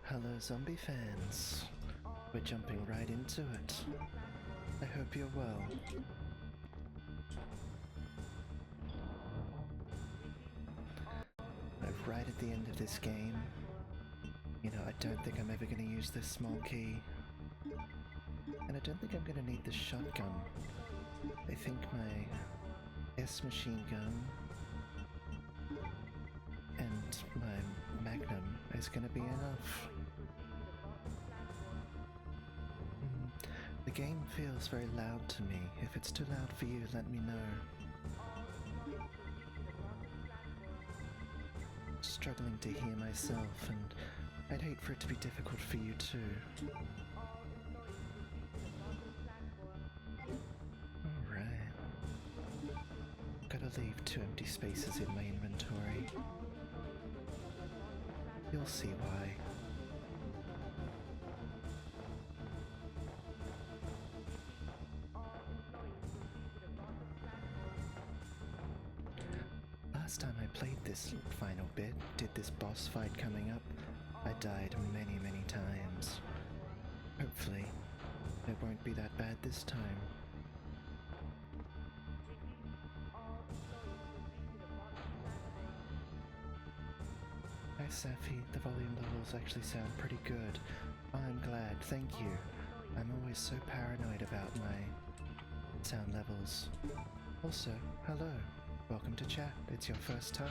Hello zombie fans. We're jumping right into it. I hope you're well. I'm right at the end of this game. You know, I don't think I'm ever going to use this small key. And I don't think I'm going to need the shotgun. I think my S machine gun and my magnum is going to be enough. The game feels very loud to me. If it's too loud for you, let me know. Struggling to hear myself, and I'd hate for it to be difficult for you too. Alright. Gotta leave 2 empty spaces in my inventory. You'll see why. Last time I played this final bit, did this boss fight coming up, I died many times. Hopefully, it won't be that bad this time. Hi Safi, the volume levels actually sound pretty good. I'm glad, thank you. I'm always so paranoid about my sound levels. Also, hello. Welcome to chat, it's your first time.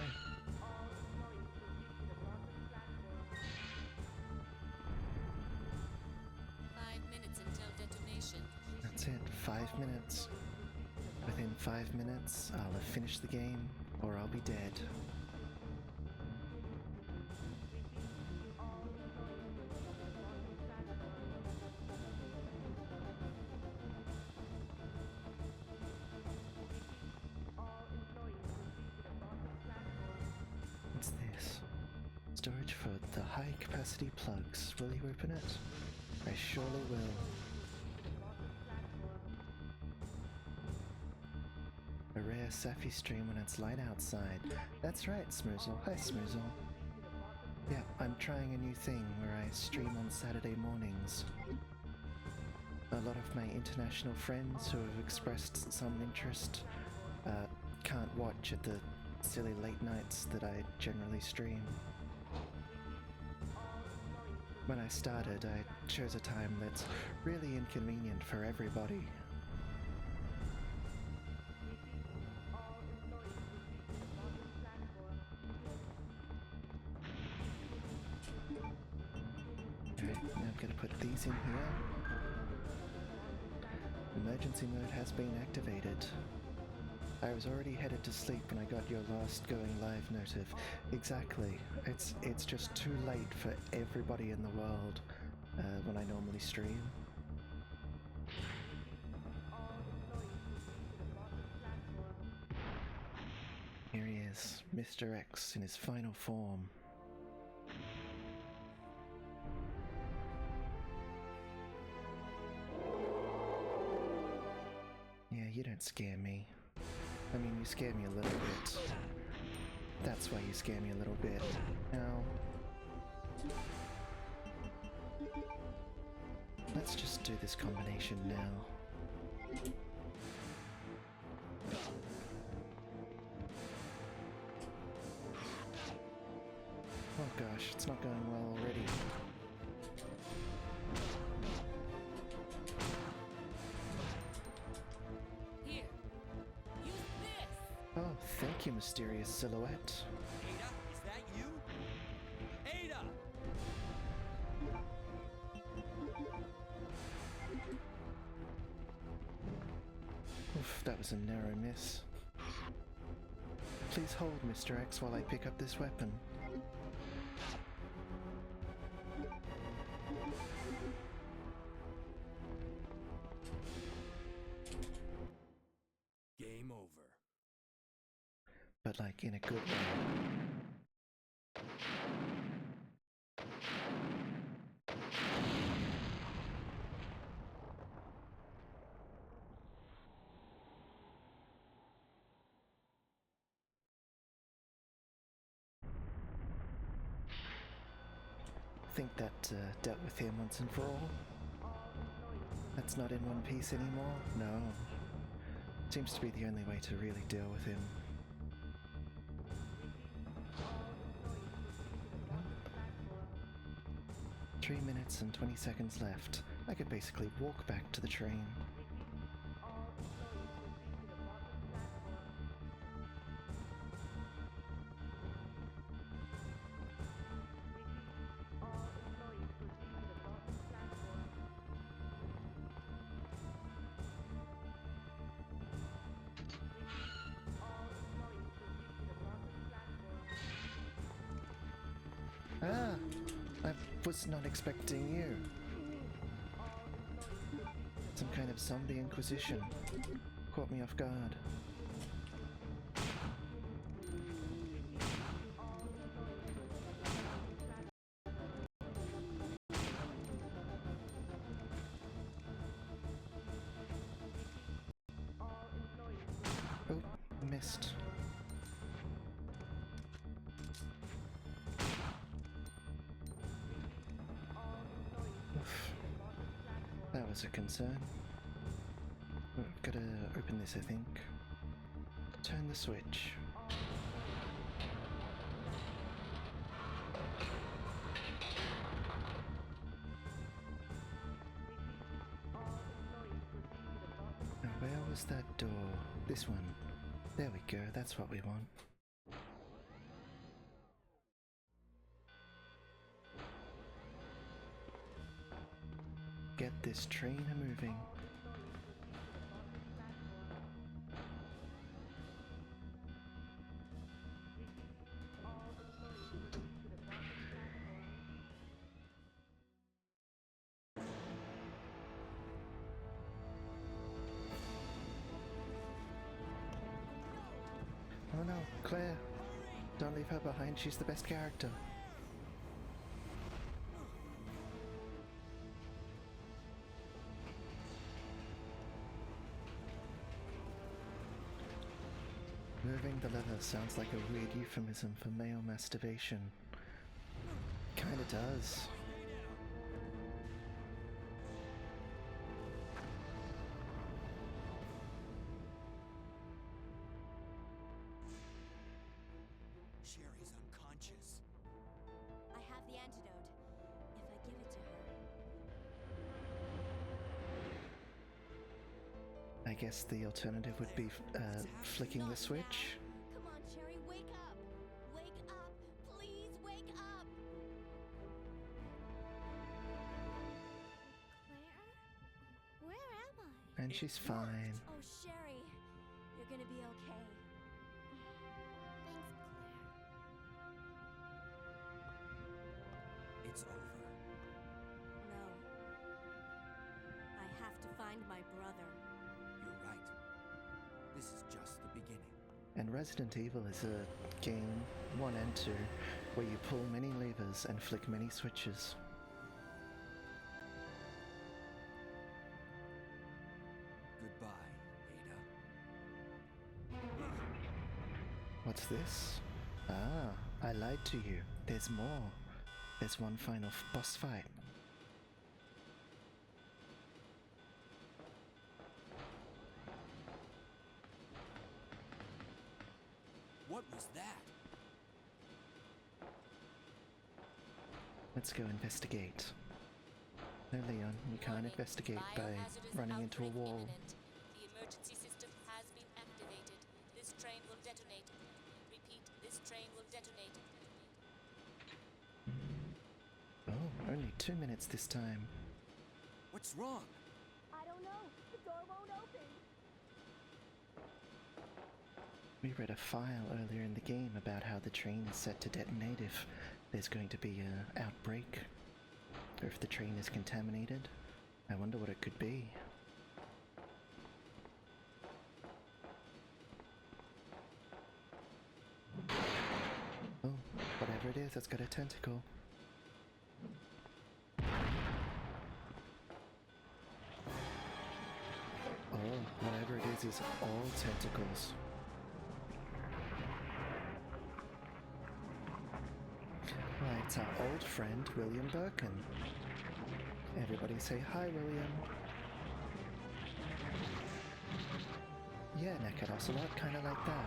That's it, 5 minutes. Within 5 minutes, I'll have finished the game, or I'll be dead. What's this? Storage for the high capacity plugs. Will you open it? I surely will. A rare Safi stream when it's light outside. That's right, Smoozle. Hi, Smoozle. Yeah, I'm trying a new thing where I stream on Saturday mornings. A lot of my international friends who have expressed some interest can't watch at the silly late nights that I generally stream. When I started, I chose a time that's really inconvenient for everybody. Alright, now I'm gonna put these in here. Emergency mode has been activated. I was already headed to sleep when I got your last going live notif. Exactly. It's just too late for everybody in the world when I normally stream. Here he is, Mr. X in his final form. Yeah, you don't scare me. I mean, you scare me a little bit. That's why you scare me a little bit. Now, let's just do this combination now. Oh gosh, it's not going well already. Oh, thank you, mysterious silhouette. Ada, is that you? Ada! Oof, that was a narrow miss. Please hold, Mr. X, while I pick up this weapon. Game over. But like in a good way. think that dealt with him once and for all. That's not in one piece anymore? No. Seems to be the only way to really deal with him. 3 minutes and 20 seconds left. I could basically walk back to the train. Ah! I was not expecting you. Some kind of zombie inquisition. Caught me off guard. Oh, missed. That was a concern. Oh, I've got to open this, I think. Turn the switch. Now, where was that door? This one. There we go, that's what we want. Get this train a-moving. Oh no, Claire! Don't leave her behind, she's the best character. Moving the lever sounds like a weird euphemism for male masturbation. Kinda does. Sherry's unconscious. I have the antidote. If I give it to her. I guess the alternative would be flicking the switch. Come on, Sherry, wake up! Wake up! Please wake up! Claire? Where am I? And she's fine. Oh, Sherry, you're gonna be okay. Thanks, Claire. It's over. No. I have to find my brother. You're right. This is just the beginning. And Resident Evil is a game, 1 and 2, where you pull many levers and flick many switches. Goodbye, Ada. What's this? Ah, I lied to you. There's more. There's one final boss fight. What was that? Let's go investigate. No, Leon, you can't investigate by running into a wall. The emergency system has been activated. This train will detonate. Repeat, this train will detonate. Oh, only 2 minutes this time. What's wrong? I don't know. The door won't open. We read a file earlier in the game about how the train is set to detonate if there's going to be an outbreak, or if the train is contaminated. I wonder what it could be. Oh, whatever it is, it's got a tentacle. Oh, whatever it is all tentacles. Right, It's our old friend, William Birkin. Everybody say hi, William. Yeah, Naked Ocelot, kinda like that.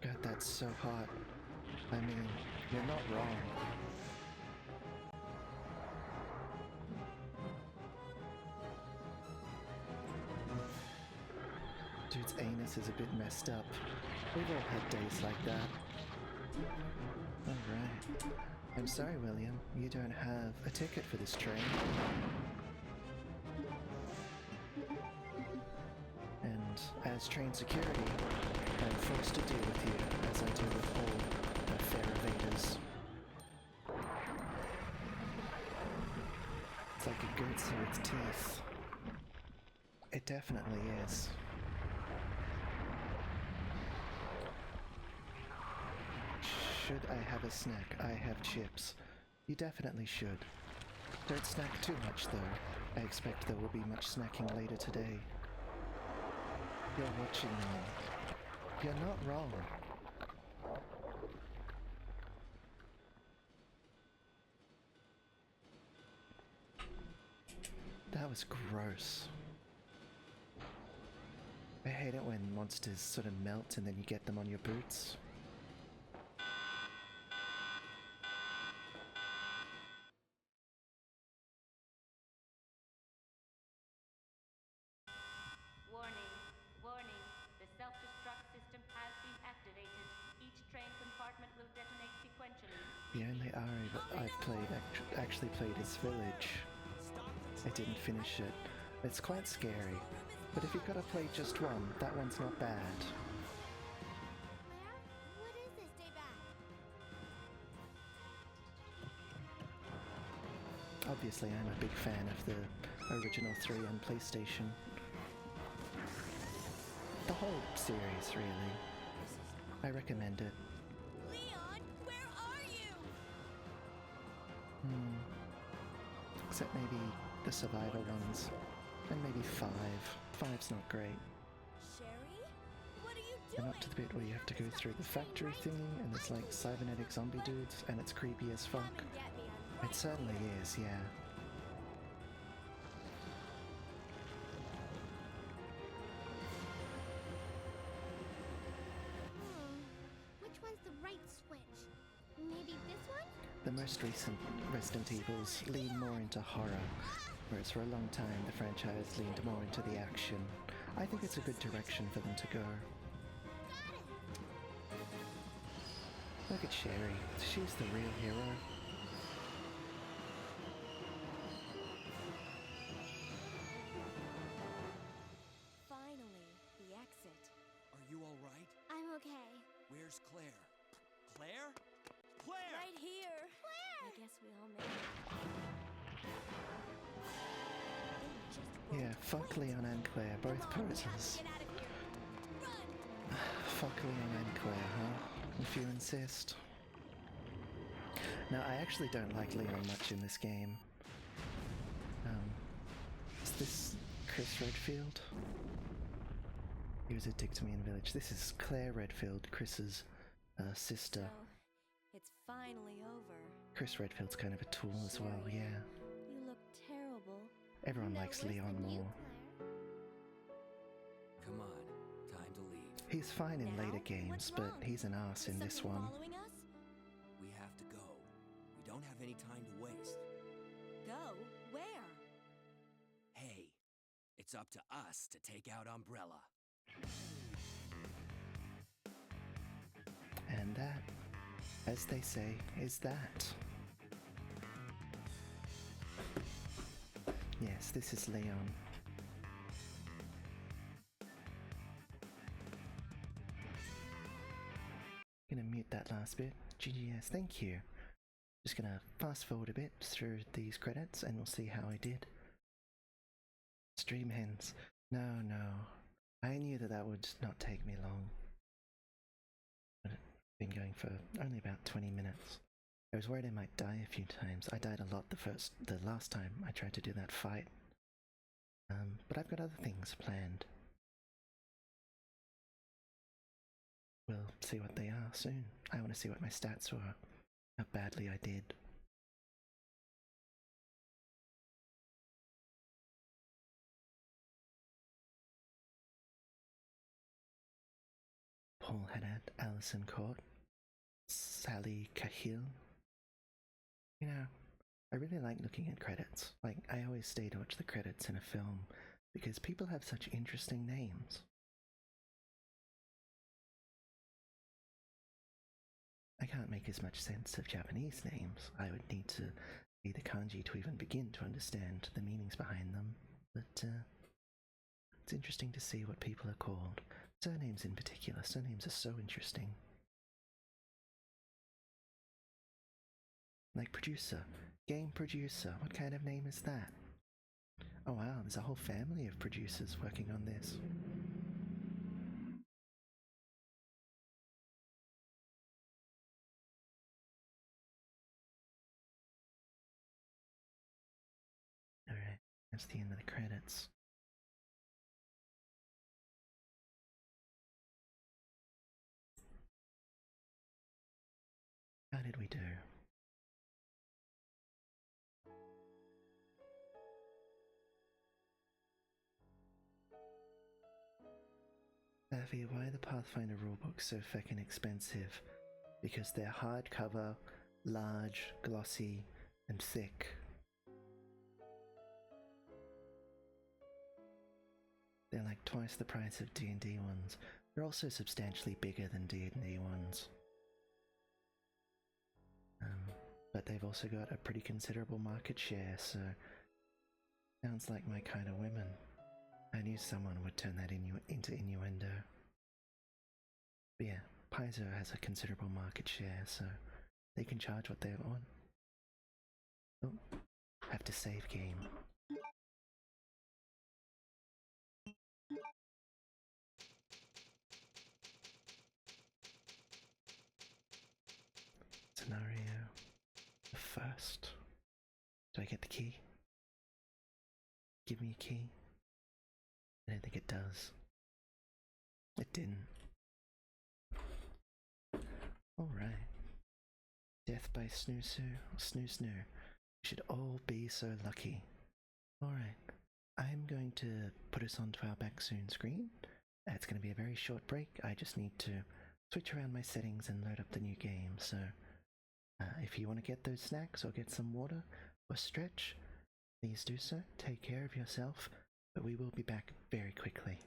God, that's so hot. I mean, you're not wrong. Dude's anus is a bit messed up. We've all had days like that. Alright. I'm sorry, William. You don't have a ticket for this train. And as train security, I'm forced to deal with you, as I do with all the fare evaders. It's like a goat through its teeth. It definitely is. Should I have a snack? I have chips. You definitely should. Don't snack too much though. I expect there will be much snacking later today. You're watching me. You're not wrong. That was gross. I hate it when monsters sort of melt and then you get them on your boots. Warning, warning. The self-destruct system has been activated. Each train compartment will detonate sequentially. The only Ari that I've played actually played is Village. I didn't finish it. It's quite scary, but if you've got to play just one, that one's not bad. Claire? What is this? Stay back. Obviously, I'm a big fan of the original 3 on PlayStation. The whole series, really. I recommend it. Leon, where are you? Except maybe the Survivor ones. And maybe 5. 5's not great. Sherry? What are you And doing? up to the bit where you have to go through the factory thingy, and there's like cybernetic zombie dudes, and it's creepy as fuck. Come and get me. I'm right It certainly here. is, yeah. Which one's the right switch? Maybe this one? The most recent Resident Evils lean more into horror, whereas for a long time the franchise leaned more into the action. I think it's a good direction for them to go. Got it! Look at Sherry. She's the real hero. Finally, the exit. Are you all right? I'm okay. Where's Claire? Claire? Claire! Right here. I guess we all made it. They just Yeah, won't fuck quit. Leon and Claire, both Come on, we have posers. to get out of here. Run! Fuck Leon and Claire, huh? If you insist. Now, I actually don't like Leon much in this game. Is this Chris Redfield? He was a dick to me in Village. This is Claire Redfield, Chris's sister. So, it's finally over. Chris Redfield's kind of a tool as well, yeah. You look terrible. Everyone No likes worse Leon than you, more. Claire. Come on, time to leave. He's fine in Now? later games, What's but wrong? he's an arse Is in this something one. following us? We have to go. We don't have any time to waste. Go? Where? Hey, it's up to us to take out Umbrella. And that, as they say, is that. Yes, this is Leon. Gonna mute that last bit. GGS, thank you. Just gonna fast forward a bit through these credits and we'll see how I did. Stream ends. No. I knew that would not take me long. But it's been going for only about 20 minutes. I was worried I might die a few times. I died a lot the last time I tried to do that fight. But I've got other things planned. We'll see what they are soon. I want to see what my stats were, how badly I did. Paul Haddad, Alison Court, Sally Cahill. You know, I really like looking at credits. Like, I always stay to watch the credits in a film because people have such interesting names. I can't make as much sense of Japanese names. I would need to read the kanji to even begin to understand the meanings behind them. But it's interesting to see what people are called. Surnames in particular. Surnames are so interesting. Like producer. Game producer. What kind of name is that? Oh wow, there's a whole family of producers working on this. Alright, that's the end of the credits. How did we do? Avi, why are the Pathfinder rulebooks so feckin' expensive? Because they're hardcover, large, glossy, and thick. They're like twice the price of D&D ones. They're also substantially bigger than D&D ones. But they've also got a pretty considerable market share, so sounds like my kind of women. I knew someone would turn that into innuendo. But yeah, Paizo has a considerable market share, so they can charge what they want. Oh, have to save game. Scenario. The first. Do I get the key? Give me a key. I don't think it does. It didn't. Alright. Death by Snoo-Snoo. Snoo-Snoo. We should all be so lucky. Alright. I'm going to put us onto our back soon screen. It's going to be a very short break. I just need to switch around my settings and load up the new game. So if you want to get those snacks or get some water or stretch, please do so. Take care of yourself. But we will be back very quickly.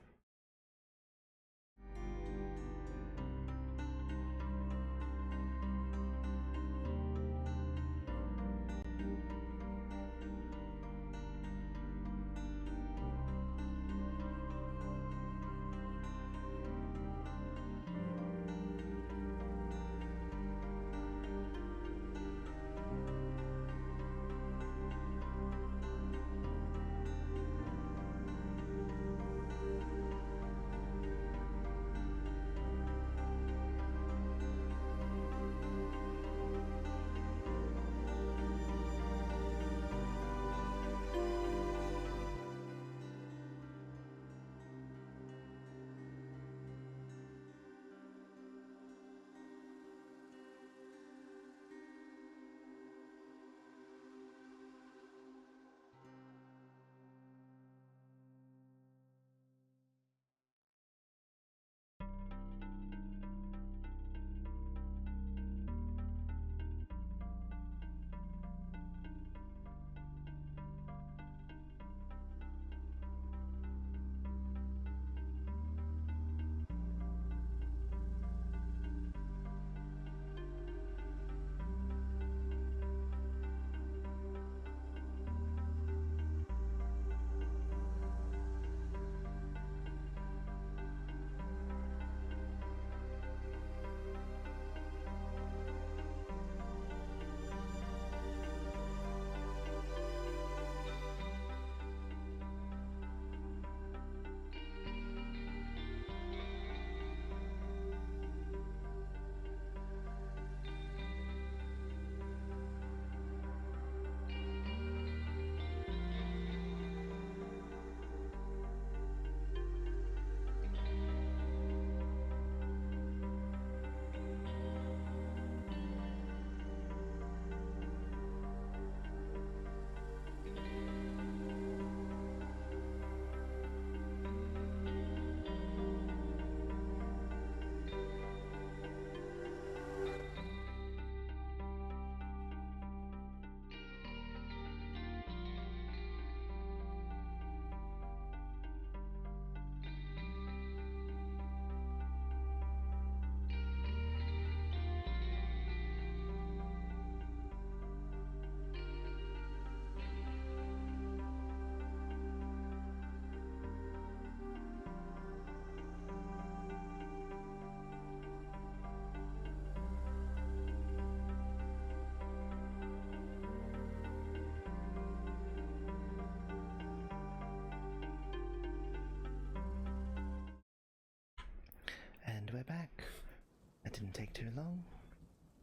didn't take too long.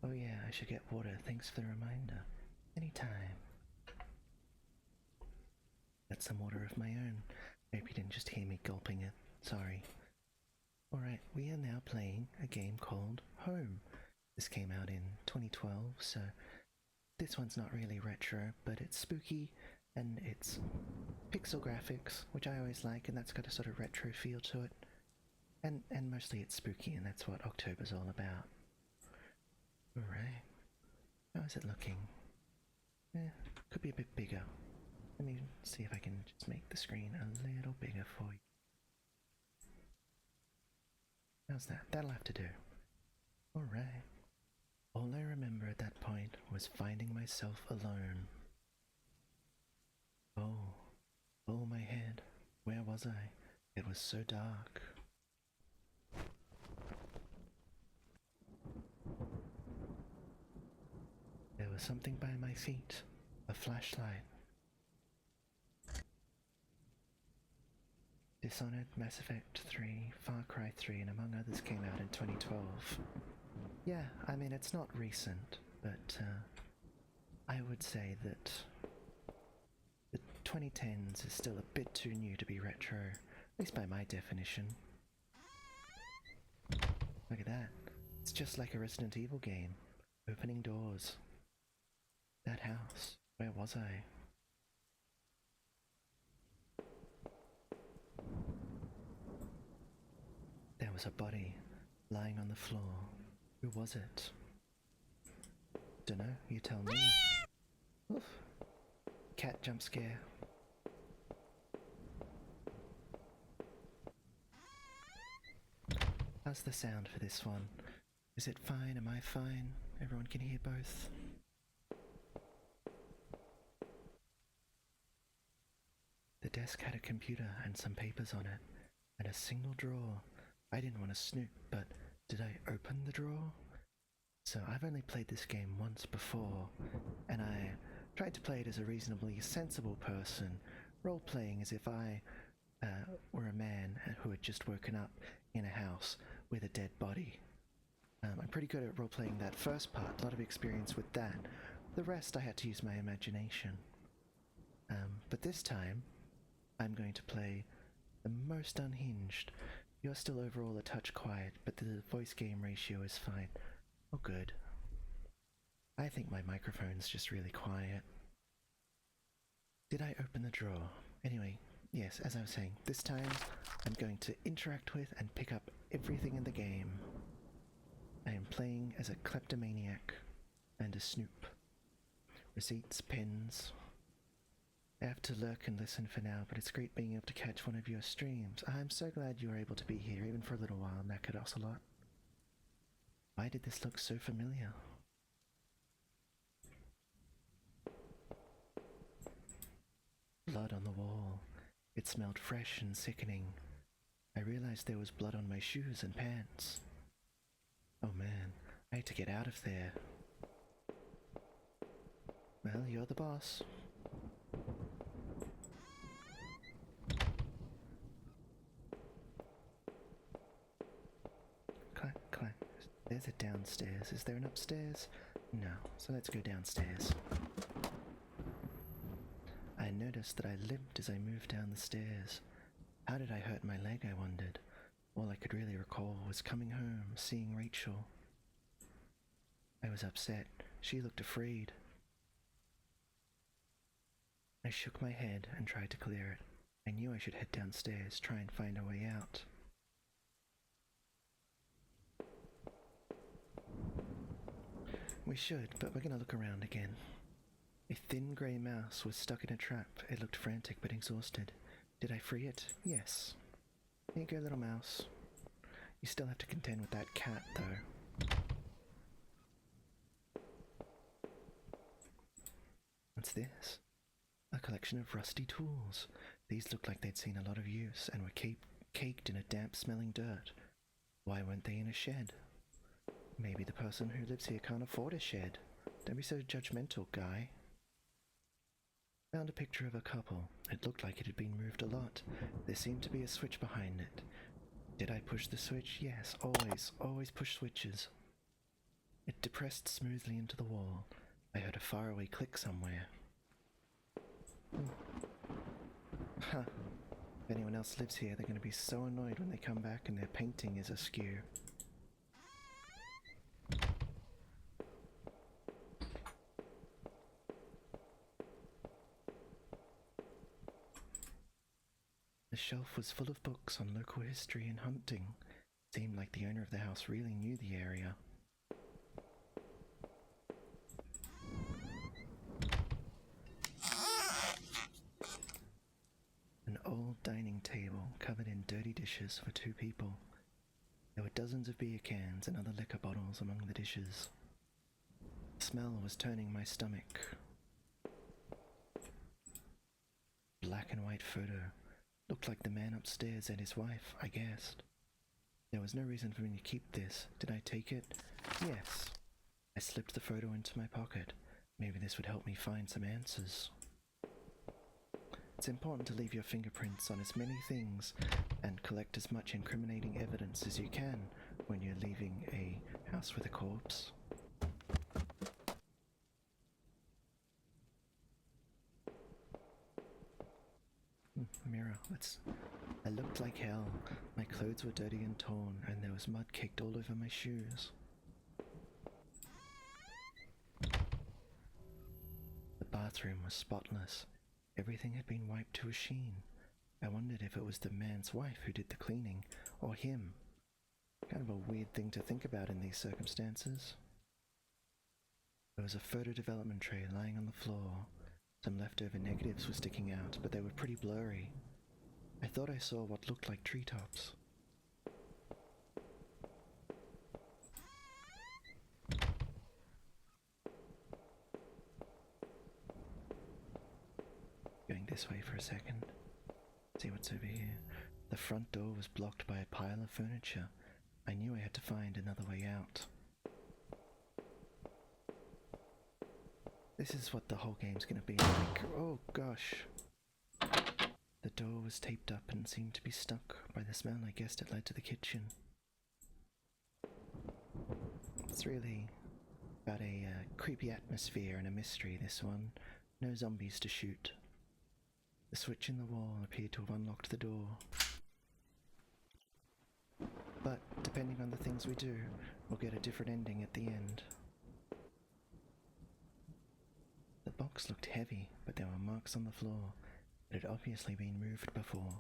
Oh yeah, I should get water. Thanks for the reminder. Anytime. Got some water of my own. Hope you didn't just hear me gulping it. Sorry. Alright, we are now playing a game called Home. This came out in 2012, so this one's not really retro, but it's spooky and it's pixel graphics, which I always like, and that's got a sort of retro feel to it. And mostly it's spooky, and that's what October's all about. Alright. How is it looking? Could be a bit bigger. Let me see if I can just make the screen a little bigger for you. How's that? That'll have to do. Alright. All I remember at that point was finding myself alone. Oh my head. Where was I? It was so dark. There was something by my feet. A flashlight. Dishonored, Mass Effect 3, Far Cry 3, and among others came out in 2012. Yeah, I mean, it's not recent, but I would say that the 2010s is still a bit too new to be retro, at least by my definition. Look at that. It's just like a Resident Evil game. Opening doors. That house. Where was I? There was a body lying on the floor. Who was it? Dunno, you tell me. Oof. Cat jump scare. How's the sound for this one? Is it fine? Am I fine? Everyone can hear both? The desk had a computer and some papers on it, and a single drawer. I didn't want to snoop, but did I open the drawer? So I've only played this game once before, and I tried to play it as a reasonably sensible person, role-playing as if I were a man who had just woken up in a house with a dead body. I'm pretty good at role-playing that first part, a lot of experience with that. The rest I had to use my imagination. But this time, I'm going to play the most unhinged. You're still overall a touch quiet, but the voice game ratio is fine. Oh good. I think my microphone's just really quiet. Did I open the drawer? Anyway, yes, as I was saying, this time I'm going to interact with and pick up everything in the game. I am playing as a kleptomaniac and a snoop. Receipts, pins. I have to lurk and listen for now, but it's great being able to catch one of your streams. I'm so glad you were able to be here, even for a little while, Knackered Ocelot. Why did this look so familiar? Blood on the wall. It smelled fresh and sickening. I realized there was blood on my shoes and pants. Oh man, I had to get out of there. Well, you're the boss. Clack, clack. There's a downstairs. Is there an upstairs? No, so let's go downstairs. I noticed that I limped as I moved down the stairs. How did I hurt my leg, I wondered. All I could really recall was coming home, seeing Rachel. I was upset. She looked afraid. I shook my head and tried to clear it. I knew I should head downstairs, try and find a way out. We should, but we're gonna look around again. A thin grey mouse was stuck in a trap. It looked frantic but exhausted. Did I free it? Yes. Here you go, little mouse. You still have to contend with that cat, though. What's this? A collection of rusty tools. These looked like they'd seen a lot of use and were caked in a damp-smelling dirt. Why weren't they in a shed? Maybe the person who lives here can't afford a shed. Don't be so judgmental, guy. Found a picture of a couple. It looked like it had been moved a lot. There seemed to be a switch behind it. Did I push the switch? Yes, always push switches. It depressed smoothly into the wall. I heard a faraway click somewhere. Huh. If anyone else lives here, they're going to be so annoyed when they come back and their painting is askew. The shelf was full of books on local history and hunting. Seemed like the owner of the house really knew the area. An old dining table covered in dirty dishes for 2 people. There were dozens of beer cans and other liquor bottles among the dishes. The smell was turning my stomach. Black and white photo. Looked like the man upstairs and his wife, I guessed. There was no reason for me to keep this. Did I take it? Yes. I slipped the photo into my pocket. Maybe this would help me find some answers. It's important to leave your fingerprints on as many things and collect as much incriminating evidence as you can when you're leaving a house with a corpse. Mirror. I looked like hell. My clothes were dirty and torn, and there was mud caked all over my shoes. The bathroom was spotless. Everything had been wiped to a sheen. I wondered if it was the man's wife who did the cleaning, or him. Kind of a weird thing to think about in these circumstances. There was a photo development tray lying on the floor. Some leftover negatives were sticking out, but they were pretty blurry. I thought I saw what looked like treetops. Going this way for a second. See what's over here. The front door was blocked by a pile of furniture. I knew I had to find another way out. This is what the whole game's gonna be like. Oh gosh. The door was taped up and seemed to be stuck. By the smell, I guessed it led to the kitchen. It's really about a creepy atmosphere and a mystery, this one. No zombies to shoot. The switch in the wall appeared to have unlocked the door. But, depending on the things we do, we'll get a different ending at the end. The box looked heavy, but there were marks on the floor. It had obviously been moved before.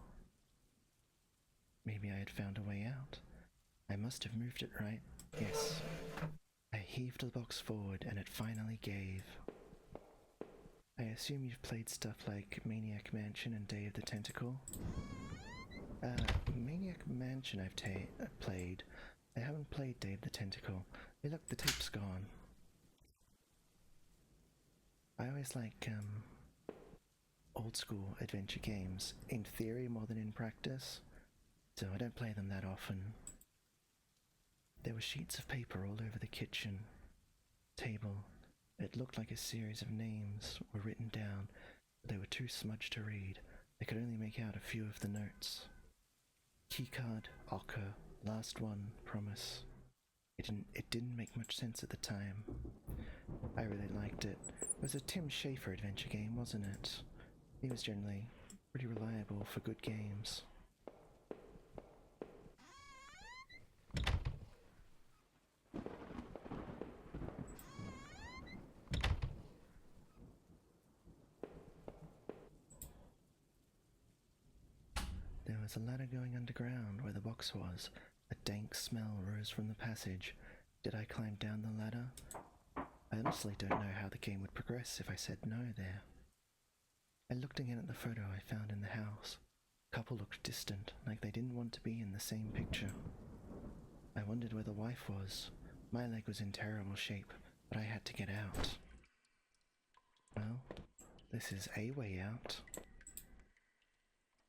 Maybe I had found a way out. I must have moved it right. Yes. I heaved the box forward and it finally gave. I assume you've played stuff like Maniac Mansion and Day of the Tentacle? Maniac Mansion I've played. I haven't played Day of the Tentacle. Hey look, the tape's gone. I always like, old school adventure games, in theory more than in practice, so I don't play them that often. There were sheets of paper all over the kitchen table. It looked like a series of names were written down, but they were too smudged to read. I could only make out a few of the notes. Keycard, Ocker, last one, promise. It didn't make much sense at the time. I really liked it. It was a Tim Schafer adventure game, wasn't it? He was generally pretty reliable for good games. There was a ladder going underground where the box was. A dank smell rose from the passage. Did I climb down the ladder? I honestly don't know how the game would progress if I said no there. I looked again at the photo I found in the house. The couple looked distant, like they didn't want to be in the same picture. I wondered where the wife was. My leg was in terrible shape, but I had to get out. Well, this is a way out.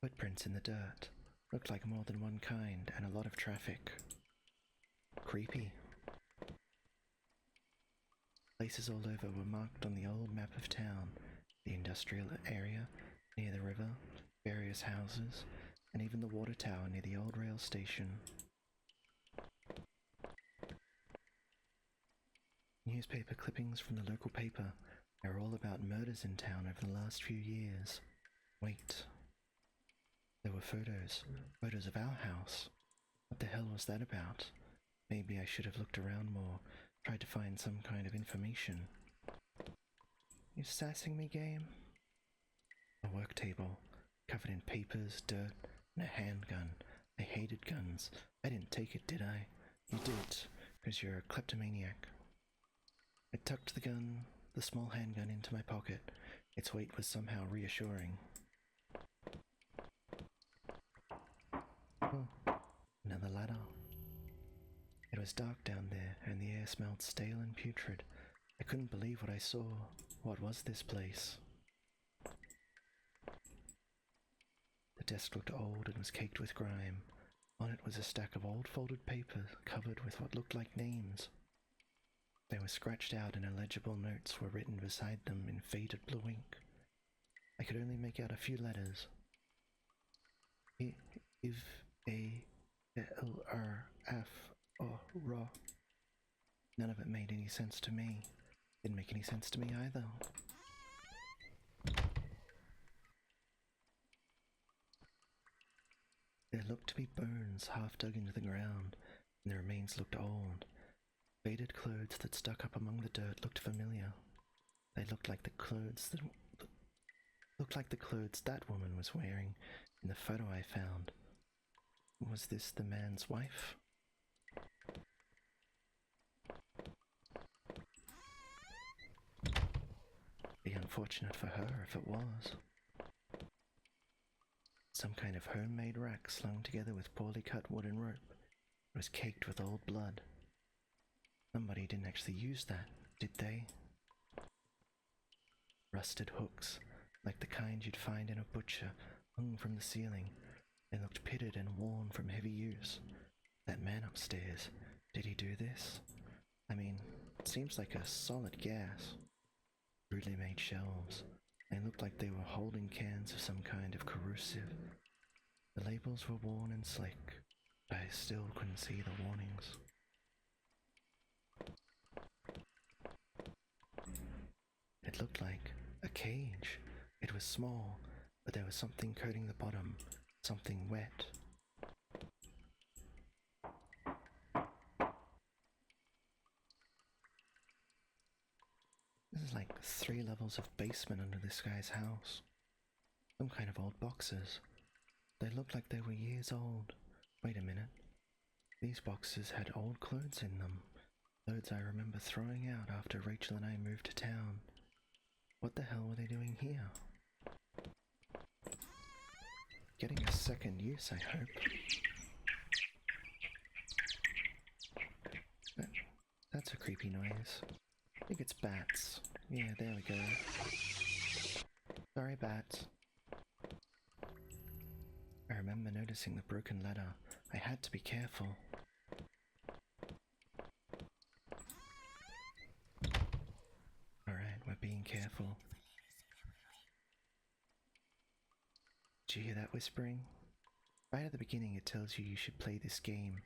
Footprints in the dirt. Looked like more than one kind, and a lot of traffic. Creepy. Places all over were marked on the old map of town. The industrial area, near the river, various houses, and even the water tower near the old rail station. newspaper clippings from the local paper. They were all about murders in town over the last few years. Wait. There were photos. Photos of our house. What the hell was that about? Maybe I should have looked around more, tried to find some kind of information. You sassing me, game? A work table, covered in papers, dirt, and a handgun. I hated guns. I didn't take it, did I? You did, because you're a kleptomaniac. I tucked the small handgun into my pocket. Its weight was somehow reassuring. Oh, another ladder. It was dark down there, and the air smelled stale and putrid. I couldn't believe what I saw. What was this place? The desk looked old and was caked with grime. On it was a stack of old folded paper covered with what looked like names. They were scratched out and illegible notes were written beside them in faded blue ink. I could only make out a few letters. If A L R F O R. None of it made any sense to me. Didn't make any sense to me either. There looked to be bones half dug into the ground, and the remains looked old. Faded clothes that stuck up among the dirt looked familiar. They looked like the clothes that woman was wearing in the photo I found. Was this the man's wife? Be unfortunate for her if it was. Some kind of homemade rack slung together with poorly cut wooden rope. It was caked with old blood. Somebody didn't actually use that, did they? Rusted hooks, like the kind you'd find in a butcher, hung from the ceiling. They looked pitted and worn from heavy use. That man upstairs, did he do this? I mean, it seems like a solid gas. Rudely made shelves. They looked like they were holding cans of some kind of corrosive. The labels were worn and slick, but I still couldn't see the warnings. It looked like a cage. It was small, but there was something coating the bottom, something wet. This is like 3 levels of basement under this guy's house. Some kind of old boxes. They looked like they were years old. Wait a minute. These boxes had old clothes in them. Clothes I remember throwing out after Rachel and I moved to town. What the hell were they doing here? Getting a second use, I hope. That's a creepy noise. I think it's bats. Yeah, there we go. Sorry, bats. I remember noticing the broken ladder. I had to be careful. Alright, we're being careful. Did you hear that whispering? Right at the beginning it tells you should play this game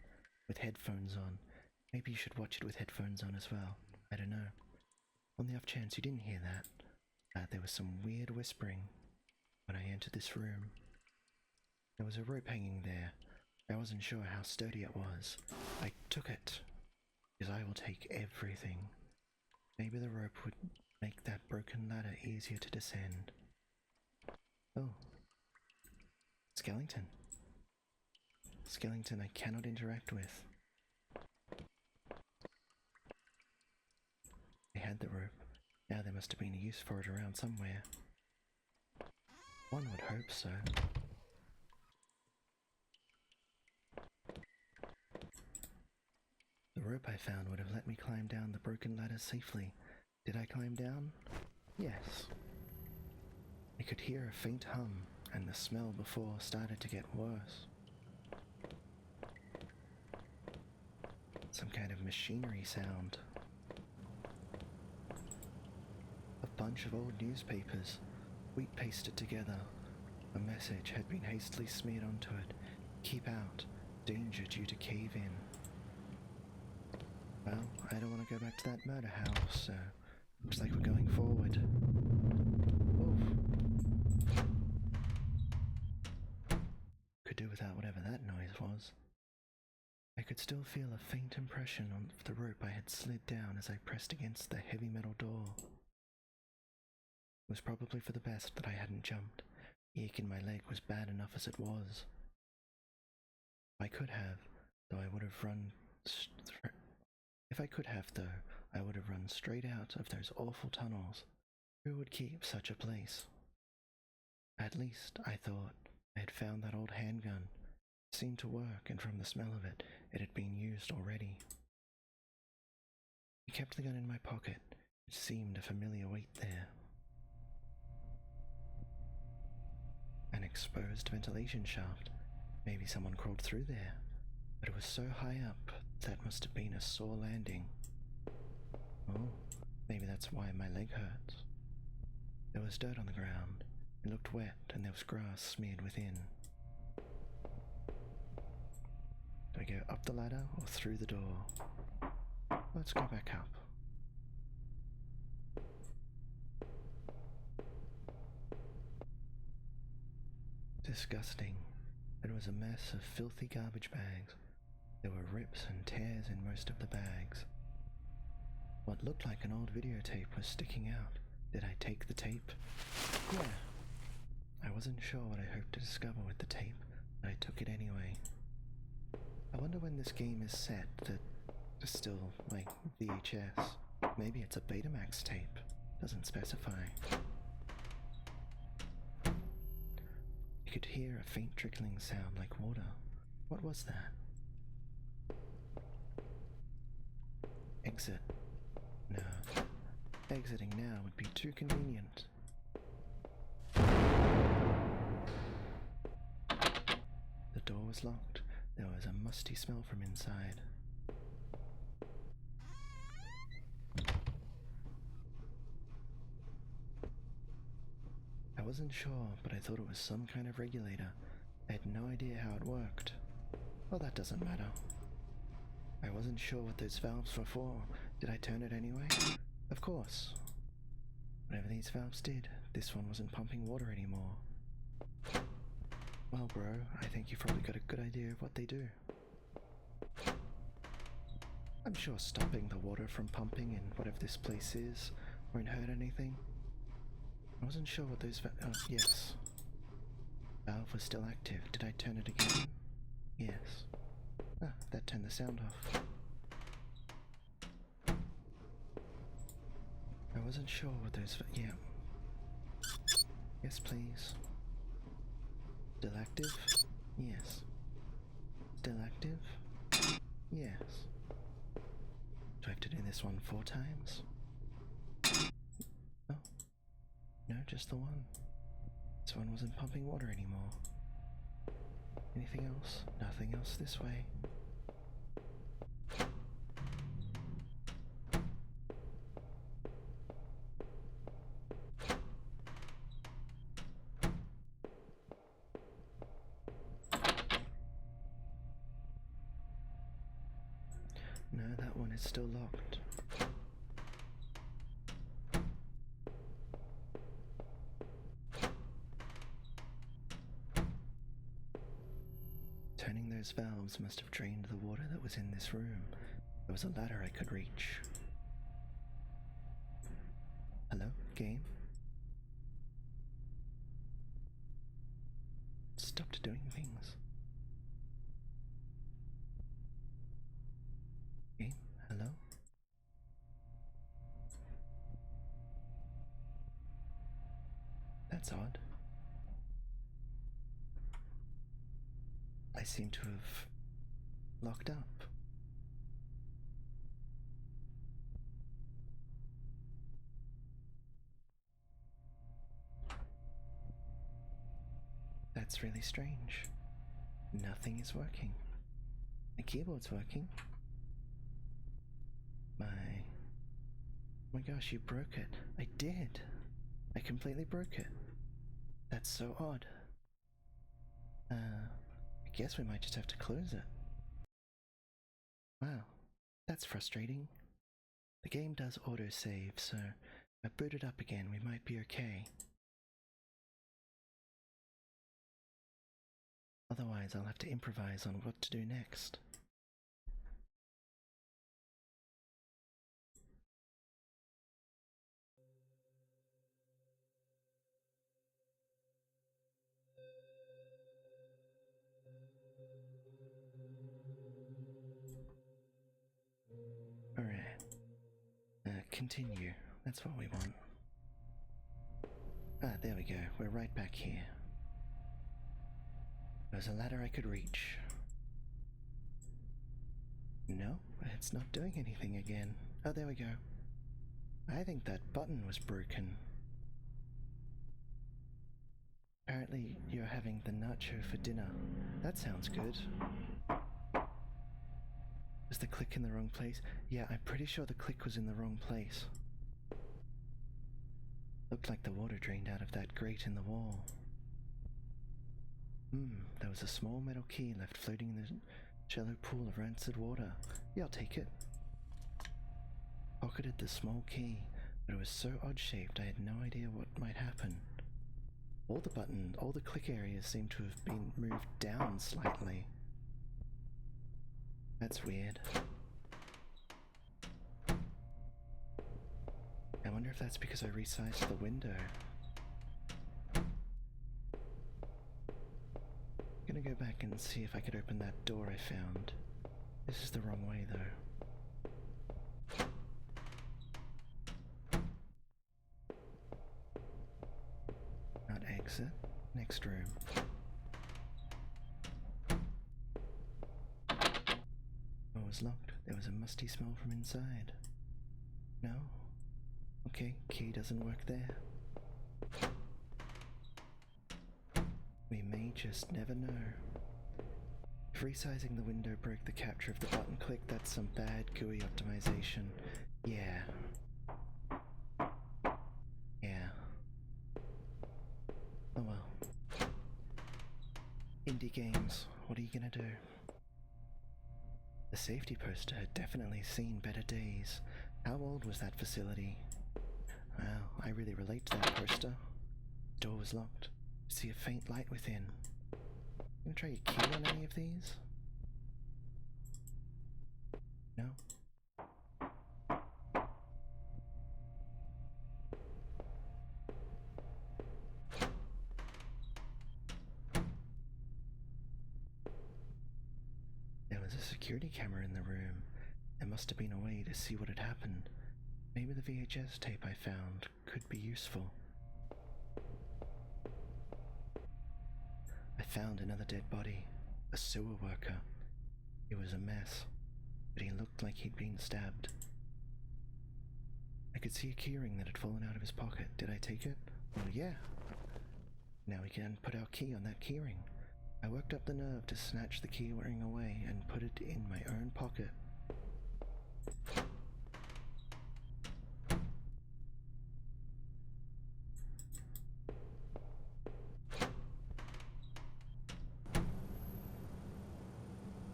with headphones on. Maybe you should watch it with headphones on as well. I don't know. On the off chance you didn't hear that, there was some weird whispering when I entered this room. There was a rope hanging there. I wasn't sure how sturdy it was. I took it, because I will take everything. Maybe the rope would make that broken ladder easier to descend. Oh. Skeleton. Skeleton I cannot interact with. They had the rope. Now there must have been a use for it around somewhere. One would hope so. The rope I found would have let me climb down the broken ladder safely. Did I climb down? Yes. I could hear a faint hum, and the smell before started to get worse. Some kind of machinery sound. A bunch of old newspapers, wheat pasted together. A message had been hastily smeared onto it. Keep out. Danger due to cave in. Well, I don't want to go back to that murder house, so looks like we're going forward. Oof. Could do without whatever that noise was. I could still feel a faint impression on the rope I had slid down as I pressed against the heavy metal door. It was probably for the best that I hadn't jumped. The ache in my leg was bad enough as it was. If I could have, though, I would have run straight out of those awful tunnels. Who would keep such a place? At least, I thought, I had found that old handgun. It seemed to work, and from the smell of it, it had been used already. I kept the gun in my pocket. It seemed a familiar weight there. An exposed ventilation shaft. Maybe someone crawled through there, but it was so high up that must have been a sore landing. Oh, maybe that's why my leg hurts. There was dirt on the ground. It looked wet, and there was grass smeared within. Do I go up the ladder or through the door? Let's go back up. Disgusting. It was a mess of filthy garbage bags. There were rips and tears in most of the bags. What looked like an old videotape was sticking out. Did I take the tape? Yeah. I wasn't sure what I hoped to discover with the tape, but I took it anyway. I wonder when this game is set that is still, like, VHS. Maybe it's a Betamax tape. Doesn't specify. You could hear a faint trickling sound like water. What was that? Exit. No. Exiting now would be too convenient. The door was locked. There was a musty smell from inside. I wasn't sure, but I thought it was some kind of regulator. I had no idea how it worked. Well, that doesn't matter. I wasn't sure what those valves were for. Did I turn it anyway? Of course. Whatever these valves did, this one wasn't pumping water anymore. Well, bro, I think you've probably got a good idea of what they do. I'm sure stopping the water from pumping in whatever this place is won't hurt anything. I wasn't sure what those yes. Valve was still active. Did I turn it again? Yes. Ah, that turned the sound off. I wasn't sure what those yeah. Yes, please. Still active? Yes. Still active? Yes. Do I have to do this one 4 times? Oh. No, just the one. This one wasn't pumping water anymore. Anything else? Nothing else this way. No, that one is still locked. Turning those valves must have drained the water that was in this room. There was a ladder I could reach. Hello, game? Stopped doing things. Game, hello? That's odd. I seem to have locked up. That's really strange. Nothing is working. The keyboard's working. My gosh, you broke it. I did. I completely broke it. That's so odd. I guess we might just have to close it. Wow. That's frustrating. The game does autosave, so if I boot it up again, we might be okay. Otherwise, I'll have to improvise on what to do next. Alright. Continue. That's what we want. Ah, there we go. We're right back here. There's a ladder I could reach. No, it's not doing anything again. Oh, there we go. I think that button was broken. Apparently, you're having the nacho for dinner. That sounds good. Was the click in the wrong place? Yeah, I'm pretty sure the click was in the wrong place. Looked like the water drained out of that grate in the wall. There was a small metal key left floating in the shallow pool of rancid water. Yeah, I'll take it. Pocketed the small key, but it was so odd-shaped I had no idea what might happen. All the click areas seem to have been moved down slightly. That's weird. I wonder if that's because I resized the window. I'm gonna go back and see if I could open that door I found. This is the wrong way though. Not exit. Next room. Door was locked. There was a musty smell from inside. No? Okay, key doesn't work there. We may just never know. If resizing the window broke the capture of the button click, that's some bad GUI optimization. Yeah. Yeah. Oh well. Indie games, what are you gonna do? The safety poster had definitely seen better days. How old was that facility? Wow, I really relate to that poster. The door was locked. I see a faint light within. Gonna try your key on any of these? No? There was a security camera in the room. There must have been a way to see what had happened. Maybe the VHS tape I found could be useful. I found another dead body, a sewer worker. He was a mess, but he looked like he'd been stabbed. I could see a keyring that had fallen out of his pocket. Did I take it? Oh yeah. Now we can put our key on that keyring. I worked up the nerve to snatch the keyring away and put it in my own pocket.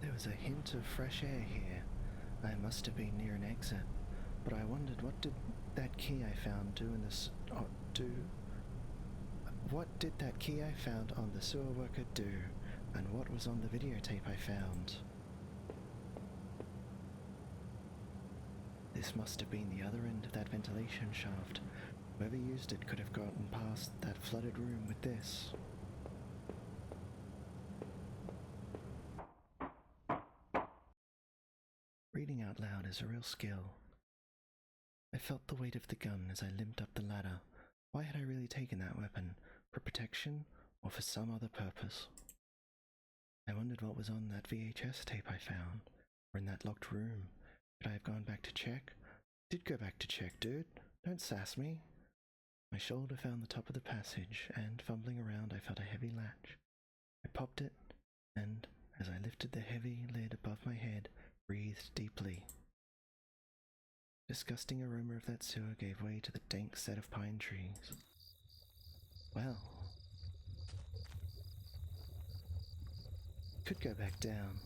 There was a hint of fresh air here. I must have been near an exit, but I wondered what did that key I found do in this What did that key I found on the sewer worker do, and what was on the videotape I found? This must have been the other end of that ventilation shaft. Whoever used it could have gotten past that flooded room with this. Reading out loud is a real skill. I felt the weight of the gun as I limped up the ladder. Why had I really taken that weapon? For protection, or for some other purpose? I wondered what was on that VHS tape I found, or in that locked room. Could I have gone back to check? Did go back to check, dude. Don't sass me. My shoulder found the top of the passage, and fumbling around I felt a heavy latch. I popped it, and, as I lifted the heavy lid above my head, breathed deeply. Disgusting aroma of that sewer gave way to the dank set of pine trees. Well, could go back down.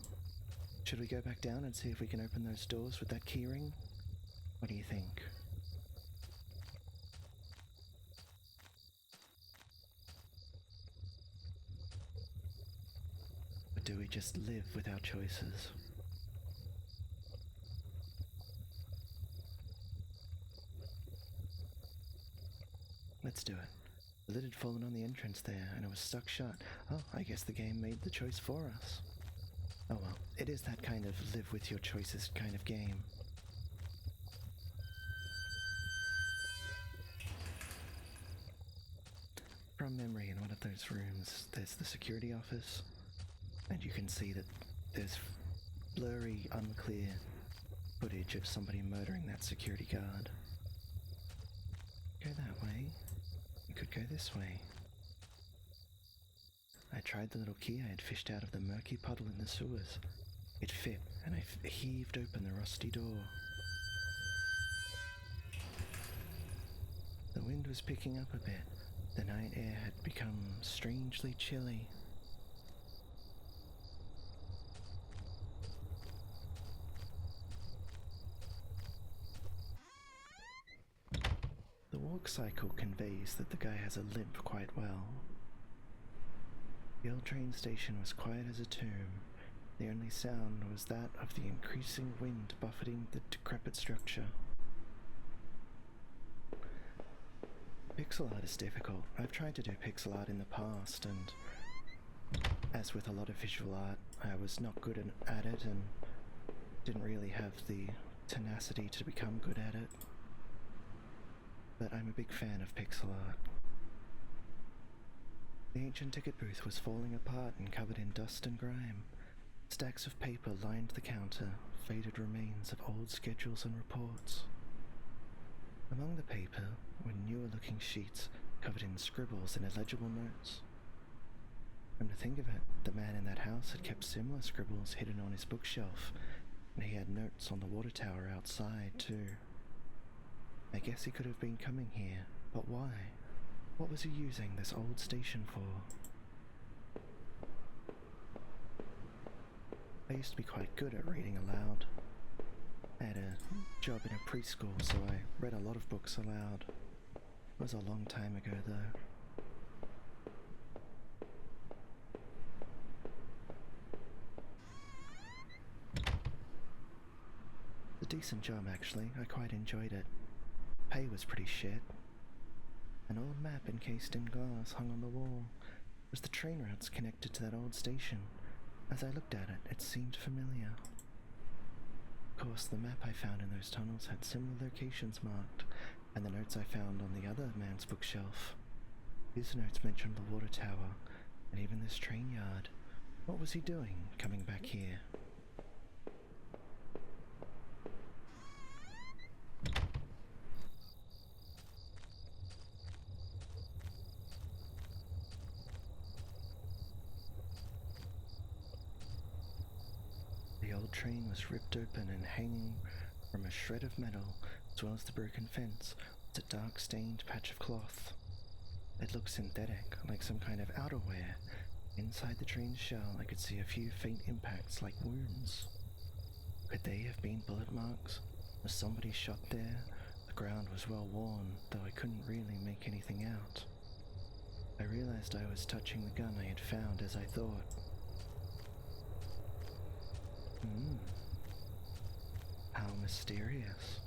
Should we go back down and see if we can open those doors with that keyring? What do you think? Or do we just live with our choices? Let's do it. The lid had fallen on the entrance there, and it was stuck shut. Oh, I guess the game made the choice for us. Oh well, it is that kind of live with your choices kind of game. From memory, in one of those rooms, there's the security office, and you can see that there's blurry, unclear footage of somebody murdering that security guard. Go that way. We could go this way. I tried the little key I had fished out of the murky puddle in the sewers. It fit, and I heaved open the rusty door. The wind was picking up a bit. The night air had become strangely chilly. The walk cycle conveys that the guy has a limp quite well. The old train station was quiet as a tomb. The only sound was that of the increasing wind buffeting the decrepit structure. Pixel art is difficult. I've tried to do pixel art in the past, and as with a lot of visual art, I was not good at it and didn't really have the tenacity to become good at it. But I'm a big fan of pixel art. The ancient ticket booth was falling apart and covered in dust and grime. Stacks of paper lined the counter, faded remains of old schedules and reports. Among the paper were newer-looking sheets covered in scribbles and illegible notes. Come to think of it, the man in that house had kept similar scribbles hidden on his bookshelf, and he had notes on the water tower outside, too. I guess he could have been coming here, but why? What was he using this old station for? I used to be quite good at reading aloud. I had a job in a preschool, so I read a lot of books aloud. It was a long time ago, though. A decent job, actually. I quite enjoyed it. Pay was pretty shit. An old map encased in glass hung on the wall. It was the train routes connected to that old station. As I looked at it, it seemed familiar. Of course, the map I found in those tunnels had similar locations marked, and the notes I found on the other man's bookshelf. His notes mentioned the water tower, and even this train yard. What was he doing, coming back here? The old train was ripped open, and hanging from a shred of metal, as well as the broken fence, was a dark stained patch of cloth. It looked synthetic, like some kind of outerwear. Inside the train's shell, I could see a few faint impacts like wounds. Could they have been bullet marks? Was somebody shot there? The ground was well worn, though I couldn't really make anything out. I realized I was touching the gun I had found as I thought. How mysterious.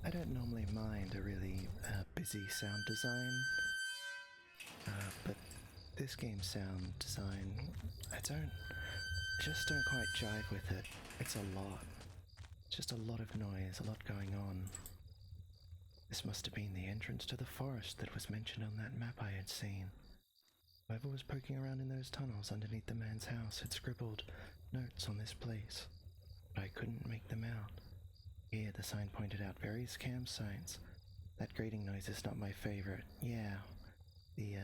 I don't normally mind a really busy sound design, but this game's sound design, I just don't quite jive with it. It's a lot. Just a lot of noise, a lot going on. This must have been the entrance to the forest that was mentioned on that map I had seen. Whoever was poking around in those tunnels underneath the man's house had scribbled notes on this place, but I couldn't make them out. Here, the sign pointed out various campsites. That grating noise is not my favorite. Yeah, the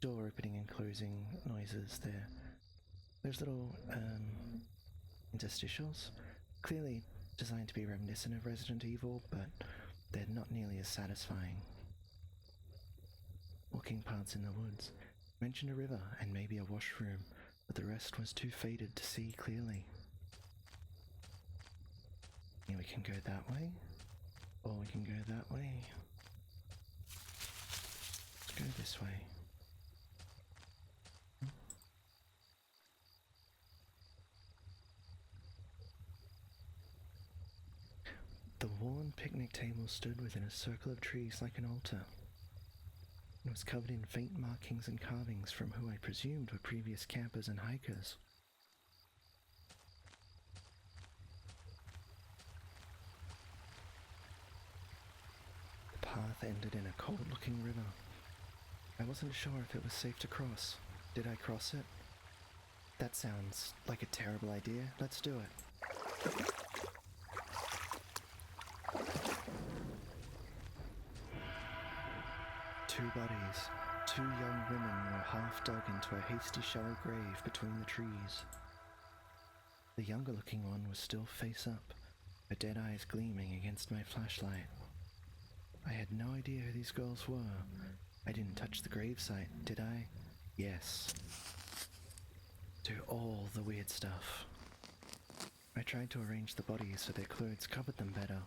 door opening and closing noises there. Those little interstitials, clearly designed to be reminiscent of Resident Evil, but they're not nearly as satisfying. Walking paths in the woods. Mentioned a river and maybe a washroom, but the rest was too faded to see clearly. And we can go that way, or we can go that way. Let's go this way. The worn picnic table stood within a circle of trees like an altar. It was covered in faint markings and carvings from who I presumed were previous campers and hikers. The path ended in a cold-looking river. I wasn't sure if it was safe to cross. Did I cross it? That sounds like a terrible idea. Let's do it. Two bodies, two young women were half dug into a hasty shallow grave between the trees. The younger looking one was still face up, her dead eyes gleaming against my flashlight. I had no idea who these girls were. I didn't touch the gravesite, did I? Yes. Do all the weird stuff. I tried to arrange the bodies so their clothes covered them better.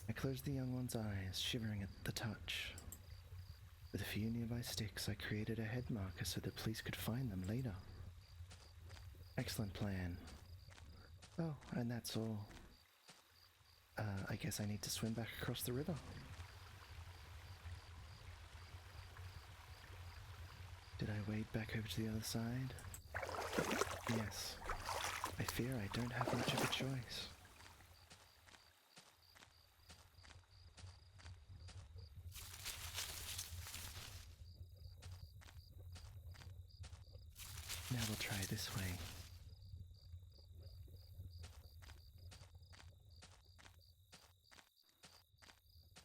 I closed the young one's eyes, shivering at the touch. With a few nearby sticks, I created a head marker so the police could find them later. Excellent plan. Oh, and that's all. I guess I need to swim back across the river. Did I wade back over to the other side? Yes. I fear I don't have much of a choice. Now we'll try this way.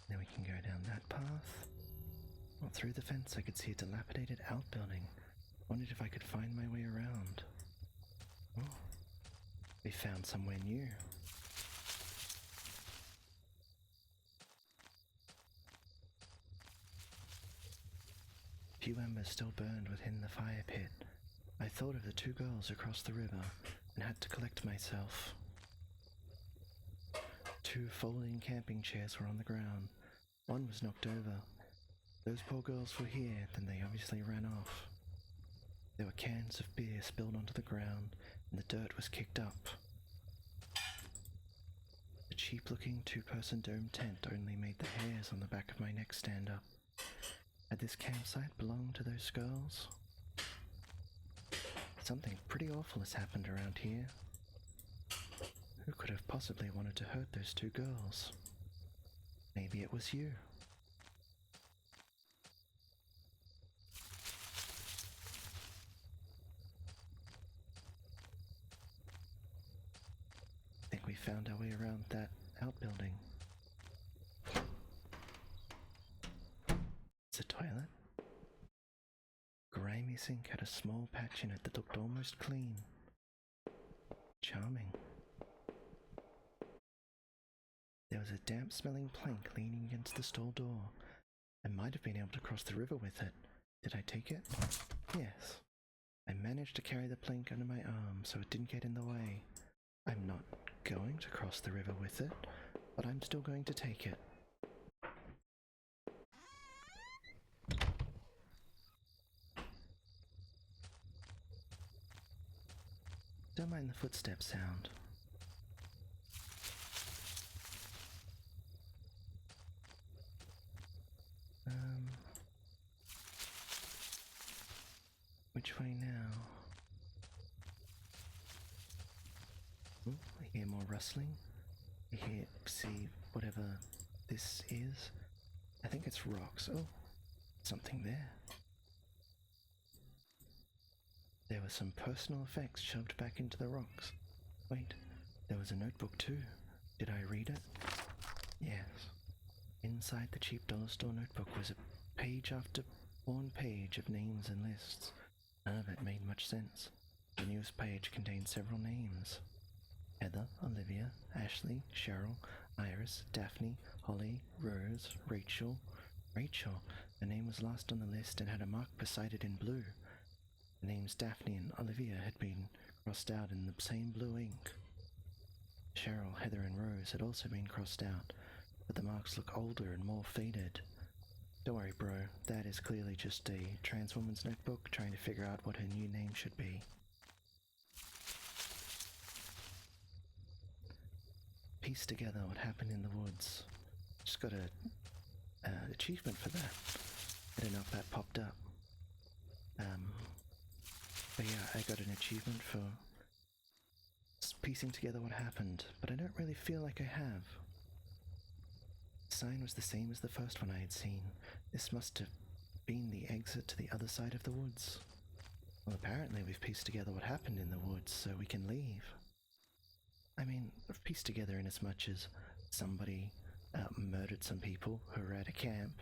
Then we can go down that path. Well, through the fence I could see a dilapidated outbuilding. Wondered if I could find my way around. Oh, we found somewhere new. Few embers still burned within the fire pit. I thought of the two girls across the river and had to collect myself. Two folding camping chairs were on the ground. One was knocked over. Those poor girls were here, then they obviously ran off. There were cans of beer spilled onto the ground, and the dirt was kicked up. The cheap-looking two-person dome tent only made the hairs on the back of my neck stand up. Had this campsite belonged to those girls? Something pretty awful has happened around here. Who could have possibly wanted to hurt those two girls? Maybe it was you. I think we found our way around that outbuilding. It's a toilet. Grimy sink had a small patch in it that looked almost clean. Charming. There was a damp-smelling plank leaning against the stall door. I might have been able to cross the river with it. Did I take it? Yes. I managed to carry the plank under my arm so it didn't get in the way. I'm not going to cross the river with it, but I'm still going to take it. Don't mind the footstep sound. Which way now? Ooh, I hear more rustling. I see whatever this is. I think it's rocks. Oh, something there. There were some personal effects shoved back into the rocks. Wait, there was a notebook too. Did I read it? Yes. Inside the cheap dollar store notebook was a page after One page of names and lists. None of it made much sense. The newest page contained several names. Heather, Olivia, Ashley, Cheryl, Iris, Daphne, Holly, Rose, Rachel. Rachel. The name was last on the list and had a mark beside it in blue. The names Daphne and Olivia had been crossed out in the same blue ink. Cheryl, Heather, and Rose had also been crossed out, but the marks look older and more faded. Don't worry, bro, that is clearly just a trans woman's notebook trying to figure out what her new name should be. Piece together what happened in the woods. Just got a achievement for that. I don't know if that popped up. But yeah, I got an achievement for piecing together what happened, but I don't really feel like I have. The sign was the same as the first one I had seen. This must have been the exit to the other side of the woods. Well, apparently we've pieced together what happened in the woods, so we can leave. I mean, I've pieced together in as much as somebody murdered some people who were at a camp,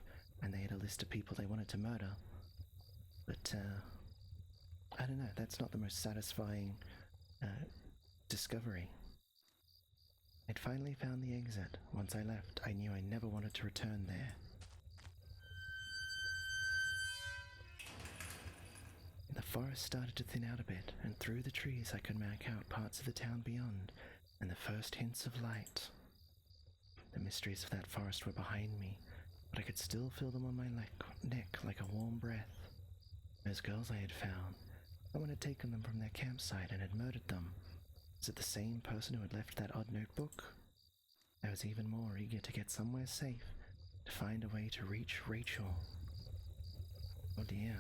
and they had a list of people they wanted to murder. But, I don't know, that's not the most satisfying discovery. I'd finally found the exit. Once I left, I knew I never wanted to return there. The forest started to thin out a bit, and through the trees I could make out parts of the town beyond, and the first hints of light. The mysteries of that forest were behind me, but I could still feel them on my neck like a warm breath. Those girls I had found, someone had taken them from their campsite and had murdered them. Was it the same person who had left that odd notebook? I was even more eager to get somewhere safe, to find a way to reach Rachel. Oh dear.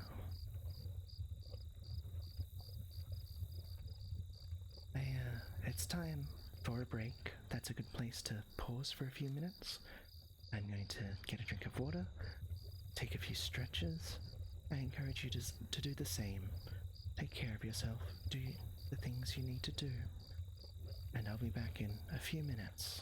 It's time for a break. That's a good place to pause for a few minutes. I'm going to get a drink of water, take a few stretches. I encourage you to do the same. Take care of yourself, do the things you need to do. And I'll be back in a few minutes.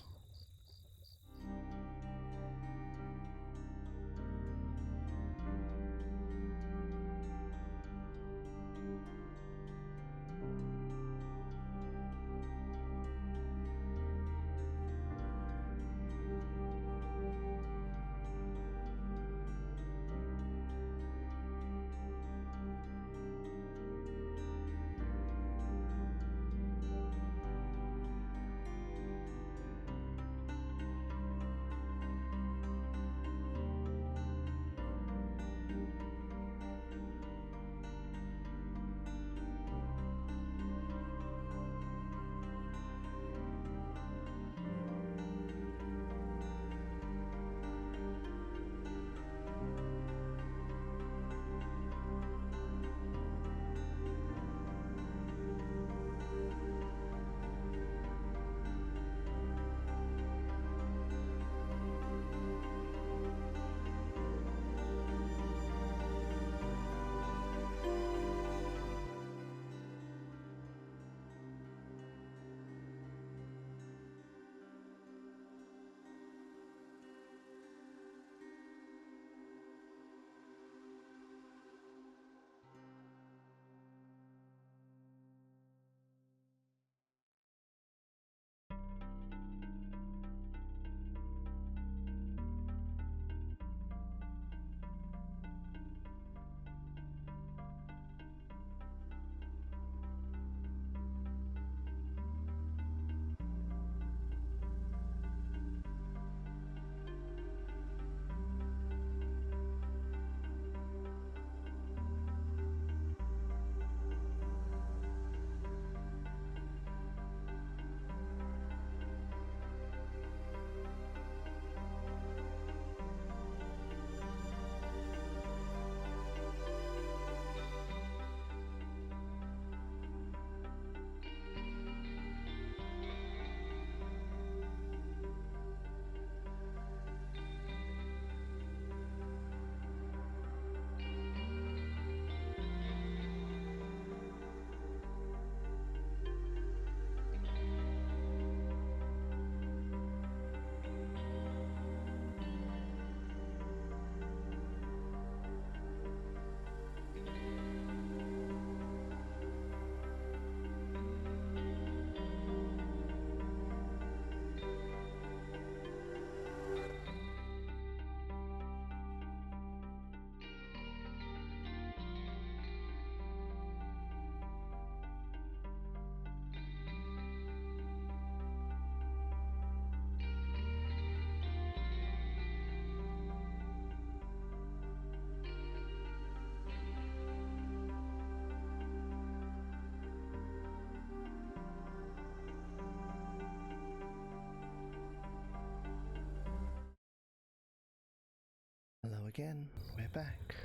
Hello again, we're back.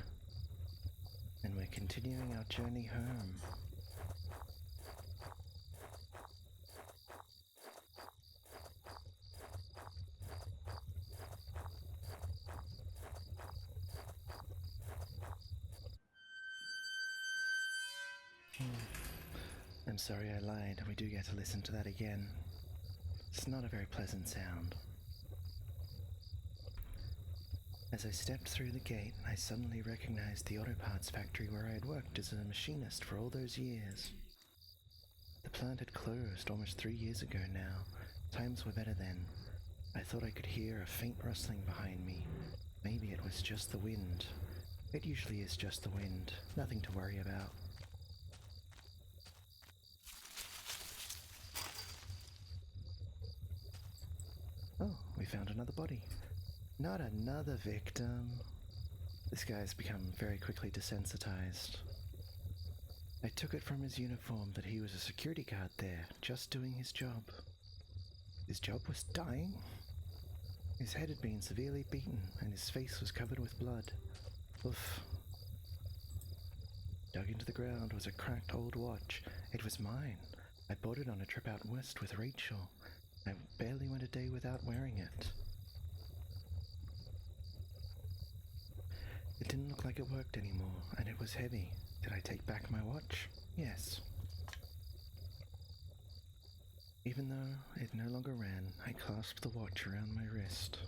And we're continuing our journey home. I'm sorry I lied, we do get to listen to that again. It's not a very pleasant sound. As I stepped through the gate, I suddenly recognized the auto parts factory where I had worked as a machinist for all those years. The plant had closed almost 3 years ago now. Times were better then. I thought I could hear a faint rustling behind me. Maybe it was just the wind. It usually is just the wind, nothing to worry about. Oh, we found another body. Not another victim. This guy's become very quickly desensitized. I took it from his uniform that he was a security guard there, just doing his job. His job was dying? His head had been severely beaten, and his face was covered with blood. Oof. Dug into the ground was a cracked old watch. It was mine. I bought it on a trip out west with Rachel. I barely went a day without wearing it. It didn't look like it worked anymore, and it was heavy. Did I take back my watch? Yes. Even though it no longer ran, I clasped the watch around my wrist.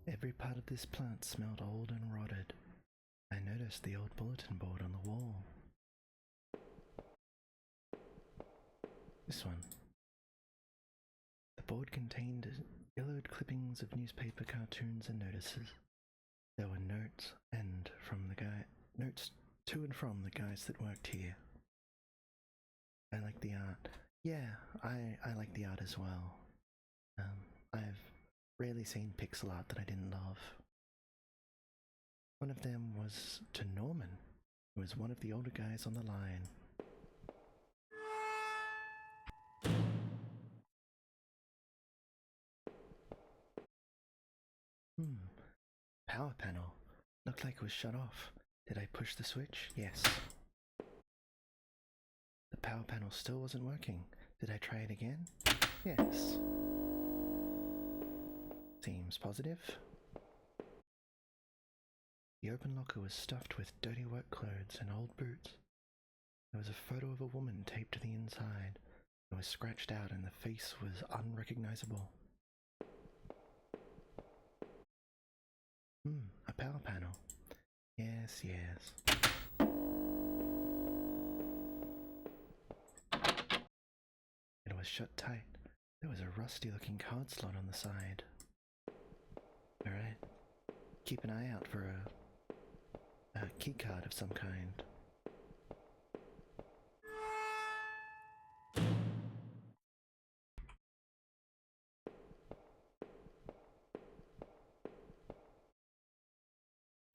Every part of this plant smelled old and rotted. I noticed the old bulletin board on the wall. This one. The board contained yellowed clippings of newspaper cartoons and notices. There were notes to and from the guys that worked here. I like the art. Yeah, I like the art as well. I've rarely seen pixel art that I didn't love. One of them was to Norman, who was one of the older guys on the line. Power panel. Looked like it was shut off. Did I push the switch? Yes. The power panel still wasn't working. Did I try it again? Yes. Seems positive. The open locker was stuffed with dirty work clothes and old boots. There was a photo of a woman taped to the inside. It was scratched out and the face was unrecognizable. A power panel. Yes. It was shut tight. There was a rusty looking card slot on the side. Alright. Keep an eye out for a key card of some kind.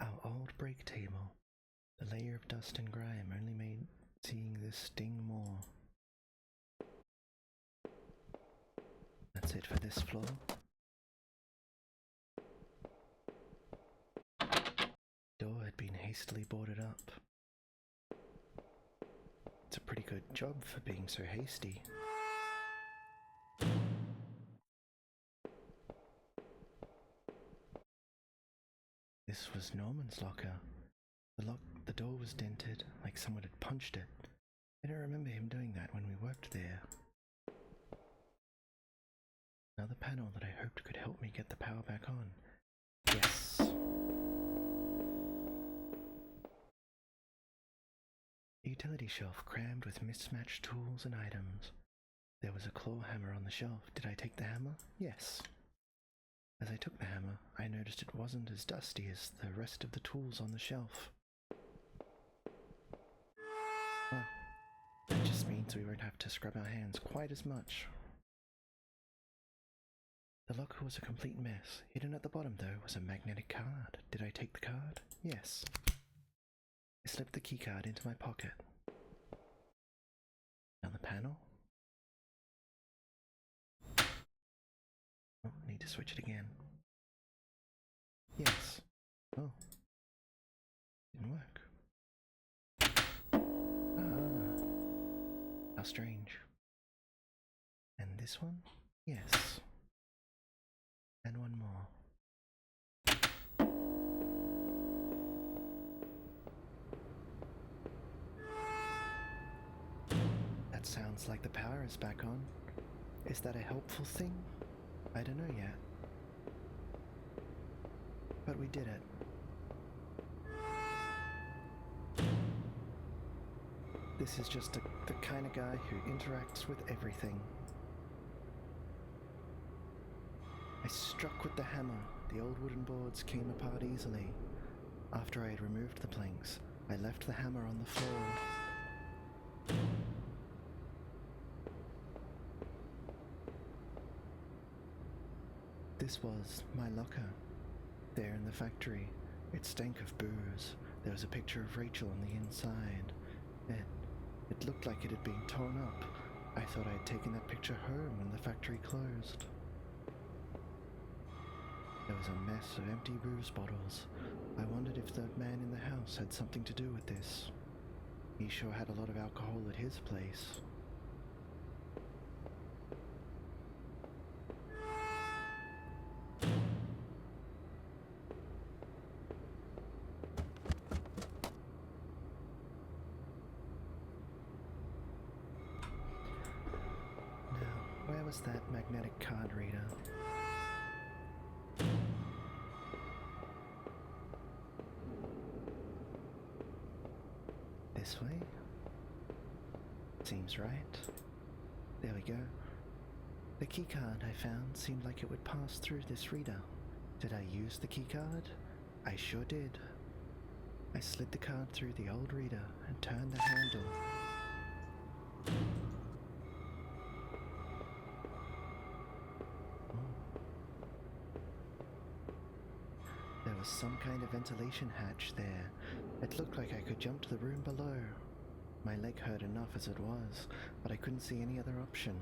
Our old break table. The layer of dust and grime only made seeing this sting more. That's it for this floor. Door had been hastily boarded up. It's a pretty good job for being so hasty. This was Norman's locker. The door was dented, like someone had punched it. I don't remember him doing that when we worked there. Another panel that I hoped could help me get the power back on. Yes. A utility shelf crammed with mismatched tools and items. There was a claw hammer on the shelf. Did I take the hammer? Yes. As I took the hammer, I noticed it wasn't as dusty as the rest of the tools on the shelf. Well, that just means we won't have to scrub our hands quite as much. The locker was a complete mess. Hidden at the bottom, though, was a magnetic card. Did I take the card? Yes. I slipped the keycard into my pocket. Down the panel. Oh, I need to switch it again. Yes. Oh. Didn't work. Ah. How strange. And this one? Yes. And one more. That sounds like the power is back on. Is that a helpful thing? I don't know yet. But we did it. This is just the kind of guy who interacts with everything. I struck with the hammer. The old wooden boards came apart easily. After I had removed the planks, I left the hammer on the floor. This was my locker. There in the factory, it stank of booze. There was a picture of Rachel on the inside. It looked like it had been torn up. I thought I had taken that picture home when the factory closed. There was a mess of empty booze bottles. I wondered if the man in the house had something to do with this. He sure had a lot of alcohol at his place. Where was that magnetic card reader? This way? Seems right. There we go. The keycard I found seemed like it would pass through this reader. Did I use the keycard? I sure did. I slid the card through the old reader and turned the handle. There was some kind of ventilation hatch there. It looked like I could jump to the room below. My leg hurt enough as it was, but I couldn't see any other option.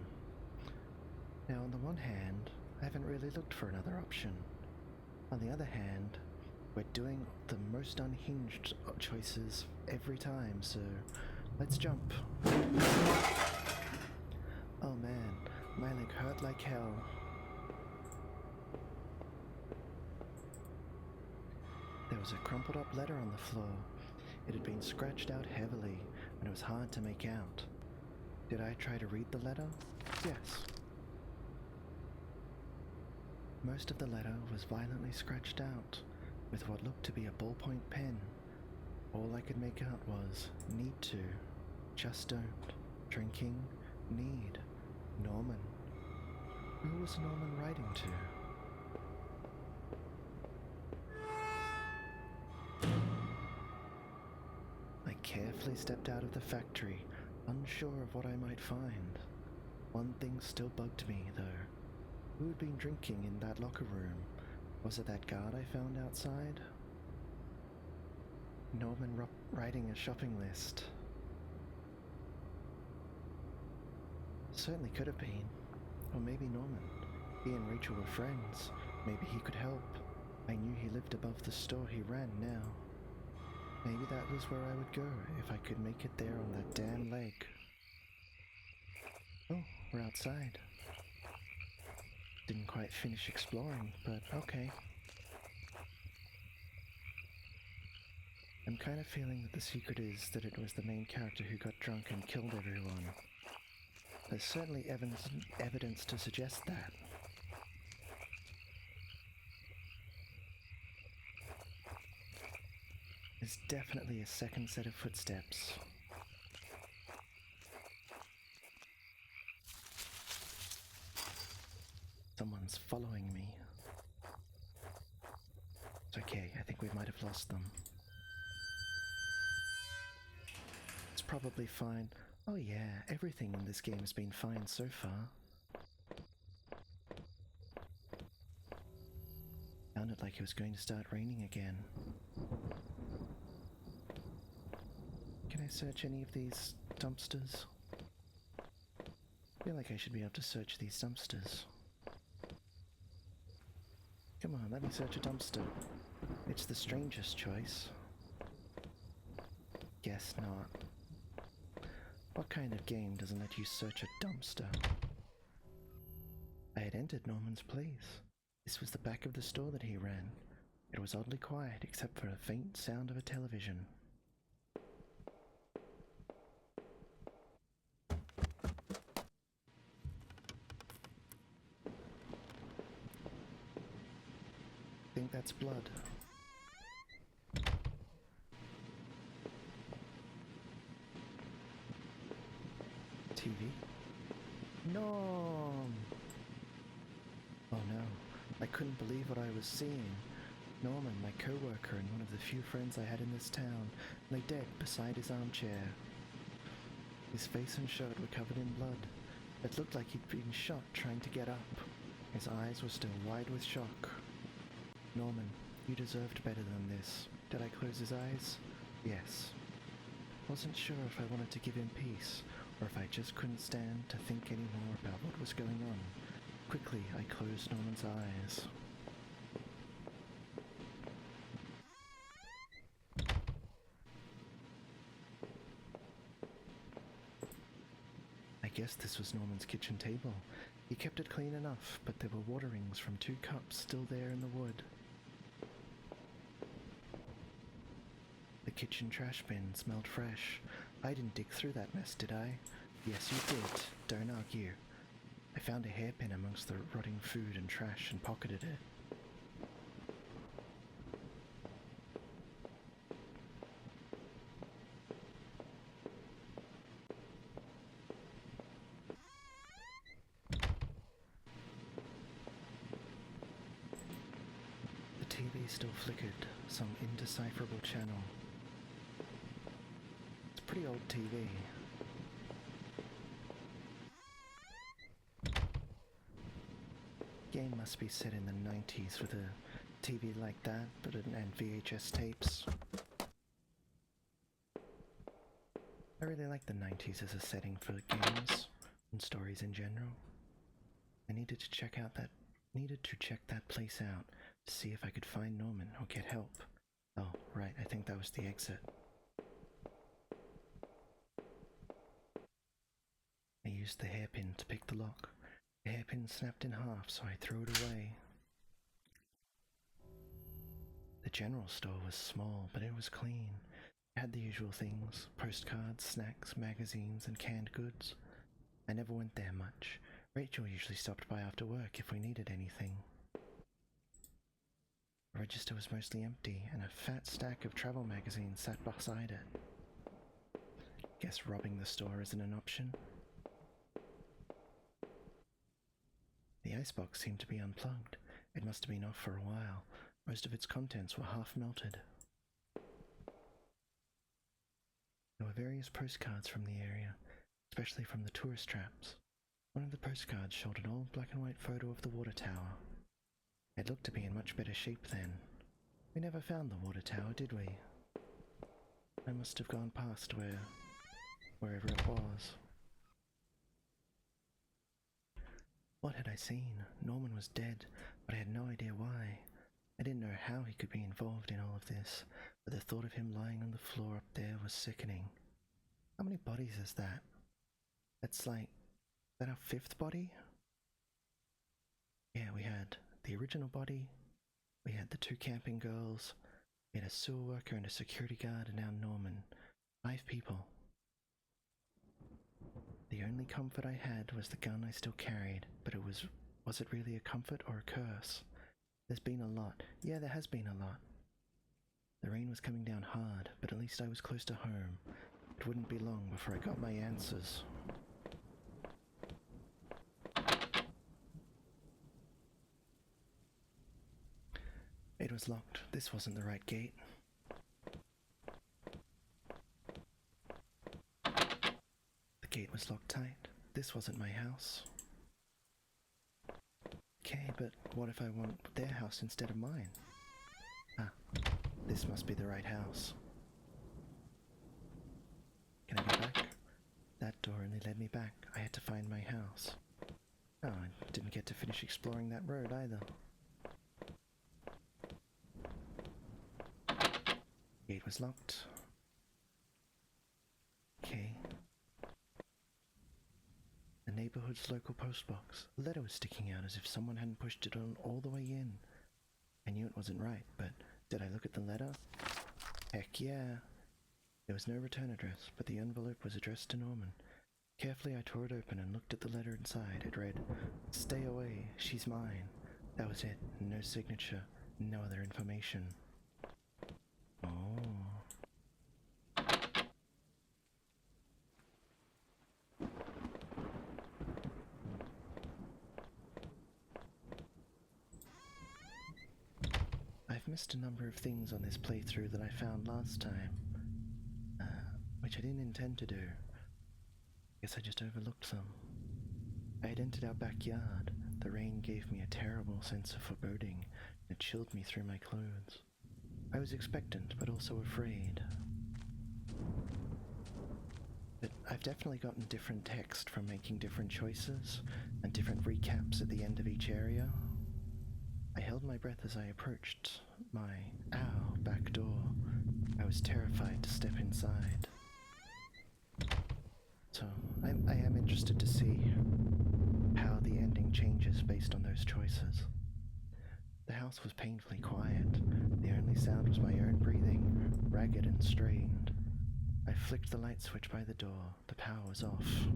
Now, on the one hand, I haven't really looked for another option. On the other hand, we're doing the most unhinged choices every time, so let's jump. Oh man, my leg hurt like hell. There was a crumpled up letter on the floor. It had been scratched out heavily, and it was hard to make out. Did I try to read the letter? Yes. Most of the letter was violently scratched out, with what looked to be a ballpoint pen. All I could make out was, need to, just don't, drinking, need, Norman. Who was Norman writing to? I carefully stepped out of the factory, unsure of what I might find. One thing still bugged me, though. Who had been drinking in that locker room? Was it that guard I found outside? Norman writing a shopping list. Certainly could have been. Or maybe Norman. He and Rachel were friends. Maybe he could help. I knew he lived above the store he ran now. Maybe that was where I would go if I could make it there on that damn leg. Oh, we're outside. Didn't quite finish exploring, but okay. I'm kind of feeling that the secret is that it was the main character who got drunk and killed everyone. There's certainly evidence to suggest that. There's definitely a second set of footsteps. Someone's following me. It's okay, I think we might have lost them. It's probably fine. Oh yeah, everything in this game has been fine so far. Sounded like it was going to start raining again. Can I search any of these dumpsters? I feel like I should be able to search these dumpsters. Come on, let me search a dumpster. It's the strangest choice. Guess not. What kind of game doesn't let you search a dumpster? I had entered Norman's place. This was the back of the store that he ran. It was oddly quiet except for a faint sound of a television. I think that's blood. TV? No! Oh no, I couldn't believe what I was seeing. Norman, my co-worker and one of the few friends I had in this town, lay dead beside his armchair. His face and shirt were covered in blood. It looked like he'd been shot trying to get up. His eyes were still wide with shock. Norman, you deserved better than this. Did I close his eyes? Yes. Wasn't sure if I wanted to give him peace, or if I just couldn't stand to think any more about what was going on. Quickly, I closed Norman's eyes. I guess this was Norman's kitchen table. He kept it clean enough, but there were water rings from 2 cups still there in the wood. The kitchen trash bin smelled fresh. I didn't dig through that mess, did I? Yes, you did. Don't argue. I found a hairpin amongst the rotting food and trash and pocketed it. The TV still flickered, some indecipherable channel. It's a pretty old TV. Game must be set in the 90s with a TV like that, and VHS tapes. I really like the 90s as a setting for games and stories in general. I needed to check that place out to see if I could find Norman or get help. Oh, right, I think that was the exit. I used the hairpin to pick the lock. The hairpin snapped in half, so I threw it away. The general store was small, but it was clean. It had the usual things: postcards, snacks, magazines, and canned goods. I never went there much. Rachel usually stopped by after work if we needed anything. The register was mostly empty, and a fat stack of travel magazines sat beside it. Guess robbing the store isn't an option. The icebox seemed to be unplugged. It must have been off for a while. Most of its contents were half melted. There were various postcards from the area, especially from the tourist traps. One of the postcards showed an old black and white photo of the water tower. It looked to be in much better shape then. We never found the water tower, did we? I must have gone past wherever it was. What had I seen? Norman was dead, but I had no idea why. I didn't know how he could be involved in all of this, but the thought of him lying on the floor up there was sickening. How many bodies is that? That's like... is that our 5th body? Yeah, we had the original body, we had the 2 camping girls, we had a sewer worker and a security guard, and now Norman. 5 people. The only comfort I had was the gun I still carried, but was it really a comfort or a curse? There's been a lot. Yeah, there has been a lot. The rain was coming down hard, but at least I was close to home. It wouldn't be long before I got my answers. It was locked. This wasn't the right gate. The gate was locked tight. This wasn't my house. Okay, but what if I want their house instead of mine? Ah, this must be the right house. Can I go back? That door only led me back. I had to find my house. Oh, I didn't get to finish exploring that road either. Gate was locked. Okay. The neighborhood's local postbox. A letter was sticking out as if someone hadn't pushed it on all the way in. I knew it wasn't right, but did I look at the letter? Heck yeah. There was no return address, but the envelope was addressed to Norman. Carefully I tore it open and looked at the letter inside. It read, "Stay away, she's mine." That was it. No signature, no other information. Oh. I've missed a number of things on this playthrough that I found last time, which I didn't intend to do. Guess I just overlooked them. I had entered our backyard. The rain gave me a terrible sense of foreboding. It chilled me through my clothes. I was expectant, but also afraid. But I've definitely gotten different text from making different choices, and different recaps at the end of each area. I held my breath as I approached my back door. I was terrified to step inside. So, I am interested to see how the ending changes based on those choices. The house was painfully quiet. The only sound was my own breathing, ragged and strained. I flicked the light switch by the door. The power was off.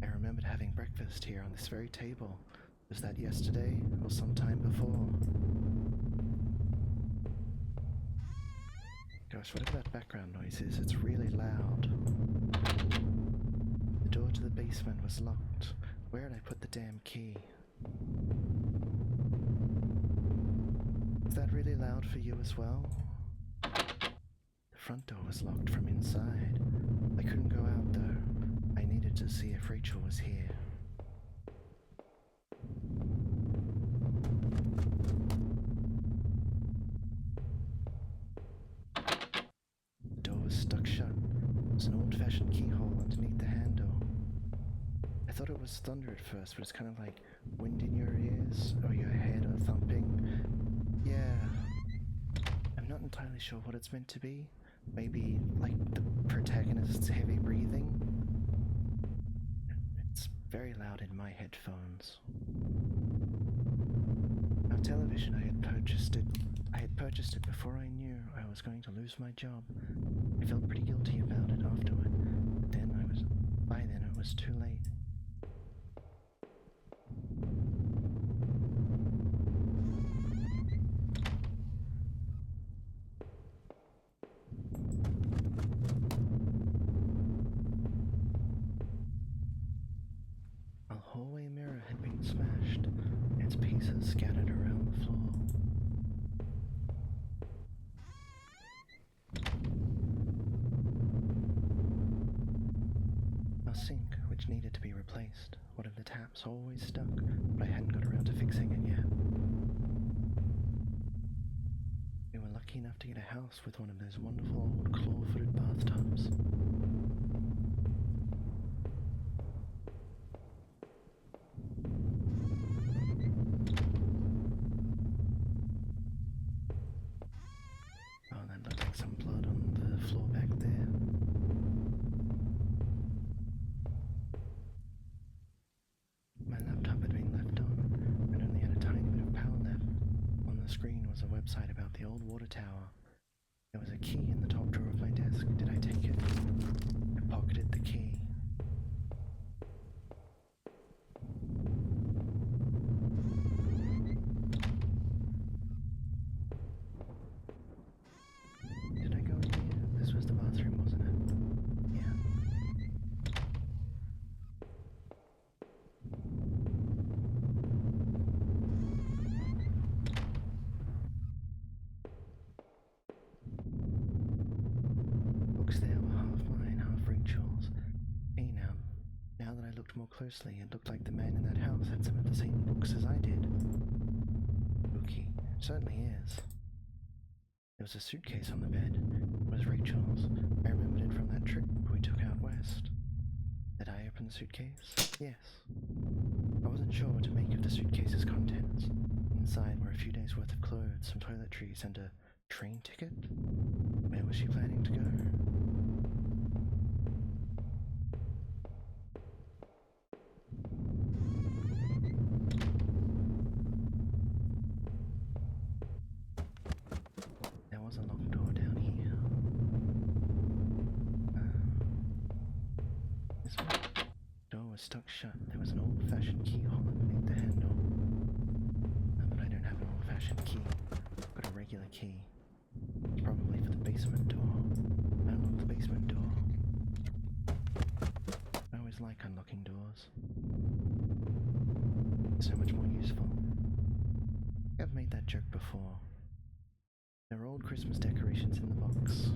I remembered having breakfast here on this very table. Was that yesterday or sometime before? Gosh, whatever that background noise is, it's really loud. The door to the basement was locked. Where had I put the damn key? Is that really loud for you as well? The front door was locked from inside. I couldn't go out though. I needed to see if Rachel was here. The door was stuck shut. There was an old-fashioned keyhole underneath the handle. I thought it was thunder at first, but it's kind of like wind in your ears or your head or thumping. Yeah. I'm not entirely sure what it's meant to be. Maybe like the protagonist's heavy breathing. It's very loud in my headphones. Our television, I had purchased it before I knew I was going to lose my job. I felt pretty guilty about it afterward, but by then it was too late. A hallway mirror had been smashed, its pieces scattered around the floor. Our sink, which needed to be replaced. One of the taps always stuck, but I hadn't got around to fixing it yet. We were lucky enough to get a house with one of those wonderful old claw-footed bathtubs. Oh, that looked like some blood on the floor back there. My laptop had been left on, and only had a tiny bit of power left. On the screen was a website about the old water tower. There was a key in the top drawer of my desk. Did I take it? I pocketed the key. Did I go in here? This was the bathroom, wasn't it? Yeah. Books there were half mine, half Rachel's. more closely, it looked like the man in that house had some of the same books as I did. Spooky. Certainly is. There was a suitcase on the bed. It was Rachel's. I remembered it from that trip we took out west. Did I open the suitcase? Yes. I wasn't sure what to make of the suitcase's contents. Inside were a few days' worth of clothes, some toiletries, and a train ticket? Where was she planning to go? There was a locked door down here. This one? The door was stuck shut. There was an old-fashioned keyhole underneath the handle. But I don't have an old-fashioned key. I've got a regular key. It's probably for the basement door. Unlock the basement door. I always like unlocking doors. It's so much more useful. I've made that joke before. There are old Christmas decorations in the box.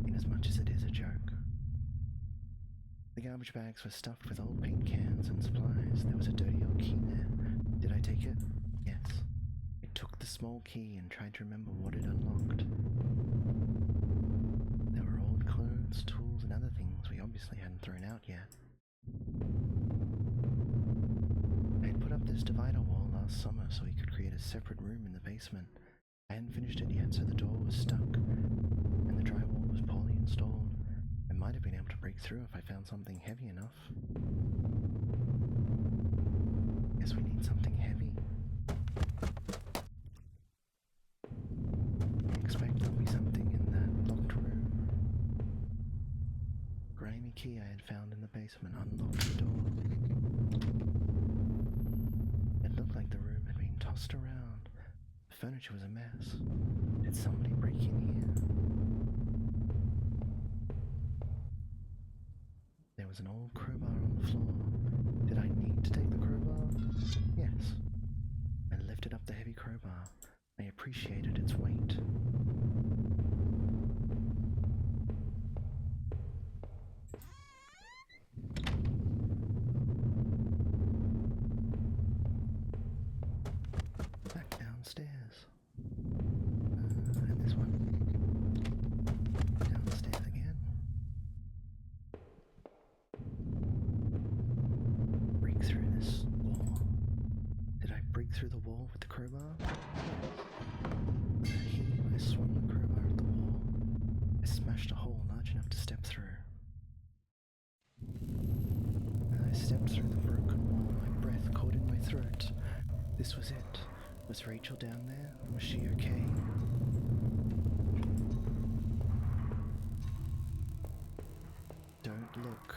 In as much as it is a joke. The garbage bags were stuffed with old paint cans and supplies. There was a dirty old key there. Did I take it? Yes. I took the small key and tried to remember what it unlocked. There were old clothes, tools, and other things we obviously hadn't thrown out yet. I had put up this divider wall last summer so we could create a separate room in the basement. I hadn't finished it yet, so the door was stuck, and the drywall was poorly installed. I might have been able to break through if I found something heavy enough. Guess we need something heavy. I expect there'll be something in that locked room. Grimy key I had found in the basement unlocked the door. It looked like the room had been tossed around. The furniture was a mess. Did somebody break in here? There was an old crowbar on the floor. Did I need to take the crowbar? Yes. I lifted up the heavy crowbar. I appreciated its weight. Back downstairs. And this one. Downstairs again. Break through this wall. Did I break through the wall with the crowbar? With a heave, I swung the crowbar at the wall. I smashed a hole large enough to step through. As I stepped through the broken wall, my breath caught in my throat. This was it. Was Rachel down there? Was she okay? Don't look.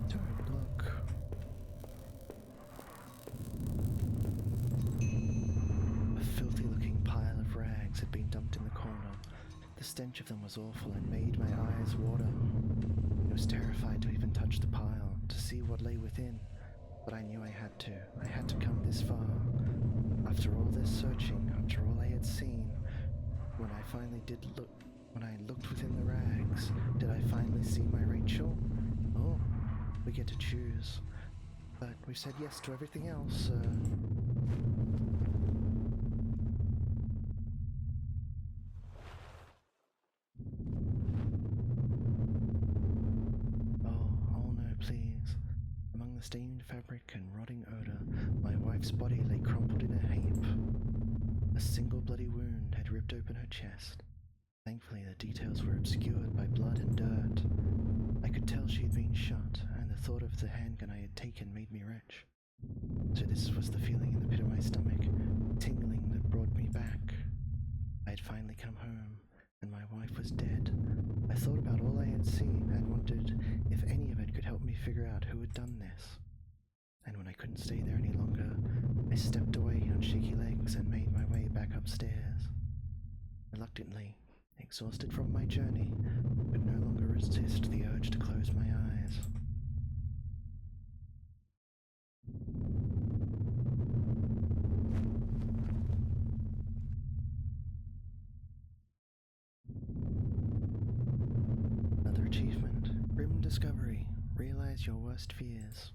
Don't look. A filthy-looking pile of rags had been dumped in the corner. The stench of them was awful and made my eyes water. I was terrified to even touch the pile, to see what lay within. But I knew I had to. I had to come this far. After all this searching, after all I had seen, when I finally did look, when I looked within the rags, did I finally see my Rachel? Oh, we get to choose. But we've said yes to everything else, Oh no, please. Among the stained fabric and rotting odor, my wife's body lay crumpled in a heap. A single bloody wound had ripped open her chest. Thankfully, the details were obscured by blood and dirt. I could tell she had been shot, and the thought of the handgun I had taken made me retch. So this was the feeling in the pit of my stomach, tingling that brought me back. I had finally come home, and my wife was dead. I thought about all I had seen and wondered if any of it could help me figure out who had done this. And when I couldn't stay there any longer, I stepped away on shaky legs and made my way back upstairs. Reluctantly, exhausted from my journey, could no longer resist the urge to close my eyes. achievement. Grim discovery. Realize your worst fears.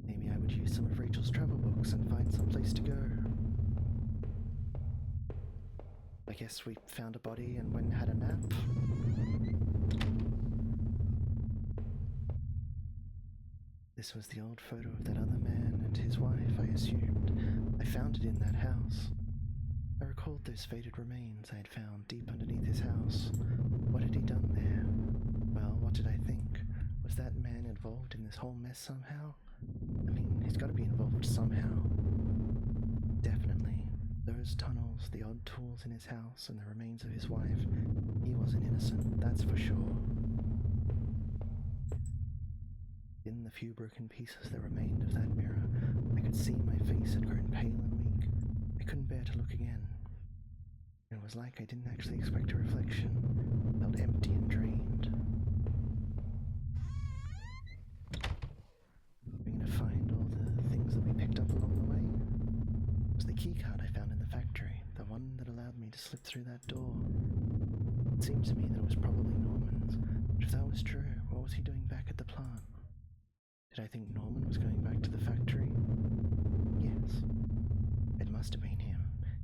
Maybe I would use some of Rachel's travel books and find some place to go. I guess we found a body and went and had a nap. This was the old photo of that other man and his wife, I assumed. I found it in that house. I recalled those faded remains I had found deep underneath his house. What had he done there? Well, what did I think? Was that man involved in this whole mess somehow? I mean, he's got to be involved somehow. Definitely. Those tunnels, the odd tools in his house, and the remains of his wife. He wasn't innocent, that's for sure. In the few broken pieces that remained of that mirror, I could see my face had grown pale and weak. I couldn't bear to look again. It was like I didn't actually expect a reflection. It felt empty and drained. Are we going to find all the things that we picked up along the way? It was the keycard I found in the factory, the one that allowed me to slip through that door. It seemed to me that it was probably Norman's, but if that was true, what was he doing back at the plant? Did I think Norman was going back to the factory? Yes. It must have been him.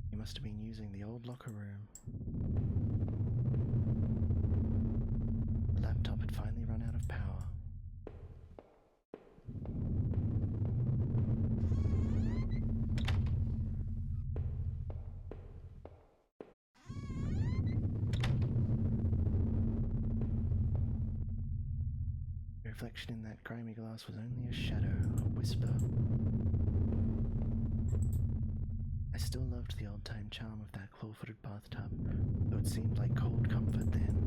He must have been using the old locker room. The laptop had finally run out of power. The reflection in that grimy glass was only a shadow, a whisper. I still loved the old-time charm of that claw-footed bathtub, though it seemed like cold comfort then.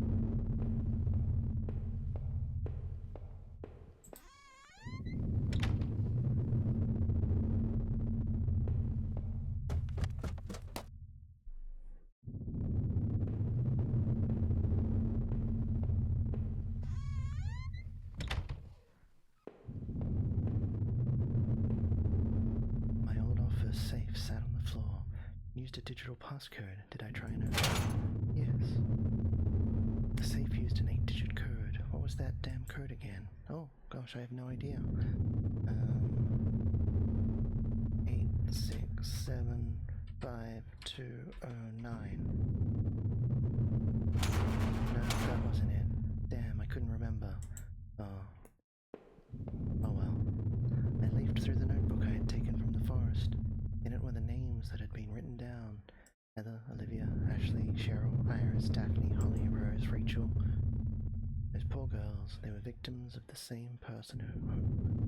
My old office safe sat on the floor. Used a digital passcode. Did I try and open it? Yes. The safe used an 8-digit code. What was that damn code again? Oh, gosh, I have no idea. 8675209. No, that wasn't it. Damn, I couldn't remember. Oh well. I leafed through the notebook I had taken from the forest. In it were the names that had been written down. Heather, Olivia, Ashley, Cheryl, Iris, Daphne, Holly, Rose, Rachel. Those poor girls, they were victims of the same person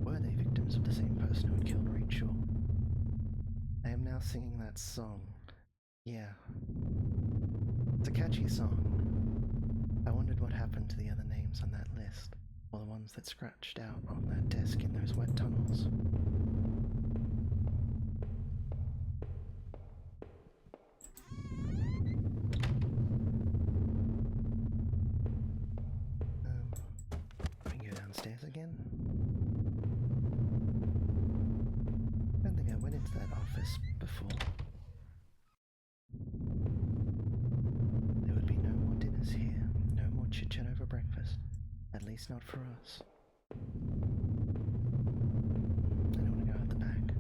were they victims of the same person who had killed Rachel? I am now singing that song. Yeah. It's a catchy song. I wondered what happened to the other names on that list, or the ones that scratched out on that desk in those wet tunnels. We can go downstairs again. I don't think I went into that office before. There would be no more dinners here, no more chit-chat over breakfast, at least not for us. I don't want to go out the back.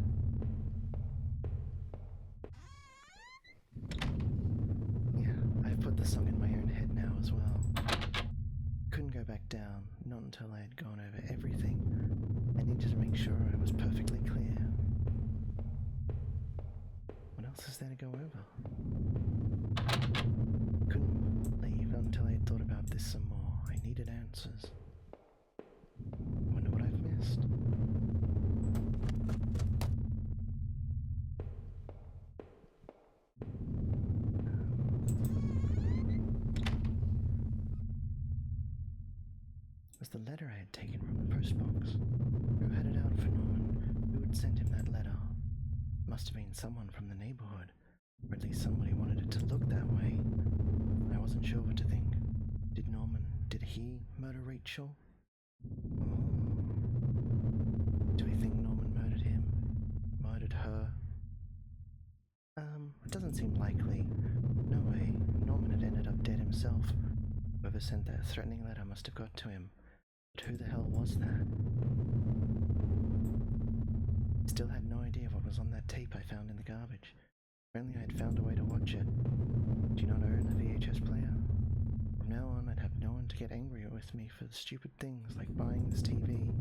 Yeah, I've put the song in my own head now as well. Couldn't go back down, not until I had gone over everything. I needed to make sure I was perfectly clear. What else is there to go over? Couldn't leave until I had thought about this some more. I needed answers. Wonder what I've missed. Was the letter I had taken from the postbox? Who had it out for Norman? Who had sent him that letter? Must have been someone from the neighborhood, or at least somebody wanted it to look that way. I wasn't sure what to think. Did he murder Rachel? Do we think Norman murdered him? Murdered her? It doesn't seem likely. No way. Norman had ended up dead himself. Whoever sent that threatening letter must have got to him. But who the hell was that? Still had no idea what was on that tape I found in the garbage. If only I had found a way to watch it. Do you not own a VHS player? From now on, I'd have no one to get angry with me for stupid things like buying this TV.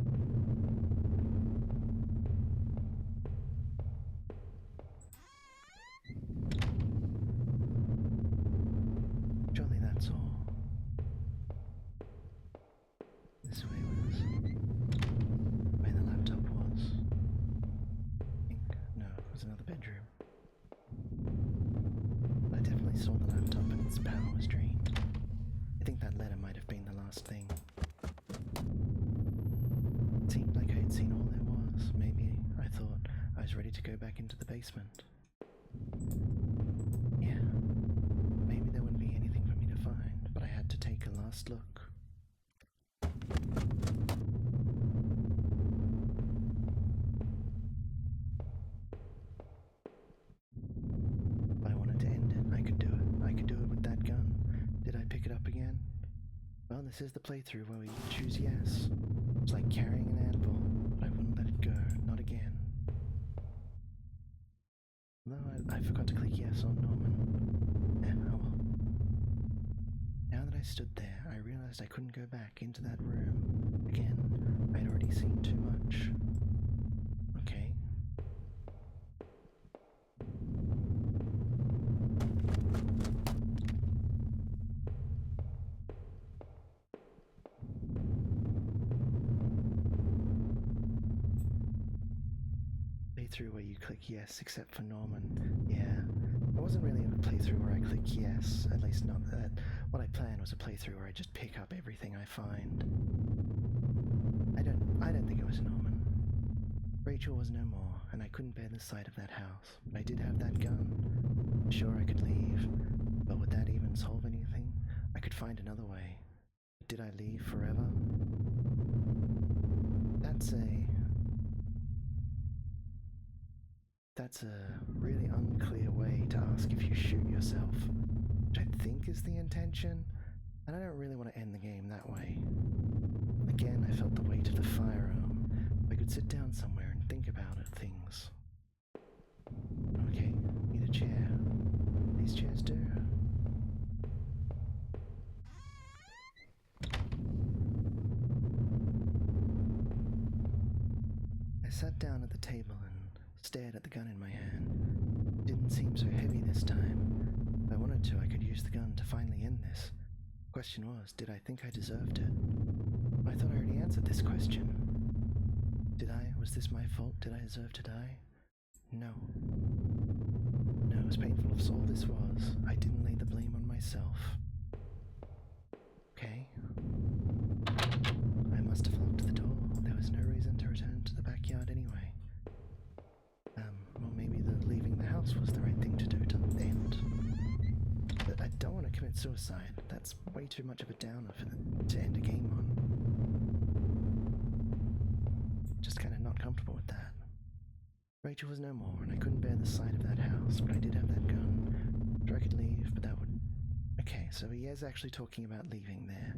Surely that's all. This way was where the laptop was. I think, no, it was another bedroom. I definitely saw the laptop and its power was drained. I think that letter might have been the last thing. It seemed like I had seen all there was. Maybe I thought I was ready to go back into the basement. Yeah, maybe there wouldn't be anything for me to find, but I had to take a last look. If I wanted to end it, I could do it. I could do it with that gun. Did I pick it up again? Well, this is the playthrough where we choose yes. It's like carrying an anvil, but I wouldn't let it go. Not again. No, I forgot to click yes on Norman. Oh well. Now that I stood there, I realized I couldn't go back into that room. Again, I'd already seen too much. Okay. Playthrough where you click yes except for Norman. Yeah. It wasn't really a playthrough where I click yes, at least not that. What I planned was a playthrough where I just pick up everything I find. I don't think it was Norman. Rachel was no more, and I couldn't bear the sight of that house. But I did have that gun. Sure, I could leave, but would that even solve anything? I could find another way. Did I leave forever? That's a really unclear way to ask if you shoot yourself, which I think is the intention, and I don't really want to end the game that way. Again, I felt the weight of the firearm. I could sit down somewhere and think about it, things. Okay, need a chair. These chairs do. I sat down at the table and stared at the gun in my hand. It didn't seem so heavy this time. If I wanted to, I could use the gun to finally end this. The question was, did I think I deserved it? I thought I already answered this question. Did I? Was this my fault? Did I deserve to die? No. No, as painful as all this was, I didn't lay the blame on myself. Okay. I must have locked the door. There was no reason to return to the backyard anyway. Well, maybe leaving the house was the right thing to do to end. But I don't want to commit suicide. That's way too much of a downer to end a game on. Just kind of not comfortable with that. Rachel was no more, and I couldn't bear the sight of that house, but I did have that gun. Sure, I could leave, but that would... Okay, so he is actually talking about leaving there.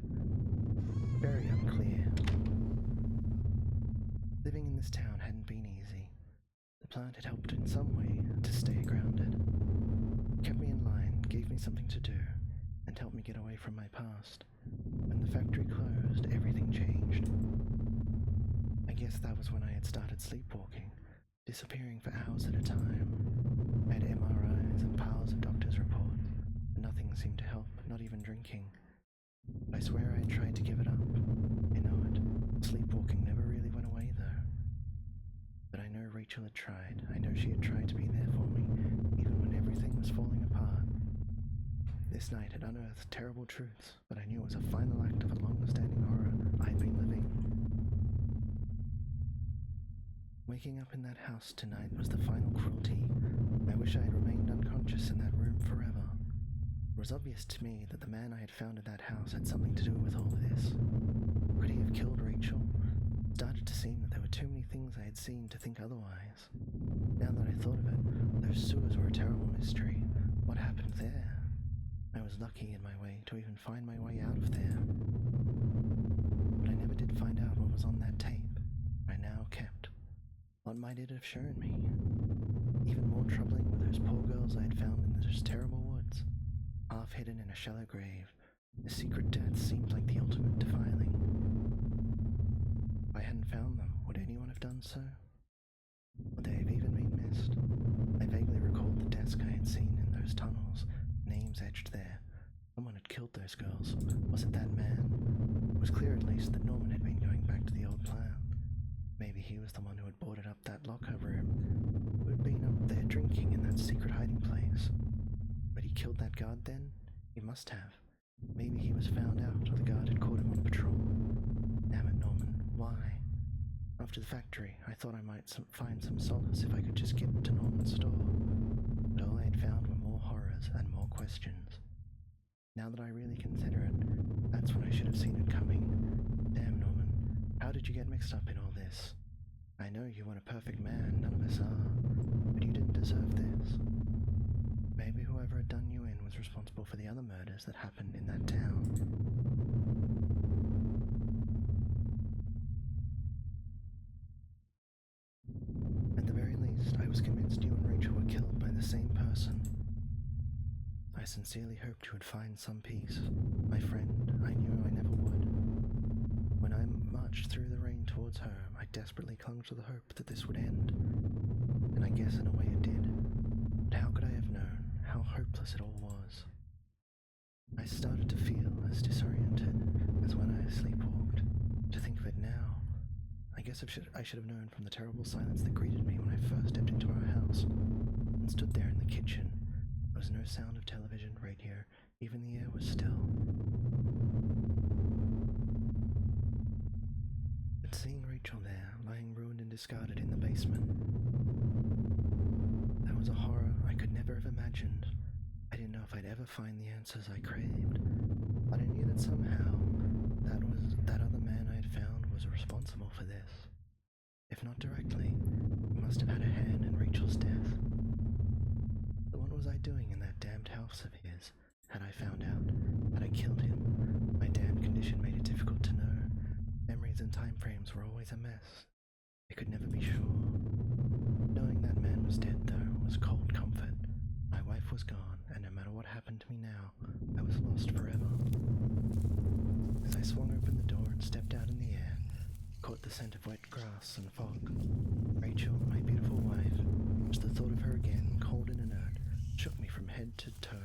Very unclear. Living in this town hadn't been easy. The plant had helped in some way to stay grounded. It kept me in line, gave me something to do, and helped me get away from my past. When the factory closed, everything changed. I guess that was when I had started sleepwalking, disappearing for hours at a time. I had MRIs and piles of doctor's reports, but nothing seemed to help, not even drinking. I swear I had tried to give it up. I know it. Sleepwalking never really went away, though. But I know Rachel had tried. I know she had tried to be there for me, even when everything was falling apart. This night had unearthed terrible truths, but I knew it was a final act of a long-standing horror I'd been living. Waking up in that house tonight was the final cruelty. I wish I had remained unconscious in that room forever. It was obvious to me that the man I had found in that house had something to do with all of this. Could he have killed Rachel? It started to seem that there were too many things I had seen to think otherwise. Now that I thought of it, those sewers were a terrible mystery. What happened there? I was lucky in my way to even find my way out of there. But I never did find out what was on that tape I now kept. What might it have shown me? Even more troubling were those poor girls I had found in those terrible woods, half hidden in a shallow grave. A secret death seemed like the ultimate defiling. If I hadn't found them, would anyone have done so? Would they have even been missed? I vaguely recalled the desk I had seen in those tunnels, names etched there. Someone had killed those girls. Was it that man? It was clear at least that Norman had been going back to the old plan. Maybe he was the one who had boarded up that locker room, who had been up there drinking in that secret hiding place. But he killed that guard then? He must have. Maybe he was found out, or the guard had caught him on patrol. Damn it, Norman, why? After the factory, I thought I might find some solace if I could just get to Norman's store. But all I had found were more horrors and more questions. Now that I really consider it, that's when I should have seen it coming. Damn, Norman, how did you get mixed up in all this? I know you weren't a perfect man, none of us are, but you didn't deserve this. Maybe whoever had done you in was responsible for the other murders that happened in that town. At the very least, I was convinced you and Rachel were killed by the same person. I sincerely hoped you would find some peace. My friend, I knew I never would. When I marched through the rain towards home, I desperately clung to the hope that this would end. And I guess in a way it did. But how could I have known how hopeless it all was? I started to feel as disoriented as when I sleepwalked. To think of it now, I guess I should have known from the terrible silence that greeted me when I first stepped into our house and stood there in the kitchen. There was no sound of television, radio, even the air was still. But seeing Rachel there, lying ruined and discarded in the basement, that was a horror I could never have imagined. I didn't know if I'd ever find the answers I craved, but I knew that somehow that other man I had found was responsible for this. If not directly, he must have had a hand in Rachel's death. But what was I doing in that damned house of his? Had I found out? Had I killed him? My damned condition made it difficult to know. Memories and time frames were always a mess. I could never be sure. Knowing that man was dead, though, was cold comfort. My wife was gone, and no matter what happened to me now, I was lost forever. As I swung open the door and stepped out in the air, caught the scent of wet grass and fog. Rachel, my beautiful wife, just the thought of her again, cold and inert, shook me from head to toe.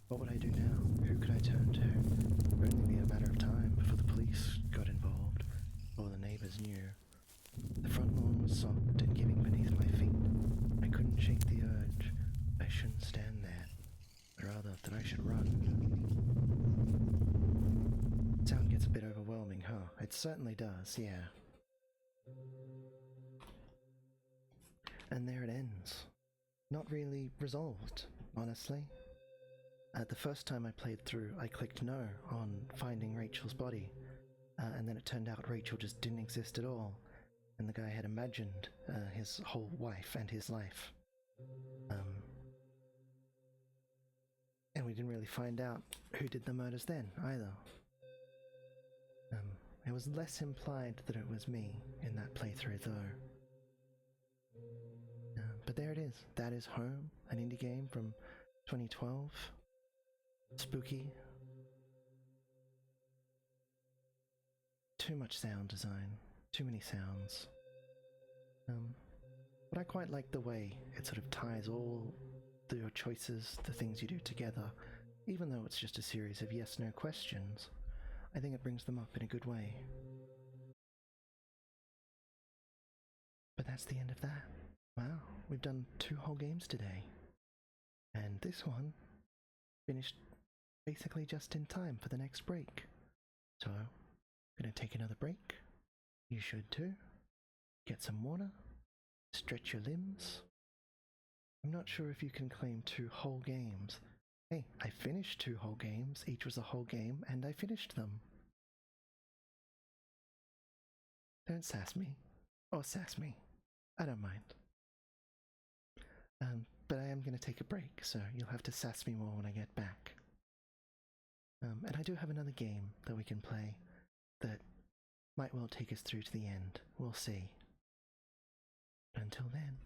What would I do now? Who could I turn to? It would only be a matter of time before the police got involved, or the neighbors knew. The front lawn was soft and giving beneath my feet. I couldn't shake the urge. I shouldn't stand there, but rather that I should run. Sound gets a bit overwhelming, huh? It certainly does, yeah. And there it ends. Not really resolved, honestly. The first time I played through, I clicked no on finding Rachel's body, and then it turned out Rachel just didn't exist at all, and the guy had imagined his whole wife and his life. And we didn't really find out who did the murders then, either. It was less implied that it was me in that playthrough, though. But there it is. That is Home, an indie game from 2012. Spooky. Too much sound design. Too many sounds. But I quite like the way it sort of ties all your choices, the things you do together, even though it's just a series of yes-no questions. I think it brings them up in a good way. But that's the end of that. Wow, we've done 2 whole games today. And this one finished basically just in time for the next break. So, I'm gonna take another break. You should too. Get some water. Stretch your limbs. I'm not sure if you can claim 2 whole games. Hey, I finished 2 whole games. Each was a whole game, and I finished them. Don't sass me. Or sass me. I don't mind. But I am going to take a break, so you'll have to sass me more when I get back. And I do have another game that we can play that might well take us through to the end. We'll see. Until then.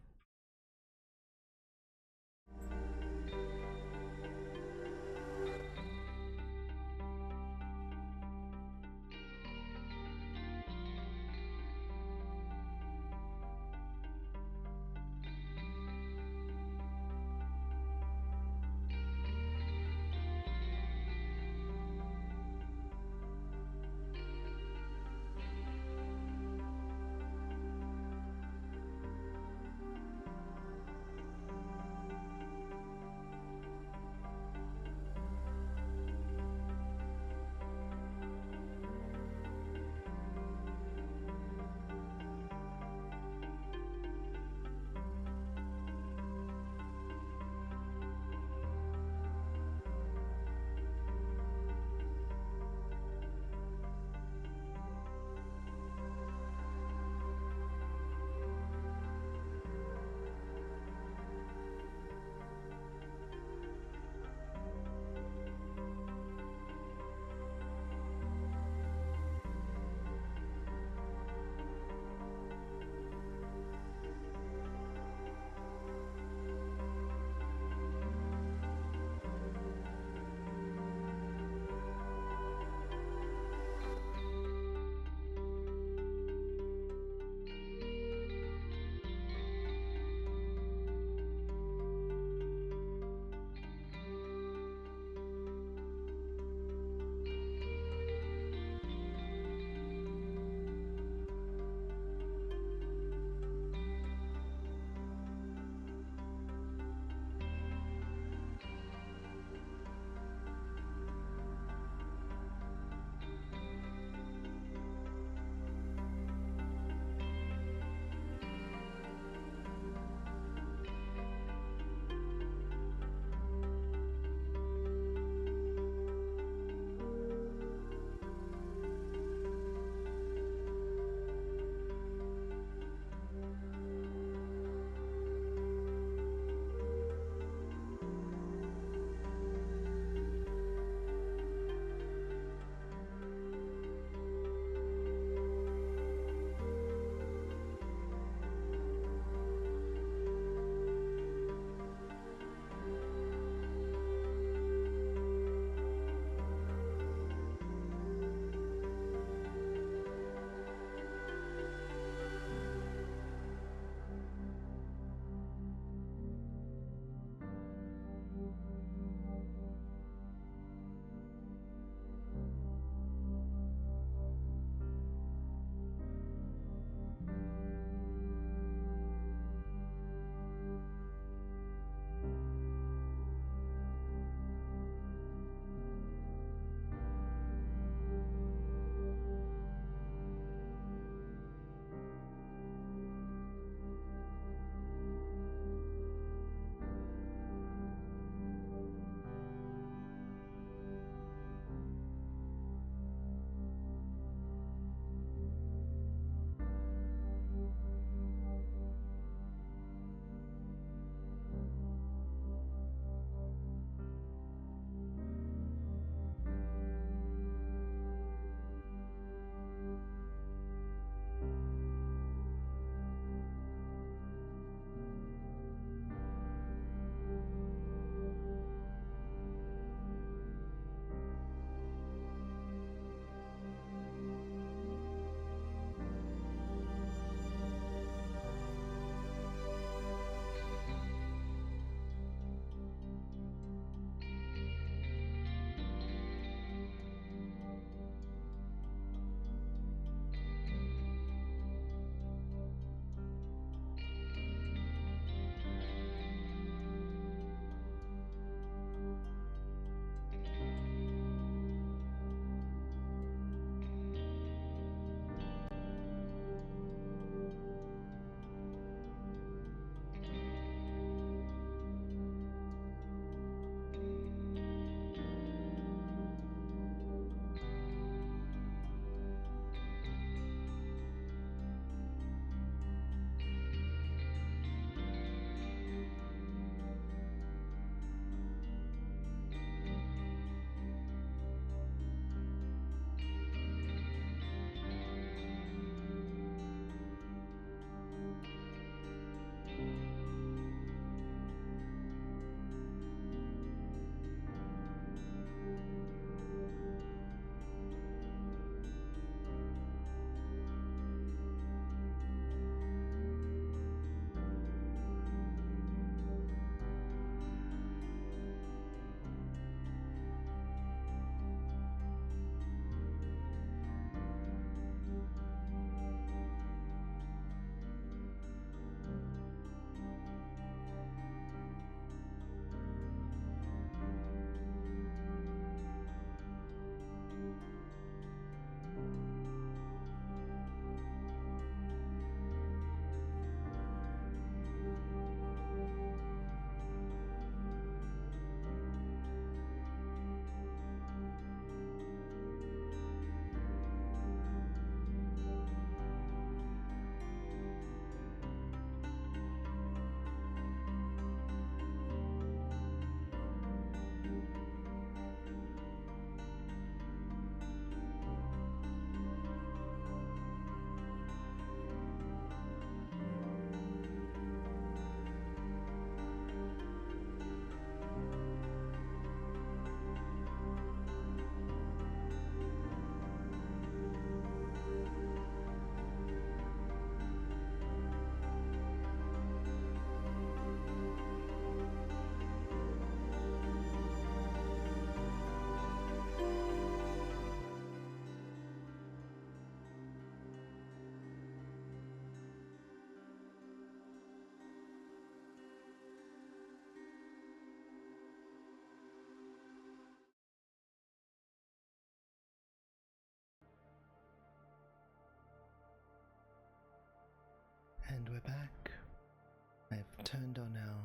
turned on our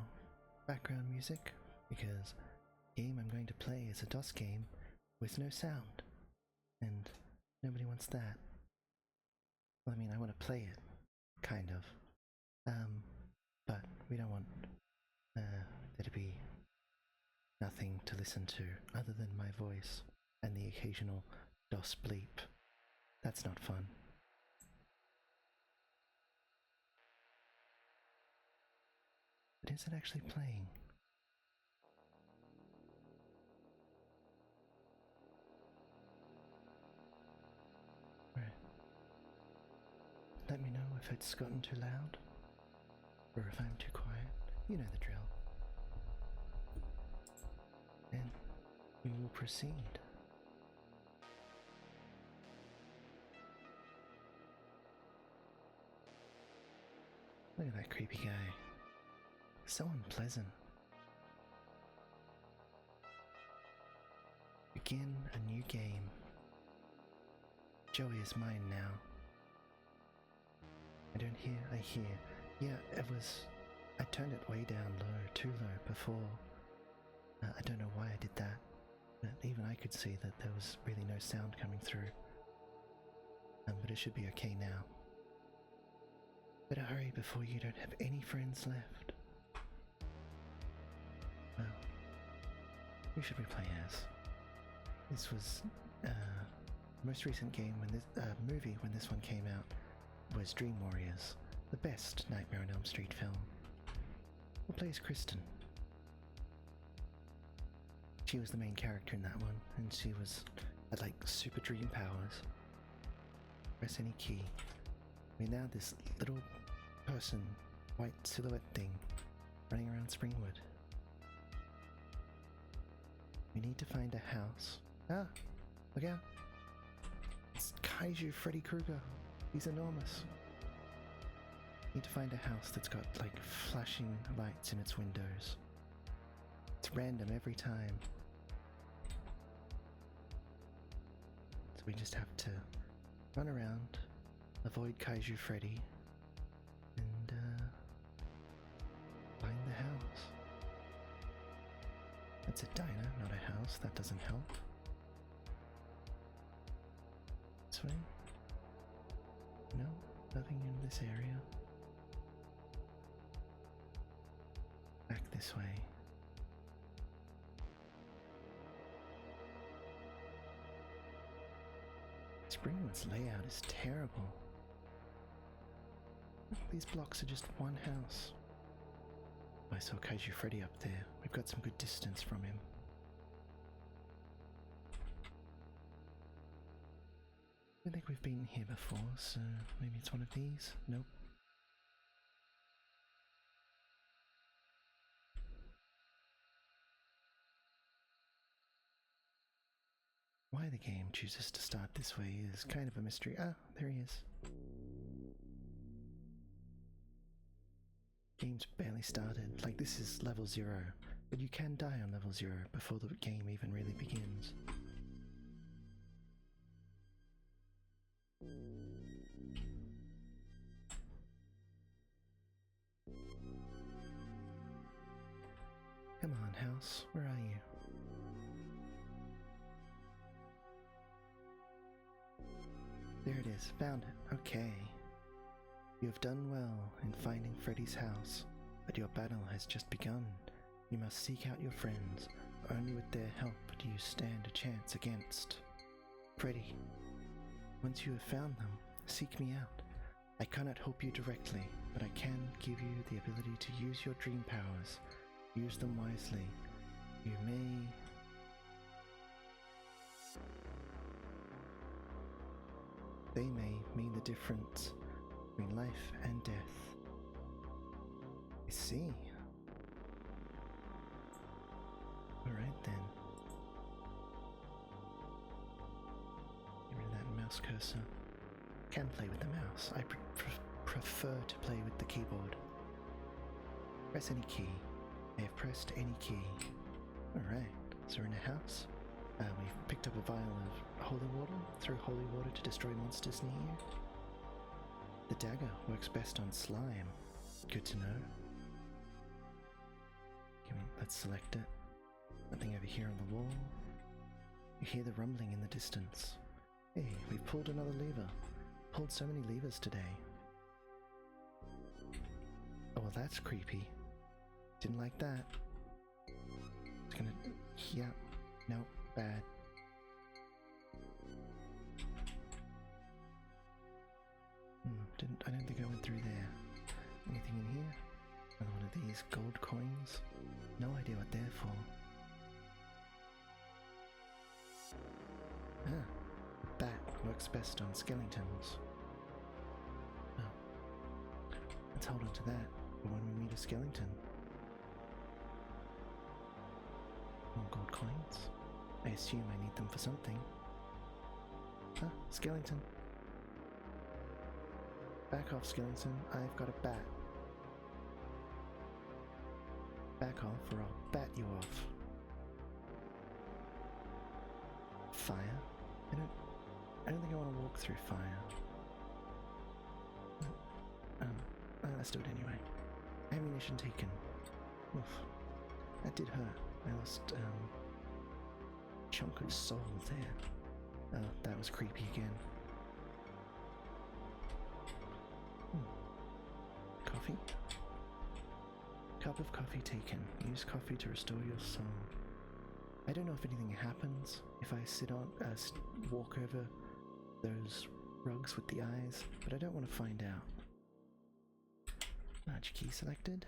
background music because the game I'm going to play is a DOS game with no sound, and nobody wants that. Well, I mean, I want to play it, kind of, but we don't want there to be nothing to listen to other than my voice and the occasional DOS bleep. That's not fun. But is it actually playing? Right. Let me know if it's gotten too loud, or if I'm too quiet. You know the drill. And we will proceed. Look at that creepy guy. So unpleasant. Begin a new game. Joey is mine now. I don't hear, I hear. Yeah, I turned it way down low, too low before. I don't know why I did that, but even I could see that there was really no sound coming through. But it should be okay now. Better hurry before you don't have any friends left. Well, who should we play as? This was most recent game when this movie when this one came out was Dream Warriors, the best Nightmare on Elm Street film. Who plays Kristen? She was the main character in that one, and she had like super dream powers. Press any key. I mean, now this little person, white silhouette thing, running around Springwood. We need to find a house. Ah, look out! It's Kaiju Freddy Krueger. He's enormous. Need to find a house that's got like flashing lights in its windows. It's random every time. So we just have to run around, avoid Kaiju Freddy, and find the house. That's a diner, not a house. That doesn't help. This way? No, nothing in this area. Back this way. Springwood's layout is terrible. These blocks are just one house. I saw Kaiju Freddy up there. We've got some good distance from him. I don't think we've been here before, so maybe it's one of these? Nope. Why the game chooses to start this way is kind of a mystery. Ah, there he is. Game's barely started. Like, this is level 0, but you can die on level 0 before the game even really begins. Come on, house, where are you? There it is, found it, okay. You have done well in finding Freddy's house, but your battle has just begun. You must seek out your friends. Only with their help do you stand a chance against Freddy. Once you have found them, seek me out. I cannot help you directly, but I can give you the ability to use your dream powers. Use them wisely. You may... They may mean the difference between life and death. I see. Alright then. Get rid of that mouse cursor. Can play with the mouse. I prefer to play with the keyboard. Press any key. I have pressed any key. Alright, so we're in a house. We've picked up a vial of holy water. Throw holy water to destroy monsters near you. The dagger works best on slime. Good to know. let's select it. Nothing over here on the wall. You hear the rumbling in the distance. Hey, we've pulled another lever. Pulled so many levers today. Oh, well, that's creepy. Didn't like that. It's gonna... Yeah. No, bad. I don't think I went through there. Anything in here? Another one of these gold coins? No idea what they're for. Ah, bat works best on skeletons. Oh. Let's hold on to that for when we meet a skeleton. More gold coins. I assume I need them for something. Ah, skeleton. Back off, skeleton. I've got a bat. Back off or I'll bat you off. Fire? I don't think I want to walk through fire. Let's do it anyway. Ammunition taken. Oof. That did hurt. I lost, chunk of soul there. Oh, that was creepy again. Coffee? Cup of coffee taken. Use coffee to restore your soul. I don't know if anything happens if I walk over those rugs with the eyes, but I don't want to find out. Large key selected.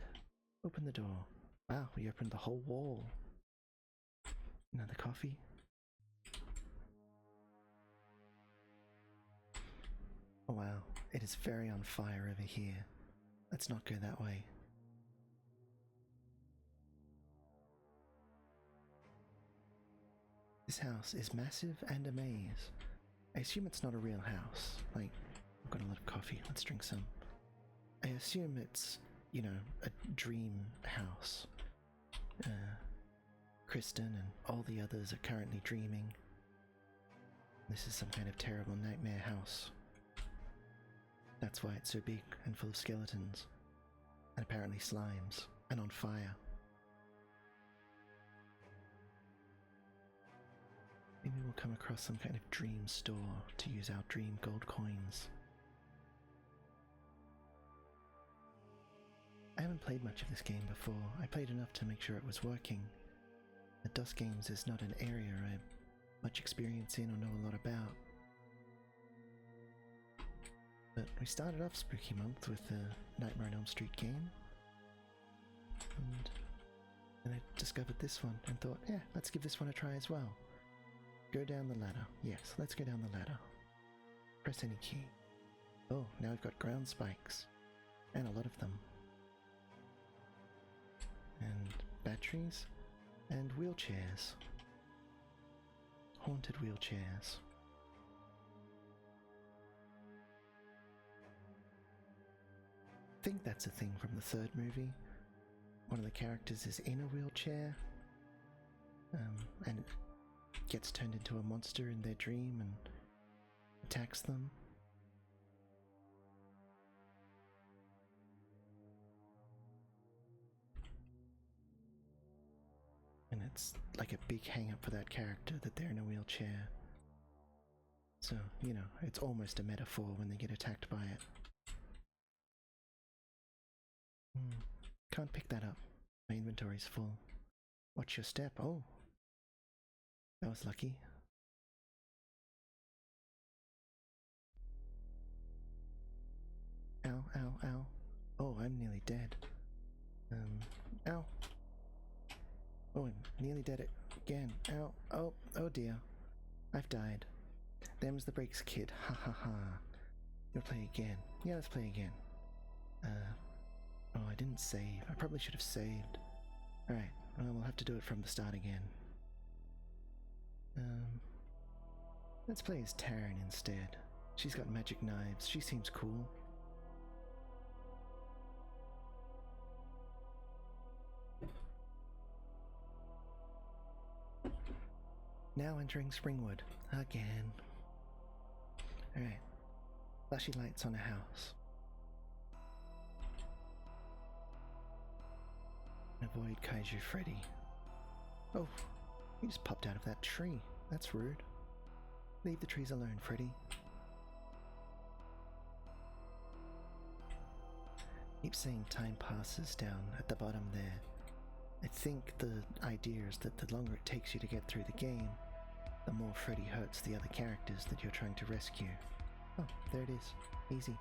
Open the door. Wow, we opened the whole wall. Another coffee. Oh wow, it is very on fire over here. Let's not go that way. This house is massive and a maze. I assume it's not a real house. Like, I've got a lot of coffee. Let's drink some. I assume it's, you know, a dream house. Kristen and all the others are currently dreaming. This is some kind of terrible nightmare house. That's why it's so big and full of skeletons. And apparently slimes. And on fire. Maybe we'll come across some kind of dream store to use our dream gold coins. I haven't played much of this game before. I played enough to make sure it was working. The Dust Games is not an area I have much experience in or know a lot about. But we started off Spooky Month with the Nightmare on Elm Street game. And I discovered this one and thought, yeah, let's give this one a try as well. Go down the ladder. Yes, let's go down the ladder. Press any key. Oh, now we've got ground spikes. And a lot of them. And batteries. And wheelchairs. Haunted wheelchairs. I think that's a thing from the third movie. One of the characters is in a wheelchair. And it gets turned into a monster in their dream and attacks them. And it's like a big hang-up for that character that they're in a wheelchair. So, you know, it's almost a metaphor when they get attacked by it. Can't pick that up. My inventory's full. Watch your step. Oh. That was lucky. Ow, ow, ow. Oh, I'm nearly dead. Ow. Oh, I'm nearly dead again. Ow. Oh, oh dear. I've died. Them's the breaks, kid. Ha ha ha. You'll play again. Yeah, let's play again. Oh, I didn't save. I probably should have saved. Alright, well, we'll have to do it from the start again. Let's play as Taryn instead. She's got magic knives. She seems cool. Now entering Springwood. Again. Alright. Flashy lights on a house. Of avoid Kaiju Freddy. Oh, he just popped out of that tree. That's rude. Leave the trees alone, Freddy. Keep saying time passes down at the bottom there. I think the idea is that the longer it takes you to get through the game, the more Freddy hurts the other characters that you're trying to rescue. Oh, there it is. Easy.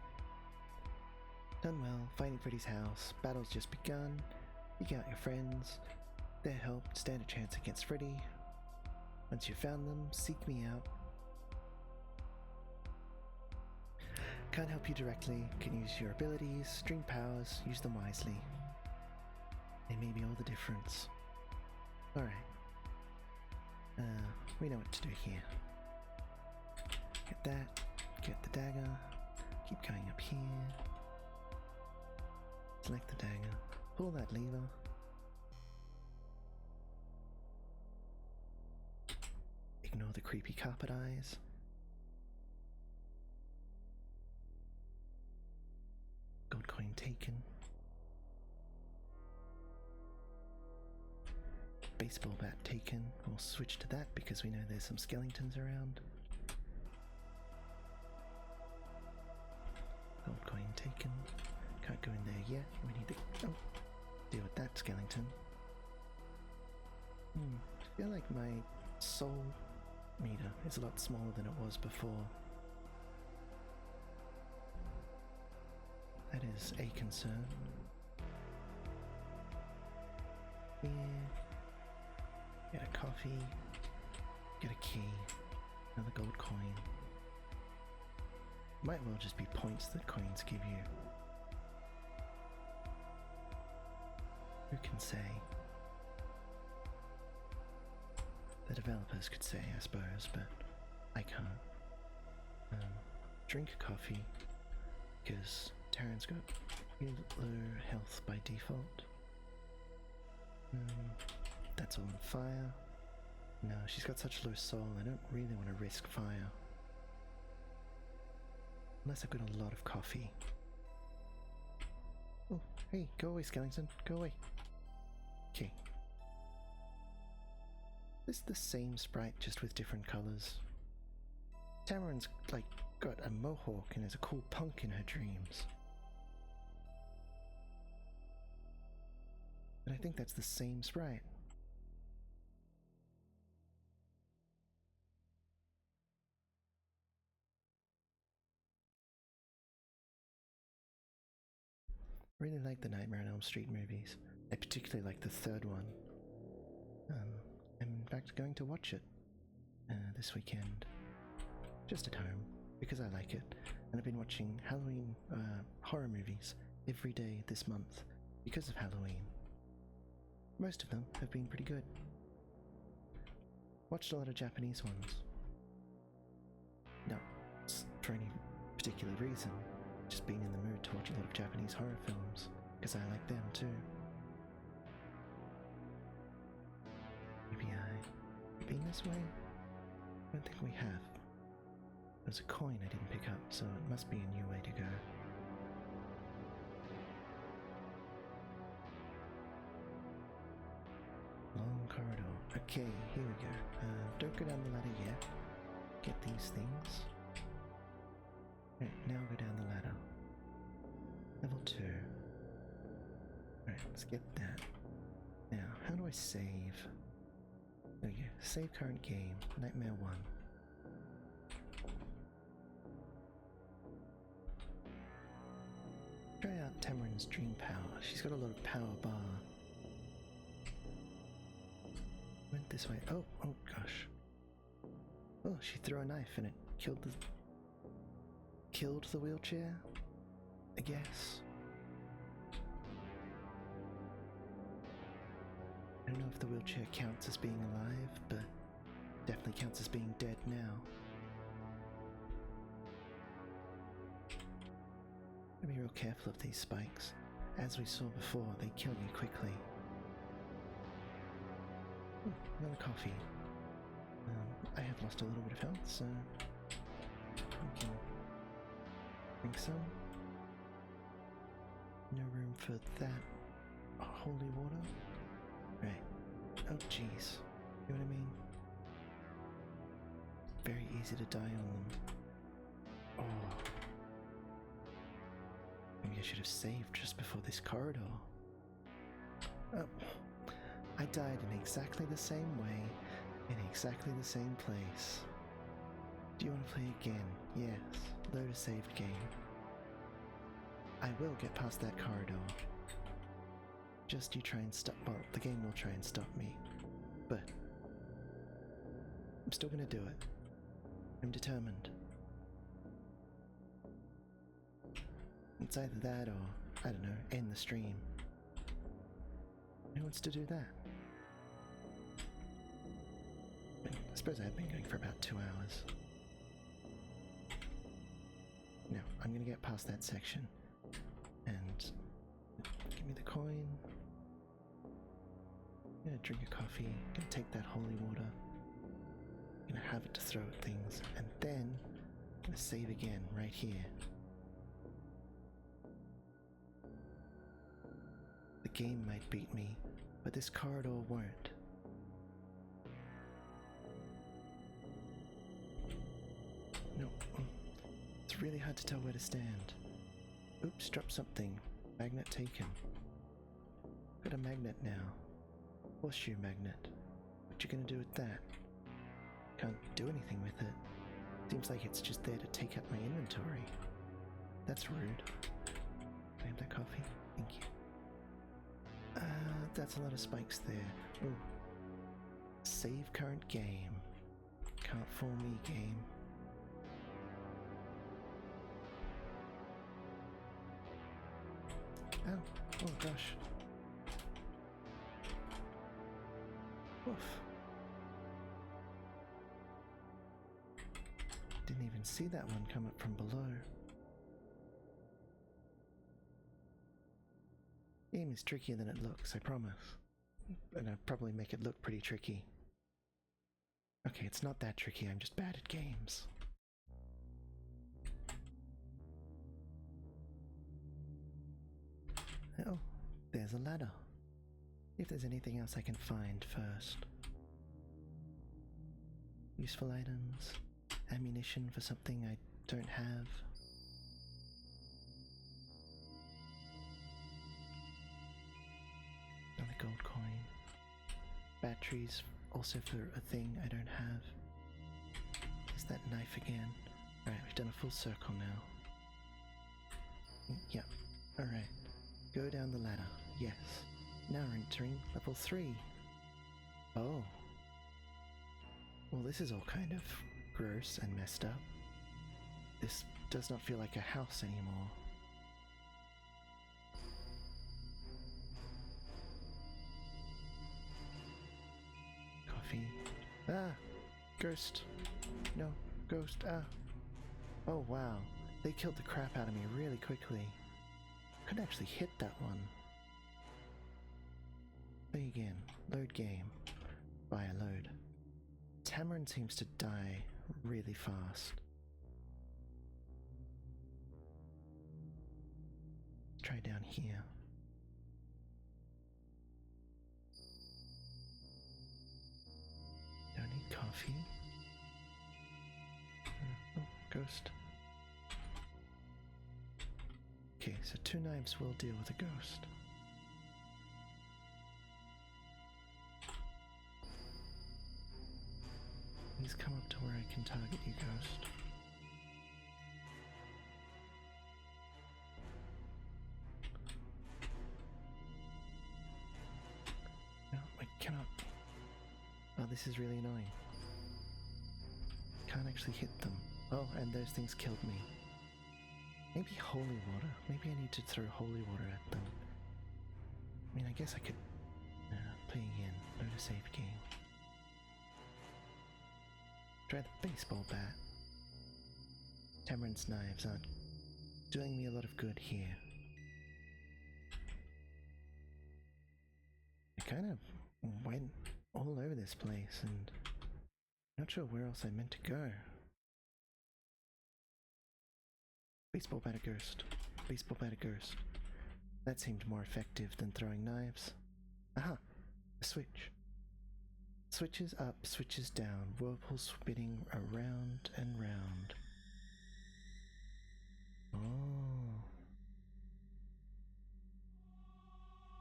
Done well, finding Freddy's house, battle's just begun, seek out your friends, their help, stand a chance against Freddy. Once you've found them, seek me out. Can't help you directly, can use your abilities, stream powers, use them wisely. They may be all the difference. Alright. We know what to do here. Get that, get the dagger, keep going up here. Select the dagger, pull that lever. Ignore the creepy carpet eyes. Gold coin taken. Baseball bat taken. We'll switch to that because we know there's some skeletons around. Gold coin taken. Can't go in there yet. We need to deal with that skeleton. I feel like my soul meter is a lot smaller than it was before. That is a concern. Here. Get a coffee. Get a key. Another gold coin. Might well just be points that coins give you. Who can say? The developers could say, I suppose, but I can't. Drink coffee, because Taryn's got low health by default. That's all on fire. No, she's got such low soul, I don't really want to risk fire. Unless I've got a lot of coffee. Oh, hey, go away, skeleton, go away. Okay. This is the same sprite, just with different colors. Tamarin's, like, got a mohawk and is a cool punk in her dreams. But I think that's the same sprite. I really like the Nightmare on Elm Street movies. I particularly like the third one. I'm in fact going to watch it this weekend. Just at home, because I like it. And I've been watching Halloween horror movies every day this month because of Halloween. Most of them have been pretty good. Watched a lot of Japanese ones. Not for any particular reason, just been in the mood to watch a lot of Japanese horror films, because I like them too. Maybe I've been this way? I don't think we have. There's a coin I didn't pick up, so it must be a new way to go. Long corridor. Okay, here we go. Don't go down the ladder yet. Get these things. Right, now go down the ladder. Level 2. Alright, let's get that. Now, how do I save? There we go. Save current game. Nightmare 1. Try out Tamarin's dream power. She's got a lot of power bar. Went this way. Oh gosh. Oh, she threw a knife and it killed the wheelchair, I guess. I don't know if the wheelchair counts as being alive, but definitely counts as being dead now. Gotta be real careful of these spikes. As we saw before, they kill you quickly. Ooh, another coffee. I have lost a little bit of health, so we can drink some. No room for that holy water. Right. Oh jeez. You know what I mean? Very easy to die on them. Oh. Maybe I should have saved just before this corridor. Oh. I died in exactly the same way, in exactly the same place. Do you want to play again? Yes. Load a saved game. I will get past that corridor. Just you try and stop. Well, the game will try and stop me. But I'm still gonna do it. I'm determined. It's either that or, I don't know, end the stream. Who wants to do that? I suppose I've been going for about 2 hours. No, I'm gonna get past that section. And give me the coin. I'm gonna drink a coffee, gonna take that holy water, gonna have it to throw at things, and then I'm gonna save again right here. The game might beat me, but this corridor won't. No, it's really hard to tell where to stand. Oops, dropped something. Magnet taken. Got a magnet now. Horseshoe magnet. What you gonna do with that? Can't do anything with it. Seems like it's just there to take up my inventory. That's rude. Can I have that coffee? Thank you. That's a lot of spikes there. Ooh. Save current game. Can't fool me, game. Oh gosh. Oof. Didn't even see that one come up from below. Game is trickier than it looks, I promise. And I'd probably make it look pretty tricky. Okay, it's not that tricky, I'm just bad at games. Oh, there's a ladder. If there's anything else I can find first. Useful items, ammunition for something I don't have. Another gold coin. Batteries, also for a thing I don't have. Is that knife again? Right, we've done a full circle now. Yep, alright. Go down the ladder, yes. Now we're entering level 3. Oh. Well, this is all kind of gross and messed up. This does not feel like a house anymore. Coffee. Ah! Ghost! No, ghost, ah! Oh wow, they killed the crap out of me really quickly. Couldn't actually hit that one. Play again. Load game. Buy a load. Tamarin seems to die really fast. Let's try down here. Don't need coffee. Oh, ghost. Okay, so 2 knives will deal with a ghost. Please come up to where I can target you, ghost. No, I cannot. Oh, this is really annoying. Can't actually hit them. Oh, and those things killed me. Maybe holy water. Maybe I need to throw holy water at them. I mean, I guess I could play again. Load a save game. Try the baseball bat. Tamarin's knives aren't doing me a lot of good here. I kind of went all over this place and not sure where else I meant to go. Baseball bat a ghost. Baseball bat a ghost. That seemed more effective than throwing knives. Aha! Switch. Switches up, switches down, whirlpool spinning around and round. Oh.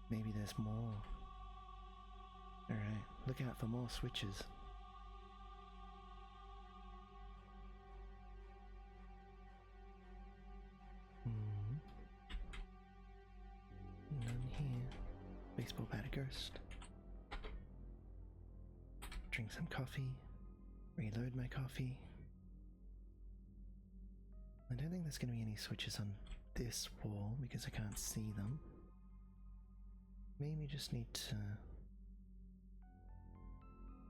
Maybe there's more. Alright, look out for more switches. None here. Baseball bat ghost. Drink some coffee. Reload my coffee. I don't think there's going to be any switches on this wall because I can't see them. Maybe just need to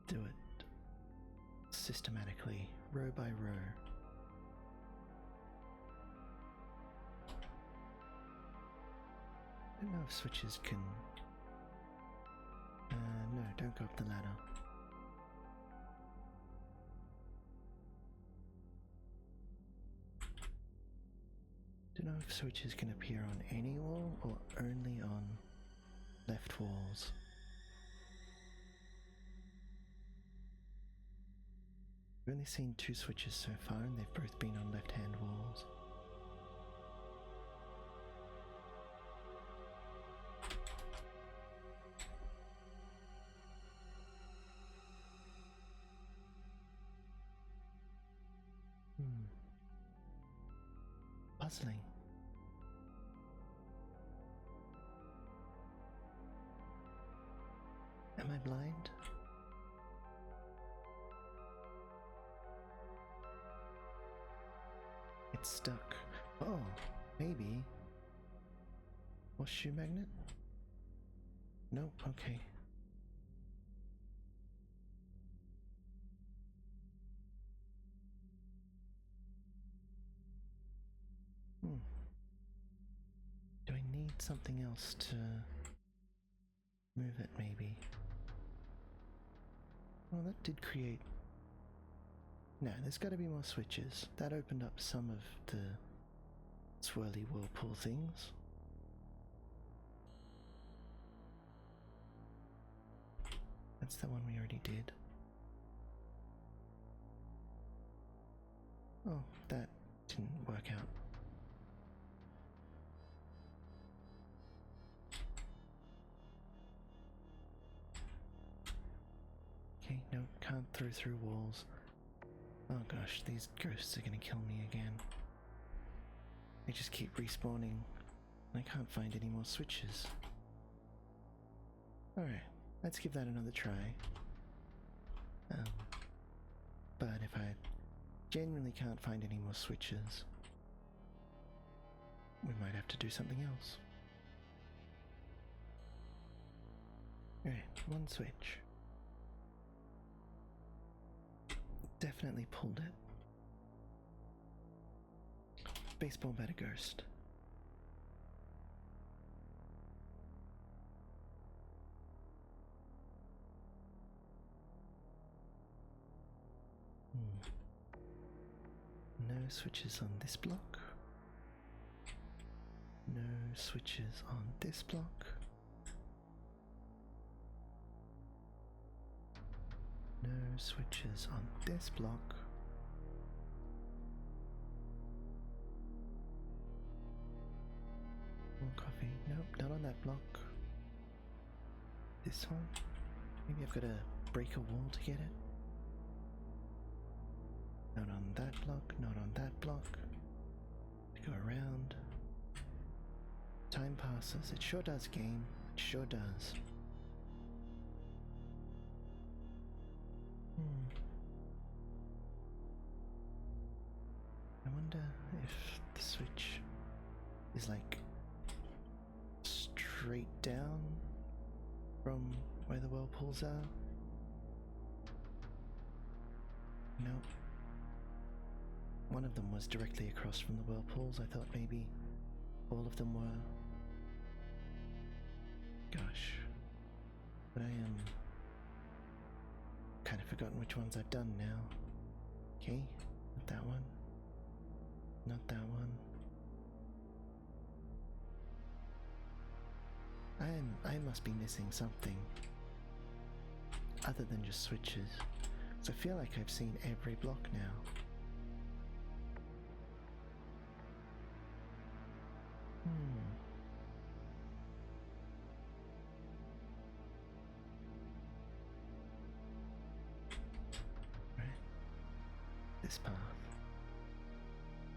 do it systematically, row by row. I don't know if switches can... no, don't go up the ladder. Don't know if switches can appear on any wall or only on left walls. I've only seen 2 switches so far and they've both been on left-hand walls. Puzzling. Am I blind? It's stuck. Oh, maybe. Horseshoe magnet? Nope, okay. Do I need something else to move it, maybe? Well, that did create... No, there's got to be more switches. That opened up some of the swirly whirlpool things. That's the one we already did. Oh, that didn't work out. Okay, no, can't through walls. Oh gosh, these ghosts are gonna kill me again. They just keep respawning. I can't find any more switches. Alright, let's give that another try. But if I genuinely can't find any more switches, we might have to do something else. Alright, one switch. Definitely pulled it. Baseball bat ghost. No switches on this block. No switches on this block. No switches on this block. More coffee. Nope, not on that block. This one? Maybe I've got to break a wall to get it. Not on that block, not on that block. Go around. Time passes. It sure does, game. It sure does. I wonder if the switch is like straight down from where the whirlpools are. Nope. One of them was directly across from the whirlpools. I thought maybe all of them were. Gosh. But I am kind of forgotten which ones I've done now. Okay, not that one. Not that one. I must be missing something. other than just switches. So I feel like I've seen every block now. Right. This path.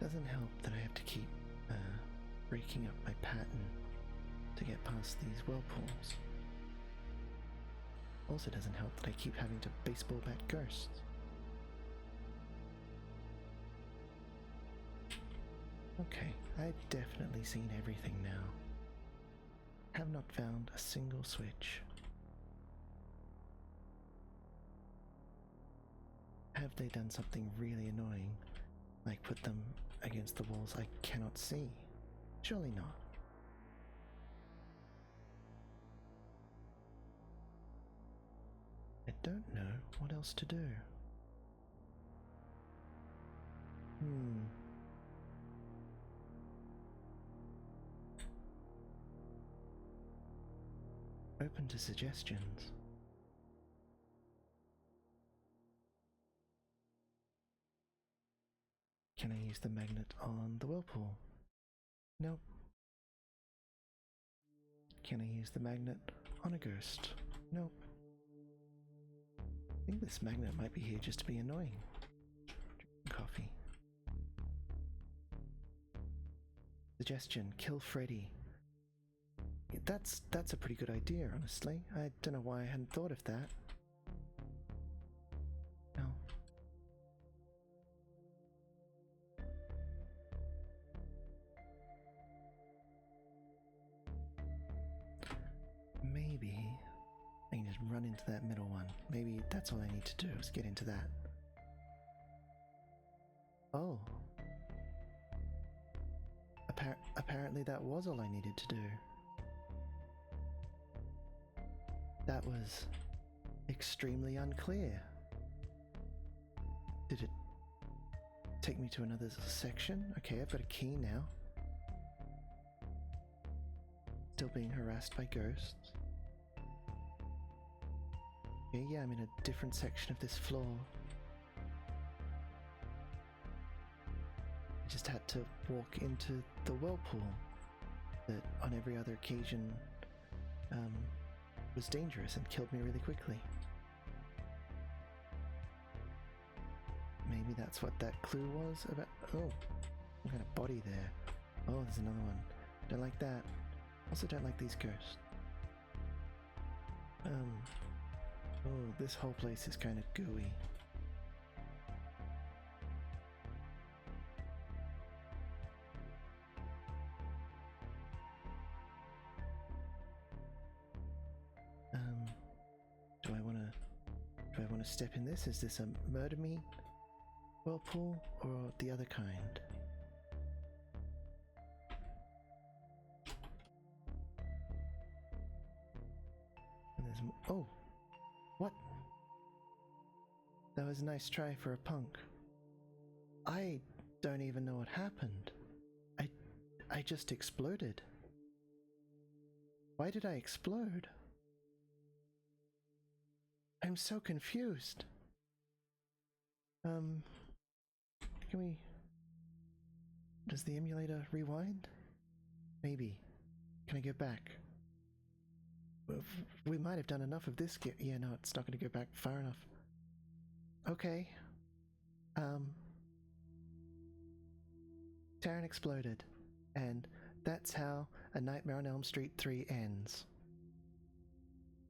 Doesn't help that I have to keep breaking up my pattern to get past these whirlpools. Also doesn't help that I keep having to baseball bat ghosts. Okay, I've definitely seen everything now. Have not found a single switch. Have they done something really annoying, like put them against the walls I cannot see? Surely not. I don't know what else to do. Open to suggestions. Can I use the magnet on the whirlpool? Nope. Can I use the magnet on a ghost? Nope. I think this magnet might be here just to be annoying. Drinking coffee. Suggestion, kill Freddy. That's a pretty good idea, honestly. I don't know why I hadn't thought of that. No. Maybe I can just run into that middle one. Maybe that's all I need to do is get into that. Oh. Apparently that was all I needed to do. That was extremely unclear. Did it take me to another section? Okay, I've got a key now. Still being harassed by ghosts. Okay, yeah, I'm in a different section of this floor. I just had to walk into the whirlpool that on every other occasion was dangerous and killed me really quickly. Maybe that's what that clue was about. Oh, I got a body there. Oh, there's another one. Don't like that. Also don't like these ghosts. Oh, this whole place is kind of gooey. Do I want to step in this? Is this a murder me whirlpool or the other kind? And there's oh, what? That was a nice try for a punk. I don't even know what happened. I just exploded. Why did I explode? I'm so confused. Can we... Does the emulator rewind? Maybe. Can I go back? We might have done enough of this. Yeah, no, it's not going to go back far enough. Okay. Taryn exploded. And that's how A Nightmare on Elm Street 3 ends.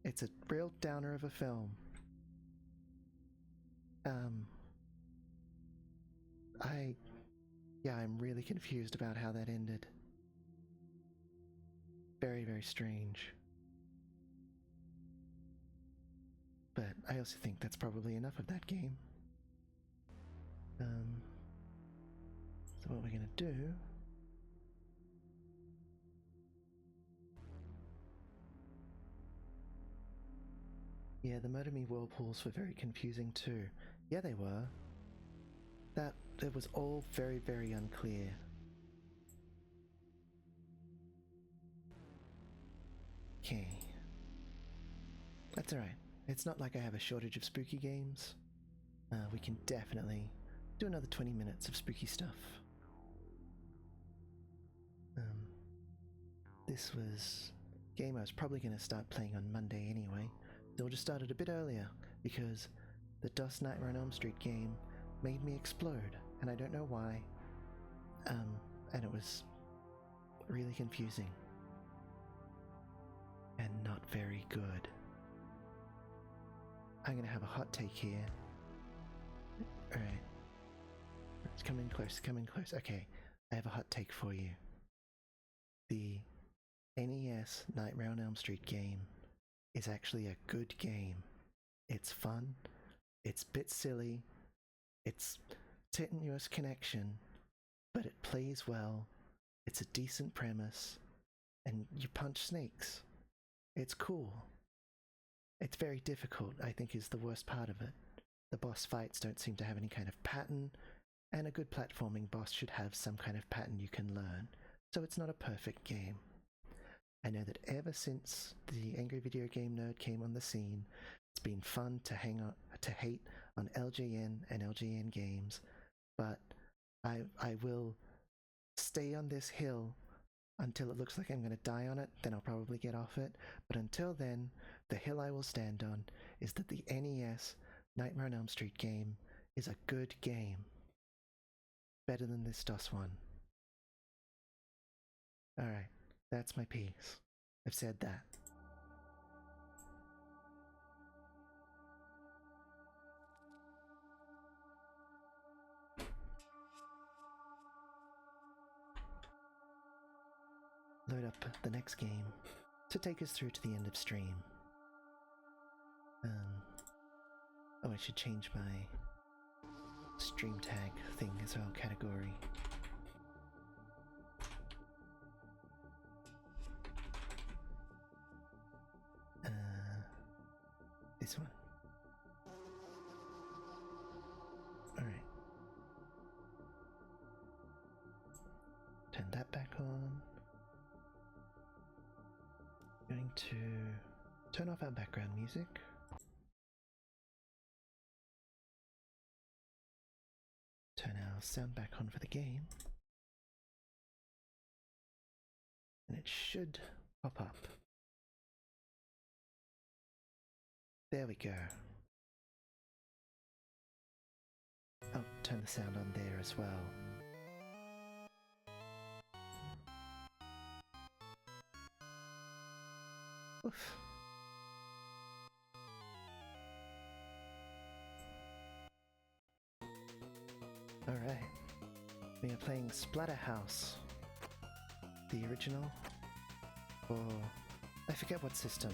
It's a real downer of a film. I'm really confused about how that ended. Very, very strange. But I also think that's probably enough of that game. So what we're gonna do... Yeah, the Murder Me whirlpools were very confusing too. Yeah, they were. It was all very, very unclear. Okay. That's alright. It's not like I have a shortage of spooky games. We can definitely do another 20 minutes of spooky stuff. This was a game I was probably going to start playing on Monday anyway. So we'll just start it a bit earlier, because the DOS Nightmare on Elm Street game made me explode, and I don't know why. And it was really confusing. And not very good. I'm gonna have a hot take here. Alright. Let's come in close, come in close. Okay, I have a hot take for you. The NES Nightmare on Elm Street game is actually a good game. It's fun, it's a bit silly, it's tenuous connection, but it plays well, it's a decent premise, and you punch snakes. It's cool. It's very difficult, I think, is the worst part of it. The boss fights don't seem to have any kind of pattern, and a good platforming boss should have some kind of pattern you can learn, so it's not a perfect game. I know that ever since the Angry Video Game Nerd came on the scene, it's been fun to hate on LJN and LJN games, but I will stay on this hill until it looks like I'm going to die on it, then I'll probably get off it. But until then, the hill I will stand on is that the NES Nightmare on Elm Street game is a good game. Better than this DOS one. Alright, that's my piece. I've said that. Load up the next game to take us through to the end of stream. Oh, I should change my stream tag thing as well, category. This one. Alright. Turn that back on. Going to turn off our background music. Turn our sound back on for the game. And it should pop up. There we go. Oh, turn the sound on there as well. Oof. Alright. We are playing Splatterhouse. The original? Or I forget what system.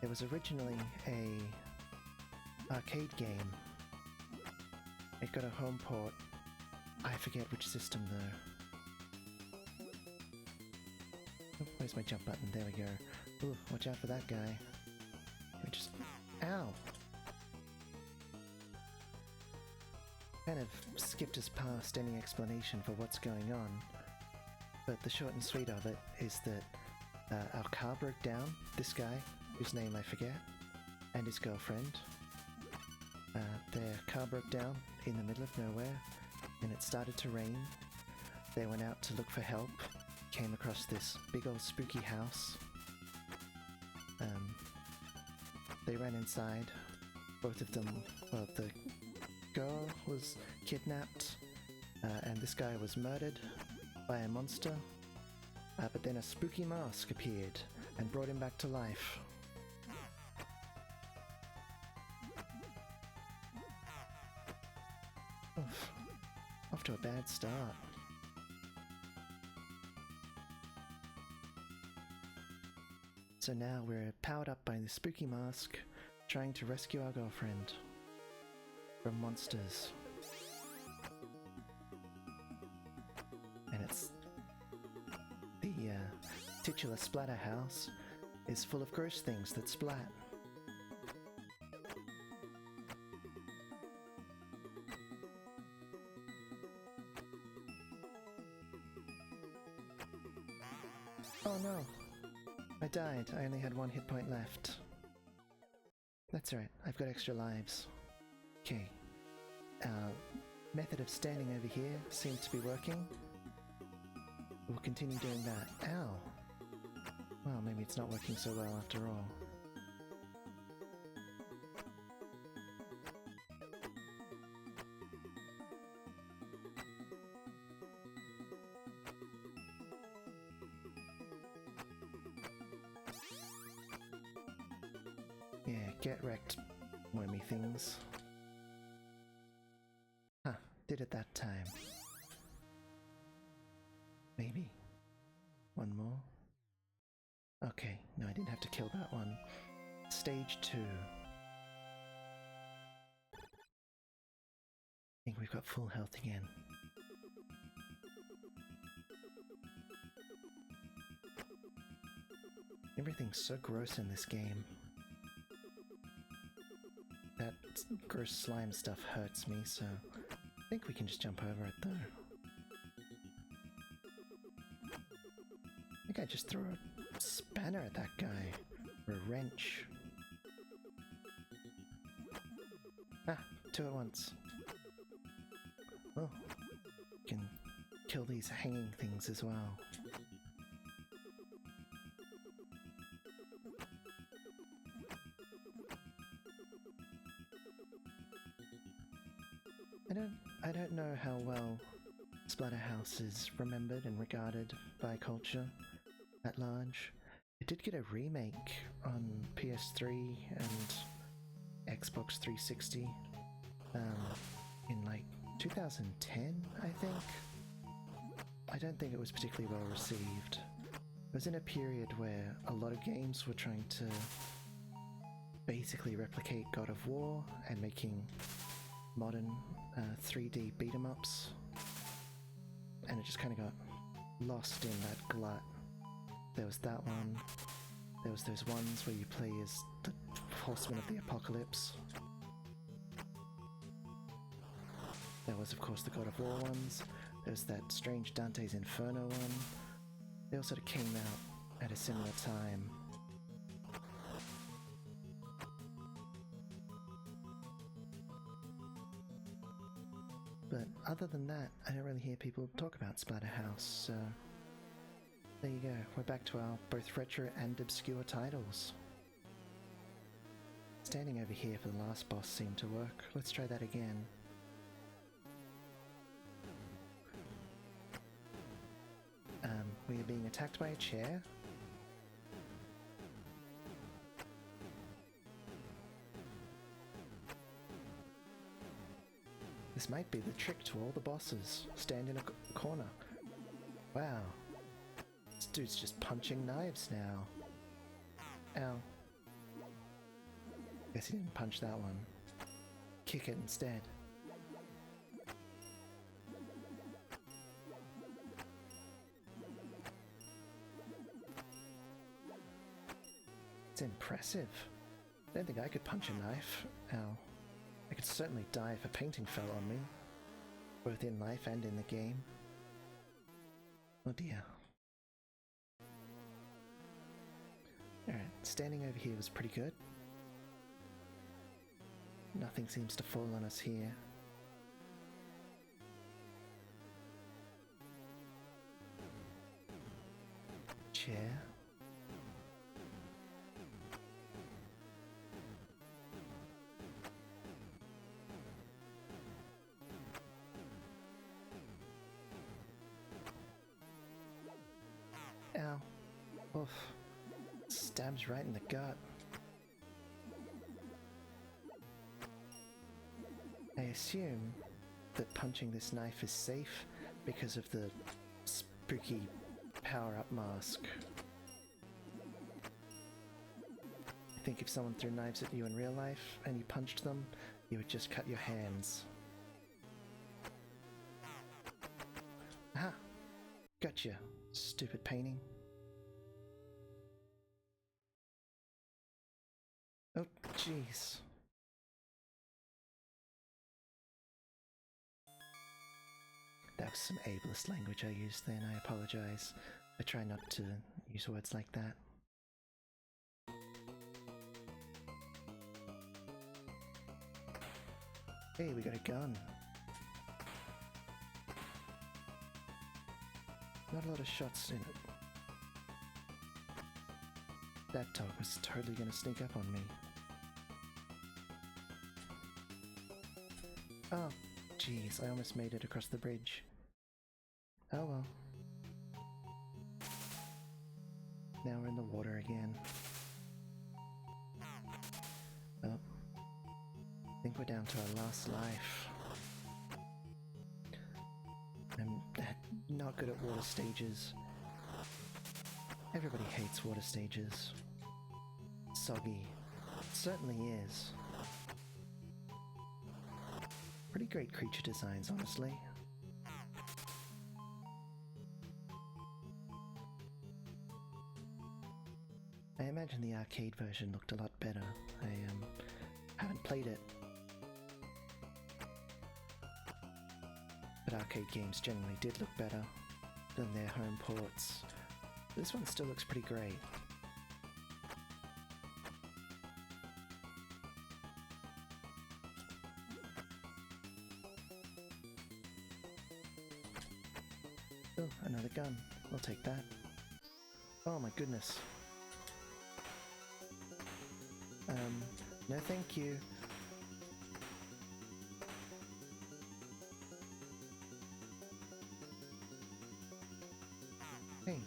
It was originally a arcade game. It got a home port. I forget which system though. Oh, where's my jump button? There we go. Ooh, watch out for that guy. Just... Ow! Kind of skipped us past any explanation for what's going on. But the short and sweet of it is that our car broke down. This guy, whose name I forget, and his girlfriend. Their car broke down in the middle of nowhere, and it started to rain. They went out to look for help, came across this big old spooky house. They ran inside. Both of them, well, the girl was kidnapped, and this guy was murdered by a monster. But then a spooky mask appeared and brought him back to life. Oof. Off to a bad start. So now we're powered up by the spooky mask, trying to rescue our girlfriend from monsters. And it's... the titular Splatterhouse is full of gross things that splat. Oh no! I died. I only had one hit point left. That's alright, I've got extra lives. Okay. Our method of standing over here seems to be working. We'll continue doing that. Ow! Well, maybe it's not working so well after all. Yeah, get wrecked, wormy things. Huh, did it that time. Maybe. One more. Okay, no, I didn't have to kill that one. Stage 2. I think we've got full health again. Everything's so gross in this game. That gross slime stuff hurts me, so I think we can just jump over it though. I think I just throw a spanner at that guy, or a wrench. Ah, 2 at once. Oh, can kill these hanging things as well. I don't know how well Splatterhouse is remembered and regarded by culture at large. It did get a remake on PS3 and Xbox 360 in like 2010, I think. I don't think it was particularly well received. It was in a period where a lot of games were trying to basically replicate God of War and making modern 3D beat-em-ups, and it just kind of got lost in that glut. There was that one, there was those ones where you play as the Horseman of the Apocalypse. There was of course the God of War ones, there was that strange Dante's Inferno one. They all sort of came out at a similar time. But other than that, I don't really hear people talk about Splatterhouse, so there you go, we're back to our both retro and obscure titles. Standing over here for the last boss seemed to work. Let's try that again. We are being attacked by a chair. This might be the trick to all the bosses. Stand in a corner. Wow. This dude's just punching knives now. Ow. Guess he didn't punch that one. Kick it instead. It's impressive. I don't think I could punch a knife. Ow. I could certainly die if a painting fell on me, both in life and in the game. Oh dear. Alright, standing over here was pretty good. Nothing seems to fall on us here. Chair. Ow. Oof. Stabs right in the gut. I assume that punching this knife is safe because of the spooky power-up mask. I think if someone threw knives at you in real life and you punched them, you would just cut your hands. Aha! Gotcha, stupid painting. Oh, jeez. That was some ableist language I used then, I apologize. I try not to use words like that. Hey, we got a gun. Not a lot of shots in it. That dog was totally gonna sneak up on me. Oh, jeez, I almost made it across the bridge. Oh well. Now we're in the water again. Oh. I think we're down to our last life. I'm not good at water stages. Everybody hates water stages. Soggy. It certainly is. Pretty great creature designs, honestly. I imagine the arcade version looked a lot better. I haven't played it. But arcade games generally did look better than their home ports. This one still looks pretty great. Oh, another gun. We'll take that. Oh my goodness. No thank you. Hey.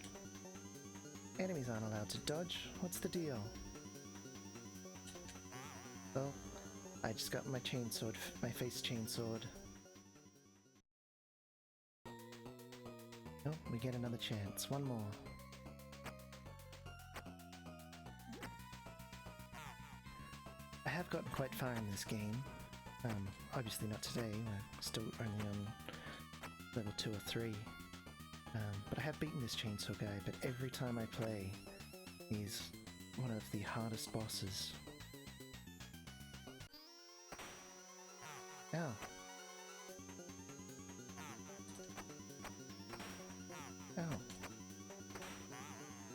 Enemies aren't allowed to dodge. What's the deal? Well, I just got my chainsword, my face chainsawed. Oh, we get another chance. One more. I have gotten quite far in this game. Obviously not today. We're still only on level 2 or 3. But I have beaten this chainsaw guy, but every time I play, he's one of the hardest bosses. Ow. Ow.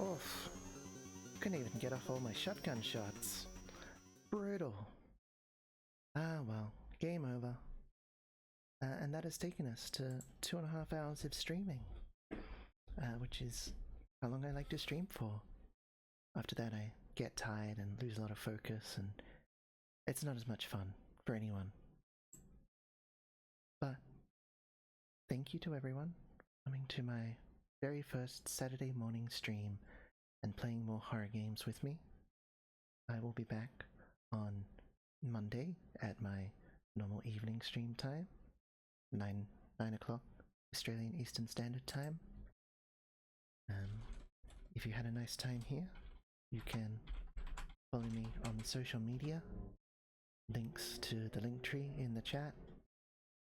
Oof. Couldn't even get off all my shotgun shots. Brutal. Ah well, game over. And that has taken us to 2.5 hours of streaming. Which is how long I like to stream for. After that I get tired and lose a lot of focus, and it's not as much fun for anyone. But thank you to everyone coming to my very first Saturday morning stream and playing more horror games with me. I will be back on Monday at my normal evening stream time, 9 o'clock Australian Eastern Standard Time. If you had a nice time here, you can follow me on social media. Links to the link tree in the chat.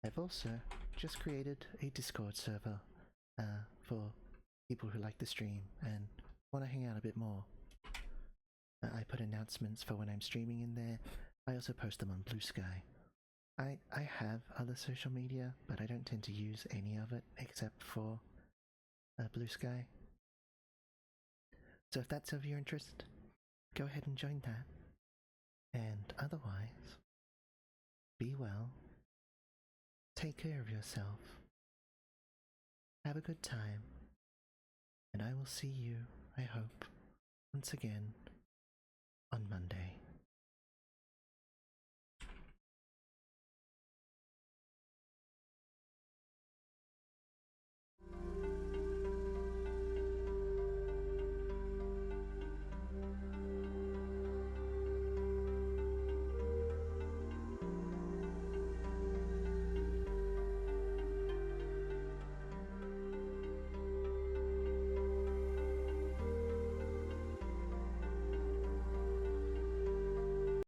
I've also just created a Discord server for people who like the stream and want to hang out a bit more. I put announcements for when I'm streaming in there. I also post them on Blue Sky. I have other social media, but I don't tend to use any of it except for Blue Sky. So if that's of your interest, go ahead and join that. And otherwise, be well, take care of yourself, have a good time, and I will see you, I hope, once again